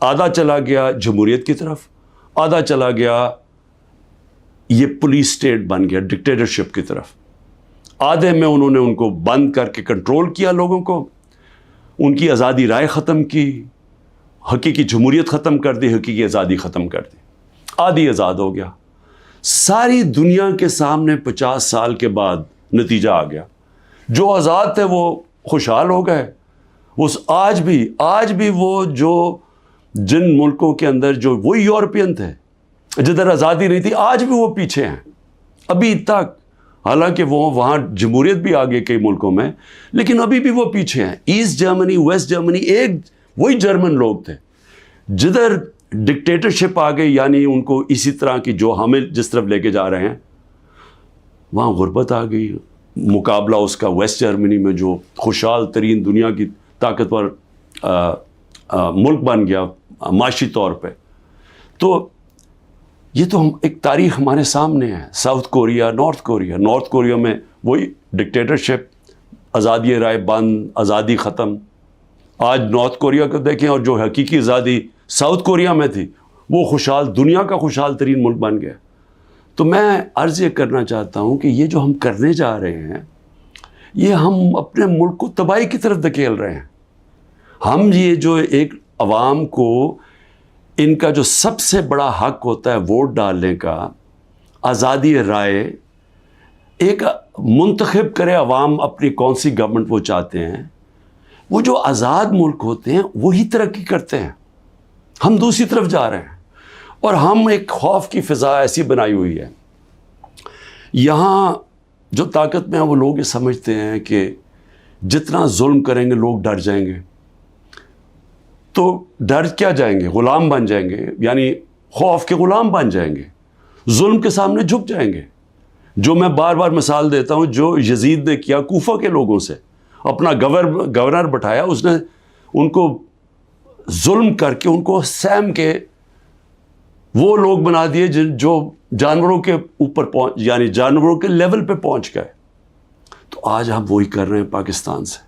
S1: آدھا چلا گیا جمہوریت کی طرف، آدھا چلا گیا یہ پولیس اسٹیٹ بن گیا، ڈکٹیٹرشپ کی طرف۔ آدھے میں انہوں نے ان کو بند کر کے کنٹرول کیا، لوگوں کو ان کی آزادی رائے ختم کی، حقیقی جمہوریت ختم کر دی، حقیقی آزادی ختم کر دی، آدھی آزاد ہو گیا۔ ساری دنیا کے سامنے 50 سال کے بعد نتیجہ آ گیا، جو آزاد تھے وہ خوشحال ہو گئے۔ آج بھی وہ جو جن ملکوں کے اندر جو وہی یورپین تھے جدھر آزادی نہیں تھی، آج بھی وہ پیچھے ہیں ابھی تک، حالانکہ وہ وہاں جمہوریت بھی آ گئی کئی ملکوں میں، لیکن ابھی بھی وہ پیچھے ہیں۔ ایسٹ جرمنی، ویسٹ جرمنی، ایک وہی جرمن لوگ تھے، جدھر ڈکٹیٹرشپ آ گئی، یعنی ان کو اسی طرح کی جو ہمیں جس طرف لے کے جا رہے ہیں، وہاں غربت آ گئی۔ مقابلہ اس کا ویسٹ جرمنی میں جو خوشحال ترین دنیا کی طاقتور ملک بن گیا معاشی طور پہ۔ تو یہ تو ایک تاریخ ہمارے سامنے ہے۔ ساؤتھ کوریا، نارتھ کوریا میں وہی ڈکٹیٹرشپ، آزادی رائے بند، آزادی ختم۔ آج نارتھ کوریا کو دیکھیں، اور جو حقیقی آزادی ساؤتھ کوریا میں تھی، وہ دنیا کا خوشحال ترین ملک بن گیا۔ تو میں عرض یہ کرنا چاہتا ہوں کہ یہ جو ہم کرنے جا رہے ہیں، یہ ہم اپنے ملک کو تباہی کی طرف دھکیل رہے ہیں۔ ہم یہ جو ایک عوام کو ان کا جو سب سے بڑا حق ہوتا ہے ووٹ ڈالنے کا، آزادی رائے، ایک منتخب کرے عوام اپنی کون سی گورنمنٹ وہ چاہتے ہیں، وہ جو آزاد ملک ہوتے ہیں وہی ترقی کرتے ہیں۔ ہم دوسری طرف جا رہے ہیں، اور ہم ایک خوف کی فضا ایسی بنائی ہوئی ہے۔ یہاں جو طاقت میں ہیں وہ لوگ یہ سمجھتے ہیں کہ جتنا ظلم کریں گے لوگ ڈر جائیں گے، تو ڈر کیا جائیں گے؟ غلام بن جائیں گے، یعنی خوف کے غلام بن جائیں گے۔ ظلم کے سامنے جھک جائیں گے. جو میں بار بار مثال دیتا ہوں, جو یزید نے کیا کوفہ کے لوگوں سے, اپنا گورنر بٹھایا, اس نے ان کو ظلم کر کے ان کو سیم کے وہ لوگ بنا دیے جو جانوروں کے اوپر یعنی جانوروں کے لیول پہ پہنچ گئے. تو آج ہم وہی کر رہے ہیں پاکستان سے.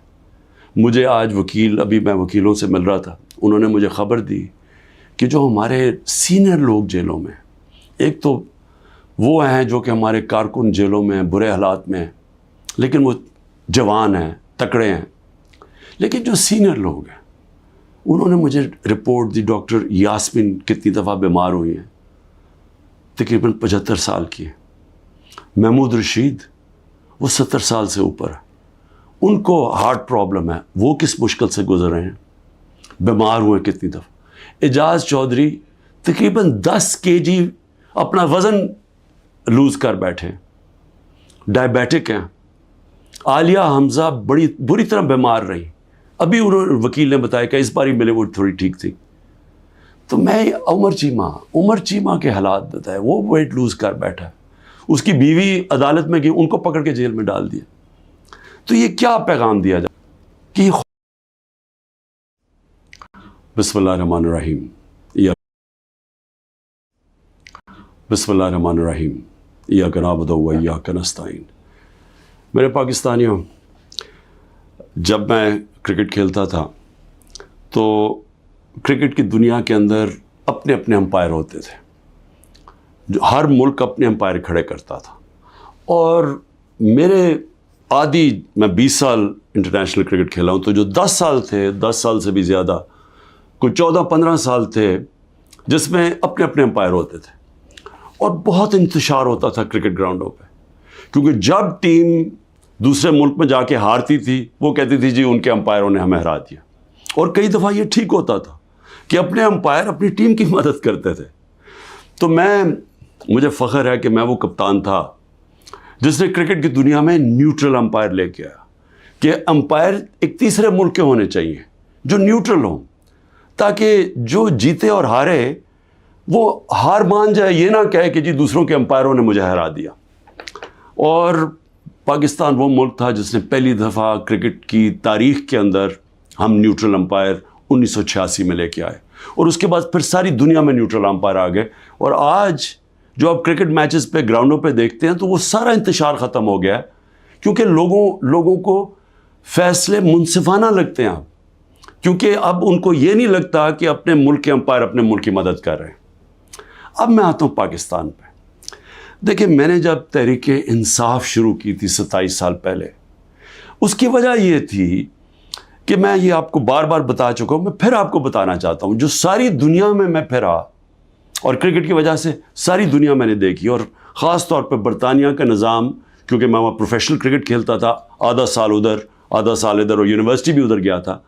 S1: مجھے آج ابھی میں وکیلوں سے مل رہا تھا, انہوں نے مجھے خبر دی کہ جو ہمارے سینئر لوگ جیلوں میں, ایک تو وہ ہیں جو کہ ہمارے کارکن جیلوں میں برے حالات میں ہیں, لیکن وہ جوان ہیں, تکڑے ہیں, لیکن جو سینئر لوگ ہیں انہوں نے مجھے رپورٹ دی, ڈاکٹر یاسمین کتنی دفعہ بیمار ہوئی ہیں, تقریباً 75 سال کی ہیں. محمود رشید وہ 70 سال سے اوپر ہے, ان کو ہارٹ پرابلم ہے, وہ کس مشکل سے گزر رہے ہیں, بیمار ہوئے کتنی دفعہ. اعجاز چودھری تقریباً 10 kg اپنا وزن لوز کر بیٹھے, ڈائبیٹک ہیں. عالیہ حمزہ بڑی بری طرح بیمار رہی, ابھی وکیل نے بتایا کہ اس بار ہی ملے وہ تھوڑی ٹھیک تھی. تو میں عمر چیمہ کے حالات بتائے, وہ ویٹ لوز کر بیٹھا ہے, اس کی بیوی عدالت میں گئی, ان کو پکڑ کے جیل میں ڈال دیا. تو یہ کیا پیغام دیا جائے کہ بسم اللہ الرحمن الرحیم, بسم اللہ الرحمن الرحیم, ایاک نعبد و ایاک نستعین. میرے پاکستانیوں, جب میں کرکٹ کھیلتا تھا تو کرکٹ کی دنیا کے اندر اپنے اپنے امپائر ہوتے تھے, جو ہر ملک اپنے امپائر کھڑے کرتا تھا. اور میں 20 سال انٹرنیشنل کرکٹ کھیلا ہوں, تو جو 10 سال تھے, 10 سال سے بھی زیادہ, کوئی 14-15 سال تھے جس میں اپنے اپنے امپائر ہوتے تھے. اور بہت انتشار ہوتا تھا کرکٹ گراؤنڈوں پہ, کیونکہ جب ٹیم دوسرے ملک میں جا کے ہارتی تھی وہ کہتی تھی جی ان کے امپائروں نے ہمیں ہرا دیا. اور کئی دفعہ یہ ٹھیک ہوتا تھا کہ اپنے امپائر اپنی ٹیم کی مدد کرتے تھے. تو مجھے فخر ہے کہ میں وہ کپتان تھا جس نے کرکٹ کی دنیا میں نیوٹرل امپائر لے کے آیا, کہ امپائر ایک تیسرے ملک کے ہونے چاہیے جو نیوٹرل ہوں, تاکہ جو جیتے اور ہارے وہ ہار مان جائے, یہ نہ کہے کہ جی دوسروں کے امپائروں نے مجھے ہرا دیا. اور پاکستان وہ ملک تھا جس نے پہلی دفعہ کرکٹ کی تاریخ کے اندر ہم نیوٹرل امپائر 1986 میں لے کے آئے, اور اس کے بعد پھر ساری دنیا میں نیوٹرل امپائر آ گئے. اور آج جو آپ کرکٹ میچز پہ گراؤنڈوں پہ دیکھتے ہیں تو وہ سارا انتشار ختم ہو گیا ہے, کیونکہ لوگوں کو فیصلے منصفانہ لگتے ہیں, کیونکہ اب ان کو یہ نہیں لگتا کہ اپنے ملک کے امپائر اپنے ملک کی مدد کر رہے ہیں. اب میں آتا ہوں پاکستان پہ. دیکھیں, میں نے جب تحریک انصاف شروع کی تھی 27 سال پہلے, اس کی وجہ یہ تھی کہ میں یہ آپ کو بار بار بتا چکا ہوں, میں پھر آپ کو بتانا چاہتا ہوں, جو ساری دنیا میں پھرا, اور کرکٹ کی وجہ سے ساری دنیا میں نے دیکھی, اور خاص طور پہ برطانیہ کا نظام, کیونکہ میں وہاں پروفیشنل کرکٹ کھیلتا تھا, آدھا سال ادھر آدھا سال ادھر, اور یونیورسٹی بھی ادھر گیا تھا.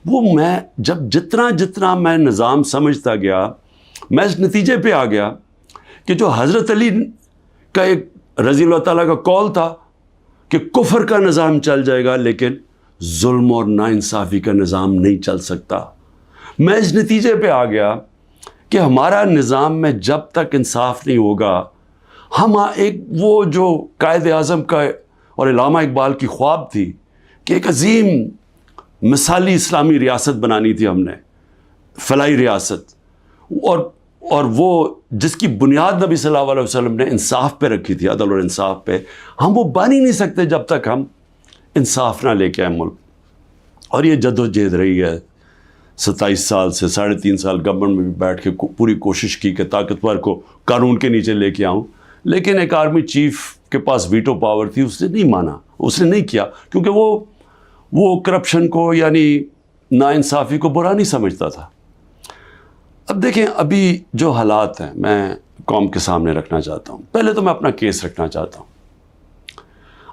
S1: وہ میں جب جتنا میں نظام سمجھتا گیا, میں اس نتیجے پہ آ گیا کہ جو حضرت علی کا ایک رضی اللہ تعالیٰ کا قول تھا کہ کفر کا نظام چل جائے گا لیکن ظلم اور ناانصافی کا نظام نہیں چل سکتا. میں اس نتیجے پہ آ گیا کہ ہمارا نظام میں جب تک انصاف نہیں ہوگا, ہم ایک وہ جو قائد اعظم کا اور علامہ اقبال کی خواب تھی کہ ایک عظیم مثالی اسلامی ریاست بنانی تھی ہم نے, فلاحی ریاست, اور وہ جس کی بنیاد نبی صلی اللہ علیہ وسلم نے انصاف پہ رکھی تھی, عدل اور انصاف پہ, ہم وہ بن ہی نہیں سکتے جب تک ہم انصاف نہ لے کے آئے ملک. اور یہ جدوجہد رہی ہے 27 سال سے, 3.5 سال گورنمنٹ میں بھی بیٹھ کے پوری کوشش کی کہ طاقتور کو قانون کے نیچے لے کے آؤں, لیکن ایک آرمی چیف کے پاس ویٹو پاور تھی, اس نے نہیں مانا, اس نے نہیں کیا, کیونکہ وہ کرپشن کو یعنی ناانصافی کو برا نہیں سمجھتا تھا. اب دیکھیں, ابھی جو حالات ہیں میں قوم کے سامنے رکھنا چاہتا ہوں. پہلے تو میں اپنا کیس رکھنا چاہتا ہوں.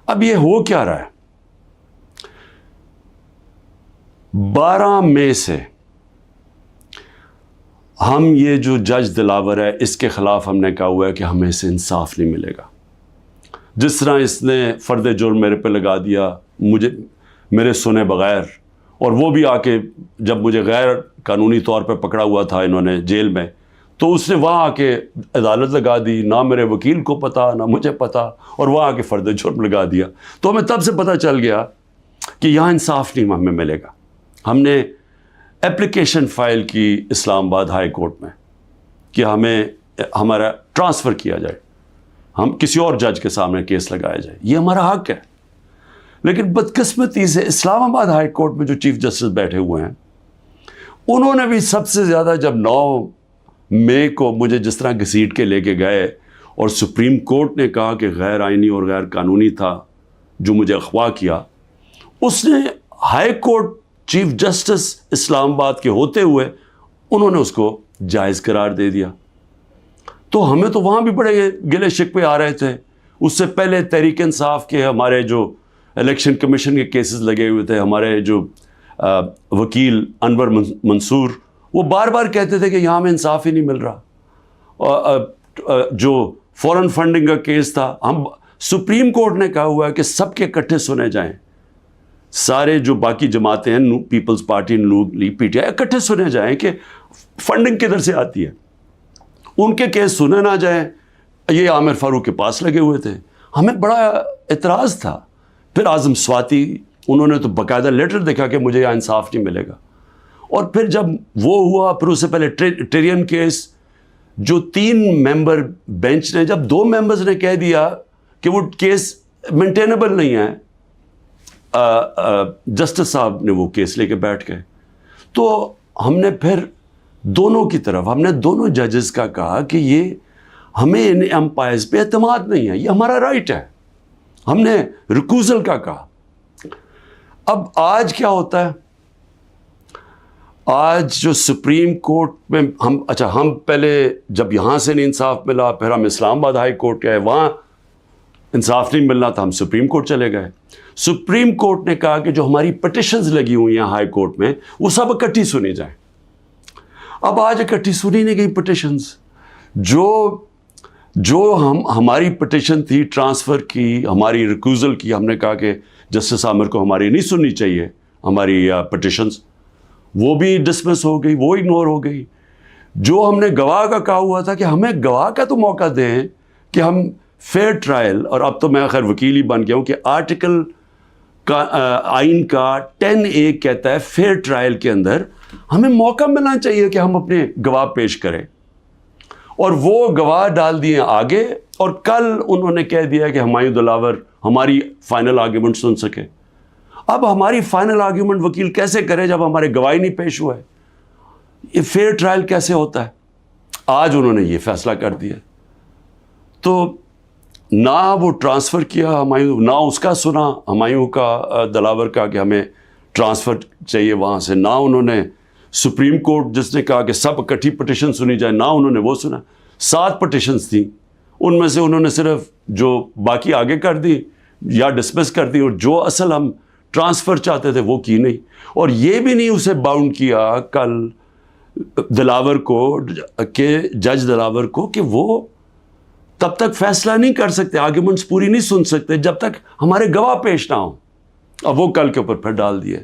S1: اب یہ ہو کیا رہا ہے, 12 مئی سے ہم یہ جو جج دلاور ہے اس کے خلاف ہم نے کہا ہوا ہے کہ ہمیں اسے انصاف نہیں ملے گا. جس طرح اس نے فرد جرم میرے پہ لگا دیا, میرے سنے بغیر, اور وہ بھی آ کے جب مجھے غیر قانونی طور پہ پکڑا ہوا تھا انہوں نے جیل میں, تو اس نے وہاں آ کے عدالت لگا دی، نہ میرے وکیل کو پتا نہ مجھے پتا، اور وہاں آ کے فرد جرم لگا دیا. تو ہمیں تب سے پتہ چل گیا کہ یہاں انصاف نہیں ہمیں ملے گا. ہم نے اپلیکیشن فائل کی اسلام آباد ہائی کورٹ میں کہ ہمیں ہمارا ٹرانسفر کیا جائے، ہم کسی اور جج کے سامنے کیس لگایا جائے، یہ ہمارا حق ہے. لیکن بدقسمتی سے اسلام آباد ہائی کورٹ میں جو چیف جسٹس بیٹھے ہوئے ہیں، انہوں نے بھی سب سے زیادہ، جب 9 مئی کو مجھے جس طرح گھسیٹ کے لے کے گئے اور سپریم کورٹ نے کہا کہ غیر آئینی اور غیر قانونی تھا جو مجھے اغوا کیا، اس نے ہائی کورٹ چیف جسٹس اسلام آباد کے ہوتے ہوئے انہوں نے اس کو جائز قرار دے دیا. تو ہمیں تو وہاں بھی بڑے گلے شکوے آ رہے تھے. اس سے پہلے تحریک انصاف کے ہمارے جو الیکشن کمیشن کے کیسز لگے ہوئے تھے، ہمارے جو وکیل انور منصور، وہ بار بار کہتے تھے کہ یہاں میں انصاف ہی نہیں مل رہا. جو فورن فنڈنگ کا کیس تھا، ہم سپریم کورٹ نے کہا ہوا ہے کہ سب کے اکٹھے سنے جائیں، سارے جو باقی جماعتیں ہیں، Peoples Party, Noon League, P T I, اکٹھے سنے جائیں کہ فنڈنگ کدھر سے آتی ہے. ان کے کیس سنے نہ جائیں. یہ عامر فاروق کے پاس لگے ہوئے تھے. ہمیں بڑا اعتراض تھا. پھر اعظم سواتی، انہوں نے تو باقاعدہ لیٹر دیکھا کہ مجھے یہاں انصاف نہیں ملے گا. اور پھر جب وہ ہوا، پھر اس سے پہلے ٹیرین کیس، جو 3 ممبر بینچ نے، جب 2 ممبرز نے کہہ دیا کہ وہ کیس مینٹینیبل نہیں ہے، جسٹس صاحب نے وہ کیس لے کے بیٹھ گئے. تو ہم نے پھر دونوں کی طرف، ہم نے دونوں ججز کا کہا کہ یہ ہمیں ان امپائرز پہ اعتماد نہیں ہے، یہ ہمارا رائٹ ہے. ہم نے ریکوزل کا کہا. اب آج کیا ہوتا ہے؟ آج جو سپریم کورٹ میں ہم پہلے جب یہاں سے نہیں انصاف ملا، پھر ہم اسلام آباد ہائی کورٹ گئے، وہاں انصاف نہیں ملنا تھا، ہم سپریم کورٹ چلے گئے. سپریم کورٹ نے کہا کہ جو ہماری پٹیشنز لگی ہوئی ہیں ہائی کورٹ میں، وہ سب اکٹھی سنی جائیں. اب آج اکٹھی سنی نہیں گئی پٹیشنز. جو ہماری پٹیشن تھی ٹرانسفر کی، ہماری ریکوزل کی، ہم نے کہا کہ جسٹس عامر کو ہماری نہیں سننی چاہیے ہماری پٹیشنز، وہ بھی ڈسمس ہو گئی، وہ اگنور ہو گئی. جو ہم نے گواہ کا کہا ہوا تھا کہ ہمیں گواہ کا تو موقع دیں کہ ہم فیئر ٹرائل، اور اب تو میں خیر وکیل ہی بن گیا ہوں کہ آرٹیکل کا آئین کا 10A کہتا ہے فیئر ٹرائل کے اندر ہمیں موقع ملنا چاہیے کہ ہم اپنے گواہ پیش کریں. اور وہ گواہ ڈال دیے آگے، اور کل انہوں نے کہہ دیا کہ ہمایوں دلاور ہماری فائنل آرگیومنٹ سن سکے. اب ہماری فائنل آرگیومنٹ وکیل کیسے کرے جب ہمارے گواہی نہیں پیش ہوا ہے؟ یہ فیئر ٹرائل کیسے ہوتا ہے؟ آج انہوں نے یہ فیصلہ کر دیا. تو نہ وہ ٹرانسفر کیا ہمایوں، نہ اس کا سنا ہمایوں کا دلاور کا کہ ہمیں ٹرانسفر چاہیے وہاں سے، نہ انہوں نے سپریم کورٹ جس نے کہا کہ سب اکٹھی پٹیشن سنی جائے، نہ انہوں نے وہ سنا. 7 پٹیشنز تھیں، ان میں سے انہوں نے صرف جو باقی آگے کر دی یا ڈسمس کر دی، اور جو اصل ہم ٹرانسفر چاہتے تھے وہ کی نہیں. اور یہ بھی نہیں اسے باؤنڈ کیا کل دلاور کو، کہ جج دلاور کو، کہ وہ تب تک فیصلہ نہیں کر سکتے، آرگیومنٹس پوری نہیں سن سکتے جب تک ہمارے گواہ پیش نہ ہوں. اب وہ کل کے اوپر پھر ڈال دیے.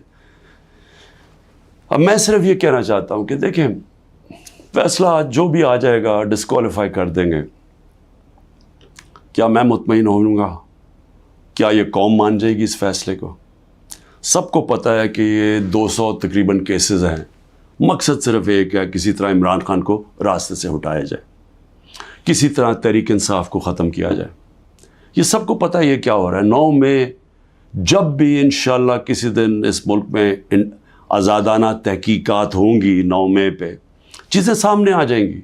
S1: اب میں صرف یہ کہنا چاہتا ہوں کہ دیکھیں، فیصلہ جو بھی آ جائے گا ڈسکوالیفائی کر دیں گے. کیا میں مطمئن ہوں گا؟ کیا یہ قوم مان جائے گی اس فیصلے کو؟ سب کو پتہ ہے کہ یہ 200 تقریباً کیسز ہیں. مقصد صرف ایک ہے، کسی طرح عمران خان کو راستے سے ہٹایا جائے، کسی طرح تحریک انصاف کو ختم کیا جائے. یہ سب کو پتہ ہے یہ کیا ہو رہا ہے. 9 مئی جب بھی انشاءاللہ کسی دن اس ملک میں آزادانہ تحقیقات ہوں گی، 9 مئی پہ چیزیں سامنے آ جائیں گی.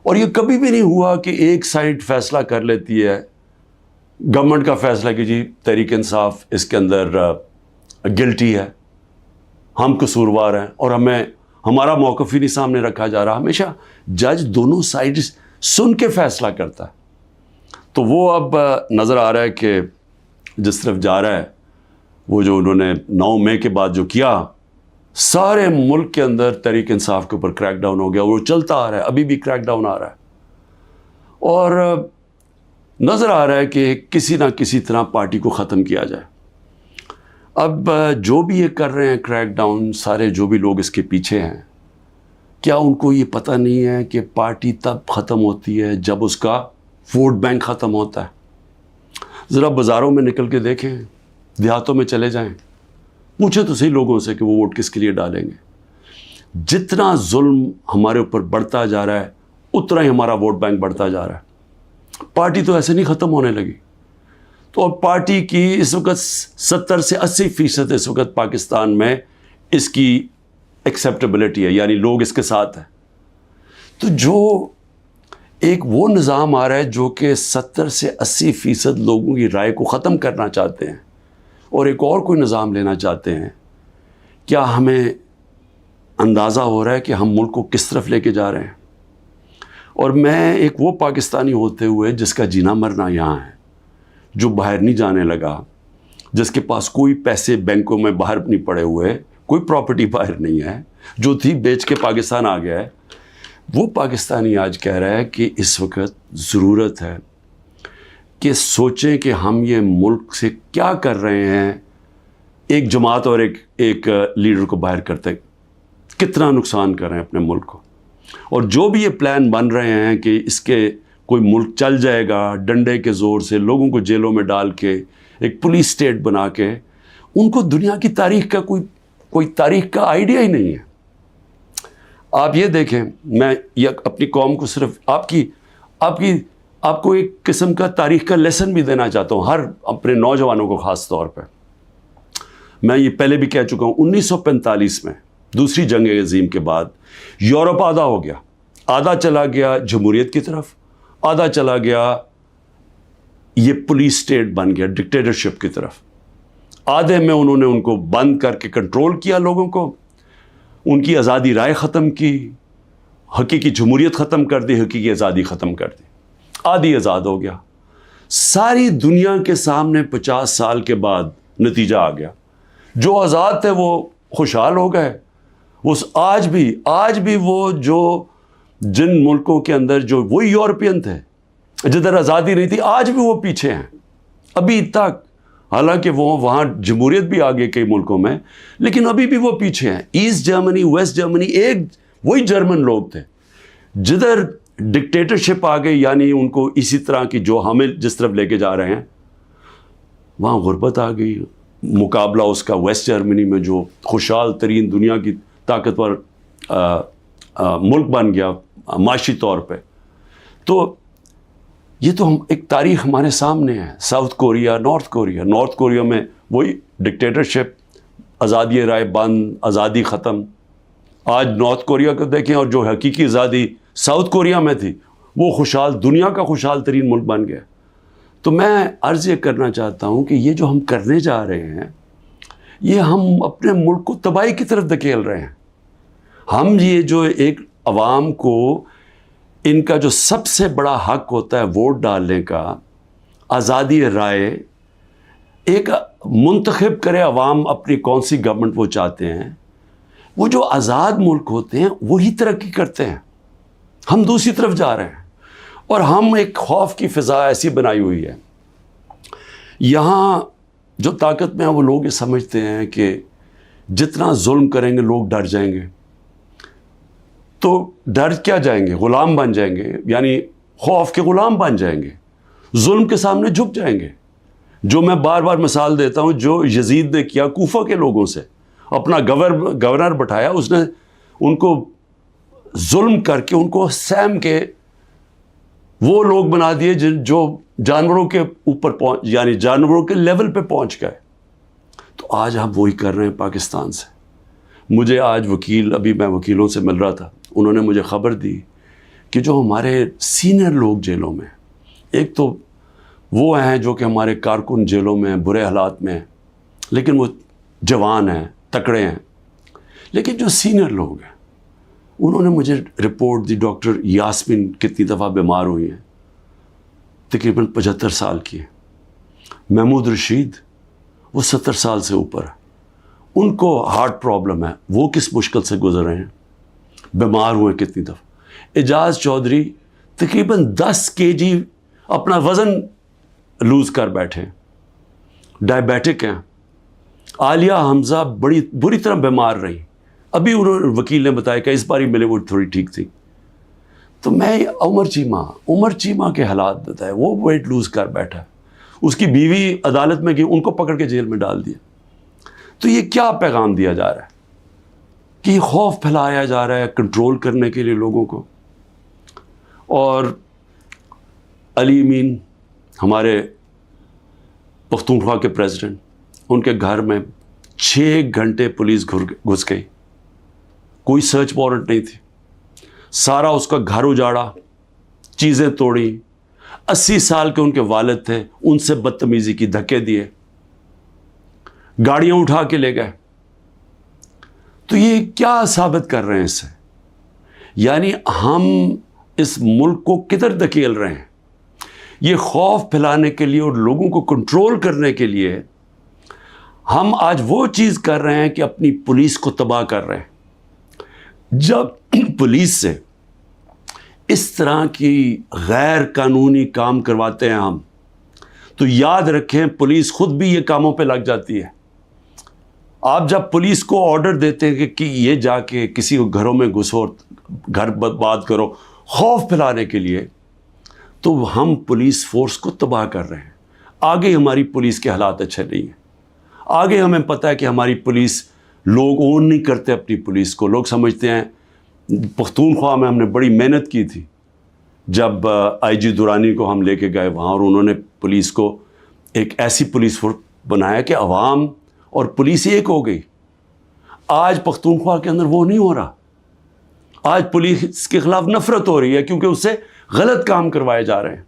S1: اور یہ کبھی بھی نہیں ہوا کہ ایک سائڈ فیصلہ کر لیتی ہے، گورنمنٹ کا فیصلہ کہ جی تحریک انصاف اس کے اندر گلٹی ہے، ہم قصوروار ہیں، اور ہمارا موقف ہی نہیں سامنے رکھا جا رہا. ہمیشہ جج دونوں سائڈز سن کے فیصلہ کرتا ہے. تو وہ اب نظر آ رہا ہے کہ جس طرف جا رہا ہے، وہ جو انہوں نے 9 مئی کے بعد جو کیا، سارے ملک کے اندر تحریک انصاف کے اوپر کریک ڈاؤن ہو گیا. وہ چلتا آ رہا ہے، ابھی بھی کریک ڈاؤن آ رہا ہے. اور نظر آ رہا ہے کہ کسی نہ کسی طرح پارٹی کو ختم کیا جائے. اب جو بھی یہ کر رہے ہیں کریک ڈاؤن، سارے جو بھی لوگ اس کے پیچھے ہیں، کیا ان کو یہ پتہ نہیں ہے کہ پارٹی تب ختم ہوتی ہے جب اس کا ووٹ بینک ختم ہوتا ہے؟ ذرا بازاروں میں نکل کے دیکھیں، دیہاتوں میں چلے جائیں، پوچھیں تو صحیح لوگوں سے کہ وہ ووٹ کس کے لیے ڈالیں گے۔ جتنا ظلم ہمارے اوپر بڑھتا جا رہا ہے اتنا ہی ہمارا ووٹ بینک بڑھتا جا رہا ہے۔ پارٹی تو ایسے نہیں ختم ہونے لگی۔ تو پارٹی کی اس وقت 70 سے 80% اس وقت پاکستان میں اس کی ایکسیپٹیبلٹی ہے، یعنی لوگ اس کے ساتھ ہیں۔ تو جو ایک وہ نظام آ رہا ہے جو کہ 70 سے 80% لوگوں کی رائے کو ختم کرنا چاہتے ہیں اور ایک اور کوئی نظام لینا چاہتے ہیں، کیا ہمیں اندازہ ہو رہا ہے کہ ہم ملک کو کس طرف لے کے جا رہے ہیں؟ اور میں ایک وہ پاکستانی ہوتے ہوئے جس کا جینا مرنا یہاں ہے، جو باہر نہیں جانے لگا، جس کے پاس کوئی پیسے بینکوں میں باہر نہیں پڑے ہوئے، کوئی پراپرٹی باہر نہیں ہے، جو تھی بیچ کے پاکستان آ گیا ہے، وہ پاکستانی آج کہہ رہا ہے کہ اس وقت ضرورت ہے کہ سوچیں کہ ہم یہ ملک سے کیا کر رہے ہیں، ایک جماعت اور ایک لیڈر کو باہر کرتے کتنا نقصان کر رہے ہیں اپنے ملک کو۔ اور جو بھی یہ پلان بن رہے ہیں کہ اس کے کوئی ملک چل جائے گا ڈنڈے کے زور سے، لوگوں کو جیلوں میں ڈال کے، ایک پولیس اسٹیٹ بنا کے، ان کو دنیا کی تاریخ کا کوئی تاریخ کا آئیڈیا ہی نہیں ہے۔ آپ یہ دیکھیں، میں یہ اپنی قوم کو صرف آپ کو ایک قسم کا تاریخ کا لیسن بھی دینا چاہتا ہوں، ہر اپنے نوجوانوں کو خاص طور پہ۔ میں یہ پہلے بھی کہہ چکا ہوں، 1945 میں دوسری جنگ عظیم کے بعد یورپ آدھا ہو گیا، آدھا چلا گیا جمہوریت کی طرف، آدھا چلا گیا یہ پولیس اسٹیٹ بن گیا ڈکٹیٹرشپ کی طرف۔ آدھے میں انہوں نے ان کو بند کر کے کنٹرول کیا، لوگوں کو ان کی آزادی رائے ختم کی، حقیقی جمہوریت ختم کر دی، حقیقی آزادی ختم کر دی، آدھی آزاد ہو گیا۔ ساری دنیا کے سامنے 50 سال کے بعد نتیجہ آ گیا، جو آزاد تھے وہ خوشحال ہو گئے۔ وہ آج بھی وہ جو جن ملکوں کے اندر جو وہی یورپین تھے جدھر آزادی نہیں تھی، آج بھی وہ پیچھے ہیں ابھی تک، حالانکہ وہ وہاں جمہوریت بھی آ گئی کئی ملکوں میں، لیکن ابھی بھی وہ پیچھے ہیں۔ ایسٹ جرمنی، ویسٹ جرمنی، ایک وہی جرمن لوگ تھے، جدھر ڈکٹیٹرشپ آ گئی، یعنی ان کو اسی طرح کی جو ہمیں جس طرف لے کے جا رہے ہیں، وہاں غربت آ گئی۔ مقابلہ اس کا ویسٹ جرمنی میں جو خوشحال ترین دنیا کی طاقتور ملک بن گیا معاشی طور پہ۔ تو یہ تو ایک تاریخ ہمارے سامنے ہے۔ ساؤتھ کوریا، نارتھ کوریا میں وہی ڈکٹیٹرشپ، آزادی رائے بند، آزادی ختم۔ آج نارتھ کوریا کو دیکھیں، اور جو حقیقی آزادی ساؤتھ کوریا میں تھی، وہ خوشحال دنیا کا خوشحال ترین ملک بن گیا۔ تو میں عرض یہ کرنا چاہتا ہوں کہ یہ جو ہم کرنے جا رہے ہیں، یہ ہم اپنے ملک کو تباہی کی طرف دھکیل رہے ہیں۔ ہم یہ جو ایک عوام کو ان کا جو سب سے بڑا حق ہوتا ہے ووٹ ڈالنے کا، آزادی رائے، ایک منتخب کرے عوام اپنی کون سی گورنمنٹ وہ چاہتے ہیں، وہ جو آزاد ملک ہوتے ہیں وہی ترقی کرتے ہیں۔ ہم دوسری طرف جا رہے ہیں، اور ہم ایک خوف کی فضا ایسی بنائی ہوئی ہے۔ یہاں جو طاقت میں ہیں وہ لوگ یہ سمجھتے ہیں کہ جتنا ظلم کریں گے لوگ ڈر جائیں گے، تو ڈر کیا جائیں گے، غلام بن جائیں گے، یعنی خوف کے غلام بن جائیں گے، ظلم کے سامنے جھک جائیں گے۔ جو میں بار بار مثال دیتا ہوں، جو یزید نے کیا کوفہ کے لوگوں سے، اپنا گورنر بٹھایا، اس نے ان کو ظلم کر کے ان کو سیم کے وہ لوگ بنا دیے جو جانوروں کے اوپر یعنی جانوروں کے لیول پہ پہنچ گئے۔ تو آج ہم وہی کر رہے ہیں پاکستان سے۔ مجھے آج ابھی میں وکیلوں سے مل رہا تھا، انہوں نے مجھے خبر دی کہ جو ہمارے سینئر لوگ جیلوں میں، ایک تو وہ ہیں جو کہ ہمارے کارکن جیلوں میں برے حالات میں ہیں، لیکن وہ جوان ہیں، تکڑے ہیں، لیکن جو سینئر لوگ ہیں انہوں نے مجھے رپورٹ دی، ڈاکٹر یاسمین کتنی دفعہ بیمار ہوئی ہیں، تقریباً 75 سال کی ہیں۔ محمود رشید وہ 70 سال سے اوپر ہے، ان کو ہارٹ پرابلم ہے، وہ کس مشکل سے گزر رہے ہیں، بیمار ہوئے کتنی دفعہ۔ اعجاز چودھری تقریباً 10 kg اپنا وزن لوز کر بیٹھے، ڈائبیٹک ہیں۔ عالیہ حمزہ بڑی بری طرح بیمار رہی، ابھی انہوں وکیل نے بتایا کہ اس باری ملے وہ تھوڑی ٹھیک تھی. تو میں عمر چیمہ کے حالات بتائے. وہ ویٹ لوز کر بیٹھا ہے, اس کی بیوی عدالت میں گئی, ان کو پکڑ کے جیل میں ڈال دیا. تو یہ کیا پیغام دیا جا رہا ہے کہ یہ خوف پھیلایا جا رہا ہے کنٹرول کرنے کے لیے لوگوں کو. اور علی امین ہمارے پختونخوا کے پریزیڈنٹ, ان کے گھر میں 6 گھنٹے پولیس گھس گئی, کوئی سرچ وارنٹ نہیں تھی. سارا اس کا گھر اجاڑا, چیزیں توڑی. 80 سال کے ان کے والد تھے, ان سے بدتمیزی کی, دھکے دیے, گاڑیاں اٹھا کے لے گئے. تو یہ کیا ثابت کر رہے ہیں اس سے؟ یعنی ہم اس ملک کو کدھر دھکیل رہے ہیں؟ یہ خوف پھیلانے کے لیے اور لوگوں کو کنٹرول کرنے کے لیے ہم آج وہ چیز کر رہے ہیں کہ اپنی پولیس کو تباہ کر رہے ہیں. جب پولیس سے اس طرح کی غیر قانونی کام کرواتے ہیں ہم, تو یاد رکھیں پولیس خود بھی یہ کاموں پہ لگ جاتی ہے. آپ جب پولیس کو آرڈر دیتے ہیں کہ یہ جا کے کسی کو گھروں میں گھسو, گھر برباد کرو, خوف پھیلانے کے لیے, تو ہم پولیس فورس کو تباہ کر رہے ہیں. آگے ہماری پولیس کے حالات اچھے نہیں ہیں. آگے ہمیں پتہ ہے کہ ہماری پولیس, لوگ اون نہیں کرتے اپنی پولیس کو. لوگ سمجھتے ہیں, پختونخوا میں ہم نے بڑی محنت کی تھی جب آئی جی درانی کو ہم لے کے گئے وہاں, اور انہوں نے پولیس کو ایک ایسی پولیس فورس بنایا کہ عوام اور پولیس ایک ہو گئی. آج پختونخوا کے اندر وہ نہیں ہو رہا. آج پولیس کے خلاف نفرت ہو رہی ہے کیونکہ اس سے غلط کام کروائے جا رہے ہیں,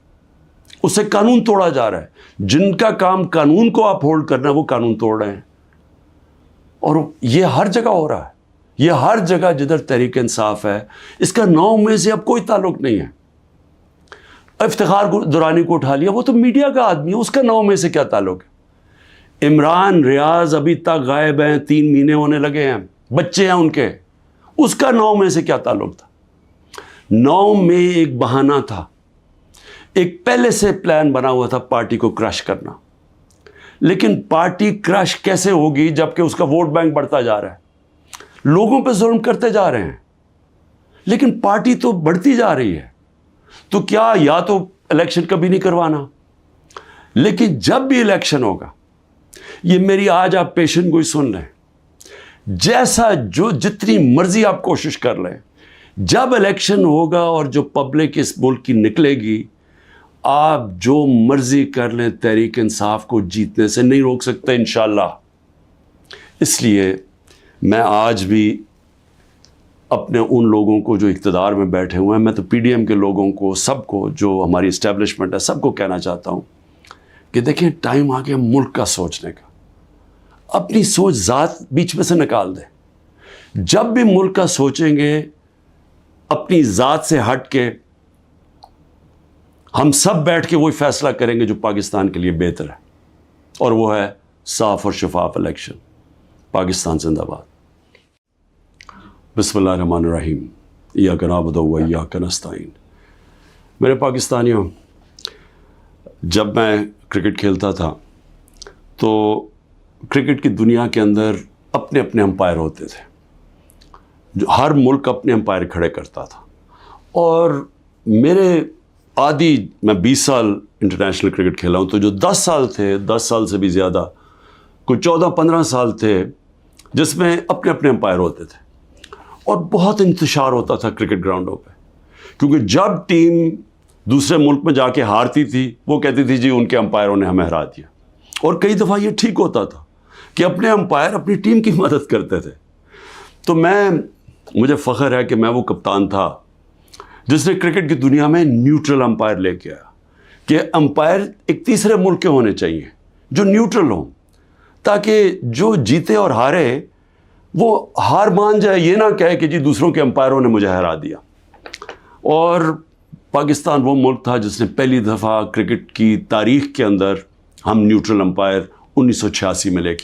S1: اس سے قانون توڑا جا رہا ہے. جن کا کام قانون کو اپ ہولڈ کرنا ہے وہ قانون توڑ رہے ہیں. اور یہ ہر جگہ ہو رہا ہے. یہ ہر جگہ جدھر تحریک انصاف ہے, اس کا 9 میں سے اب کوئی تعلق نہیں ہے. افتخار درانی کو اٹھا لیا, وہ تو میڈیا کا آدمی ہے, اس کا 9 میں سے کیا تعلق ہے؟ عمران ریاض ابھی تک غائب ہیں, 3 مہینے ہونے لگے ہیں, بچے ہیں ان کے, اس کا 9 میں سے کیا تعلق تھا؟ 9 میں ایک بہانہ تھا, ایک پہلے سے پلان بنا ہوا تھا پارٹی کو کرش کرنا. لیکن پارٹی کرش کیسے ہوگی جبکہ اس کا ووٹ بینک بڑھتا جا رہا ہے, لوگوں پہ ظلم کرتے جا رہے ہیں, لیکن پارٹی تو بڑھتی جا رہی ہے. تو کیا یا تو الیکشن کبھی نہیں کروانا, لیکن جب بھی الیکشن ہوگا, یہ میری آج آپ پیشن گوئی سن لیں, جیسا جو جتنی مرضی آپ کوشش کر لیں, جب الیکشن ہوگا اور جو پبلک اس ملک کی نکلے گی, آپ جو مرضی کر لیں, تحریک انصاف کو جیتنے سے نہیں روک سکتے انشاءاللہ. اس لیے میں آج بھی اپنے ان لوگوں کو جو اقتدار میں بیٹھے ہوئے ہیں, میں تو پی ڈی ایم کے لوگوں کو, سب کو, جو ہماری اسٹیبلشمنٹ ہے, سب کو کہنا چاہتا ہوں کہ دیکھیں ٹائم آ گیا ملک کا سوچنے کا. اپنی سوچ ذات بیچ میں سے نکال دیں. جب بھی ملک کا سوچیں گے اپنی ذات سے ہٹ کے, ہم سب بیٹھ کے وہی فیصلہ کریں گے جو پاکستان کے لیے بہتر ہے, اور وہ ہے صاف اور شفاف الیکشن. پاکستان زندہ باد. بسم اللہ الرحمن الرحیم. ایاک نعبد و ایاک نستعین. میرے پاکستانیوں, جب میں کرکٹ کھیلتا تھا تو کرکٹ کی دنیا کے اندر اپنے اپنے امپائر ہوتے تھے, جو ہر ملک اپنے امپائر کھڑے کرتا تھا. اور میرے میں 20 سال انٹرنیشنل کرکٹ کھیلا ہوں, تو جو 10 سال تھے, 10 سال سے بھی زیادہ, کوئی 14-15 سال تھے جس میں اپنے اپنے امپائر ہوتے تھے, اور بہت انتشار ہوتا تھا کرکٹ گراؤنڈوں پہ. کیونکہ جب ٹیم دوسرے ملک میں جا کے ہارتی تھی, وہ کہتی تھی جی ان کے امپائروں نے ہمیں ہرا دیا. اور کئی دفعہ یہ ٹھیک ہوتا تھا کہ اپنے امپائر اپنی ٹیم کی مدد کرتے تھے. تو مجھے فخر ہے کہ میں وہ کپتان تھا جس نے کرکٹ کی دنیا میں نیوٹرل امپائر لے کے آیا, کہ امپائر ایک تیسرے ملک کے ہونے چاہیے جو نیوٹرل ہوں, تاکہ جو جیتے اور ہارے وہ ہار مان جائے, یہ نہ کہے کہ جی دوسروں کے امپائروں نے مجھے ہرا دیا. اور پاکستان وہ ملک تھا جس نے پہلی دفعہ کرکٹ کی تاریخ کے اندر ہم نیوٹرل امپائر 1986 میں لے کے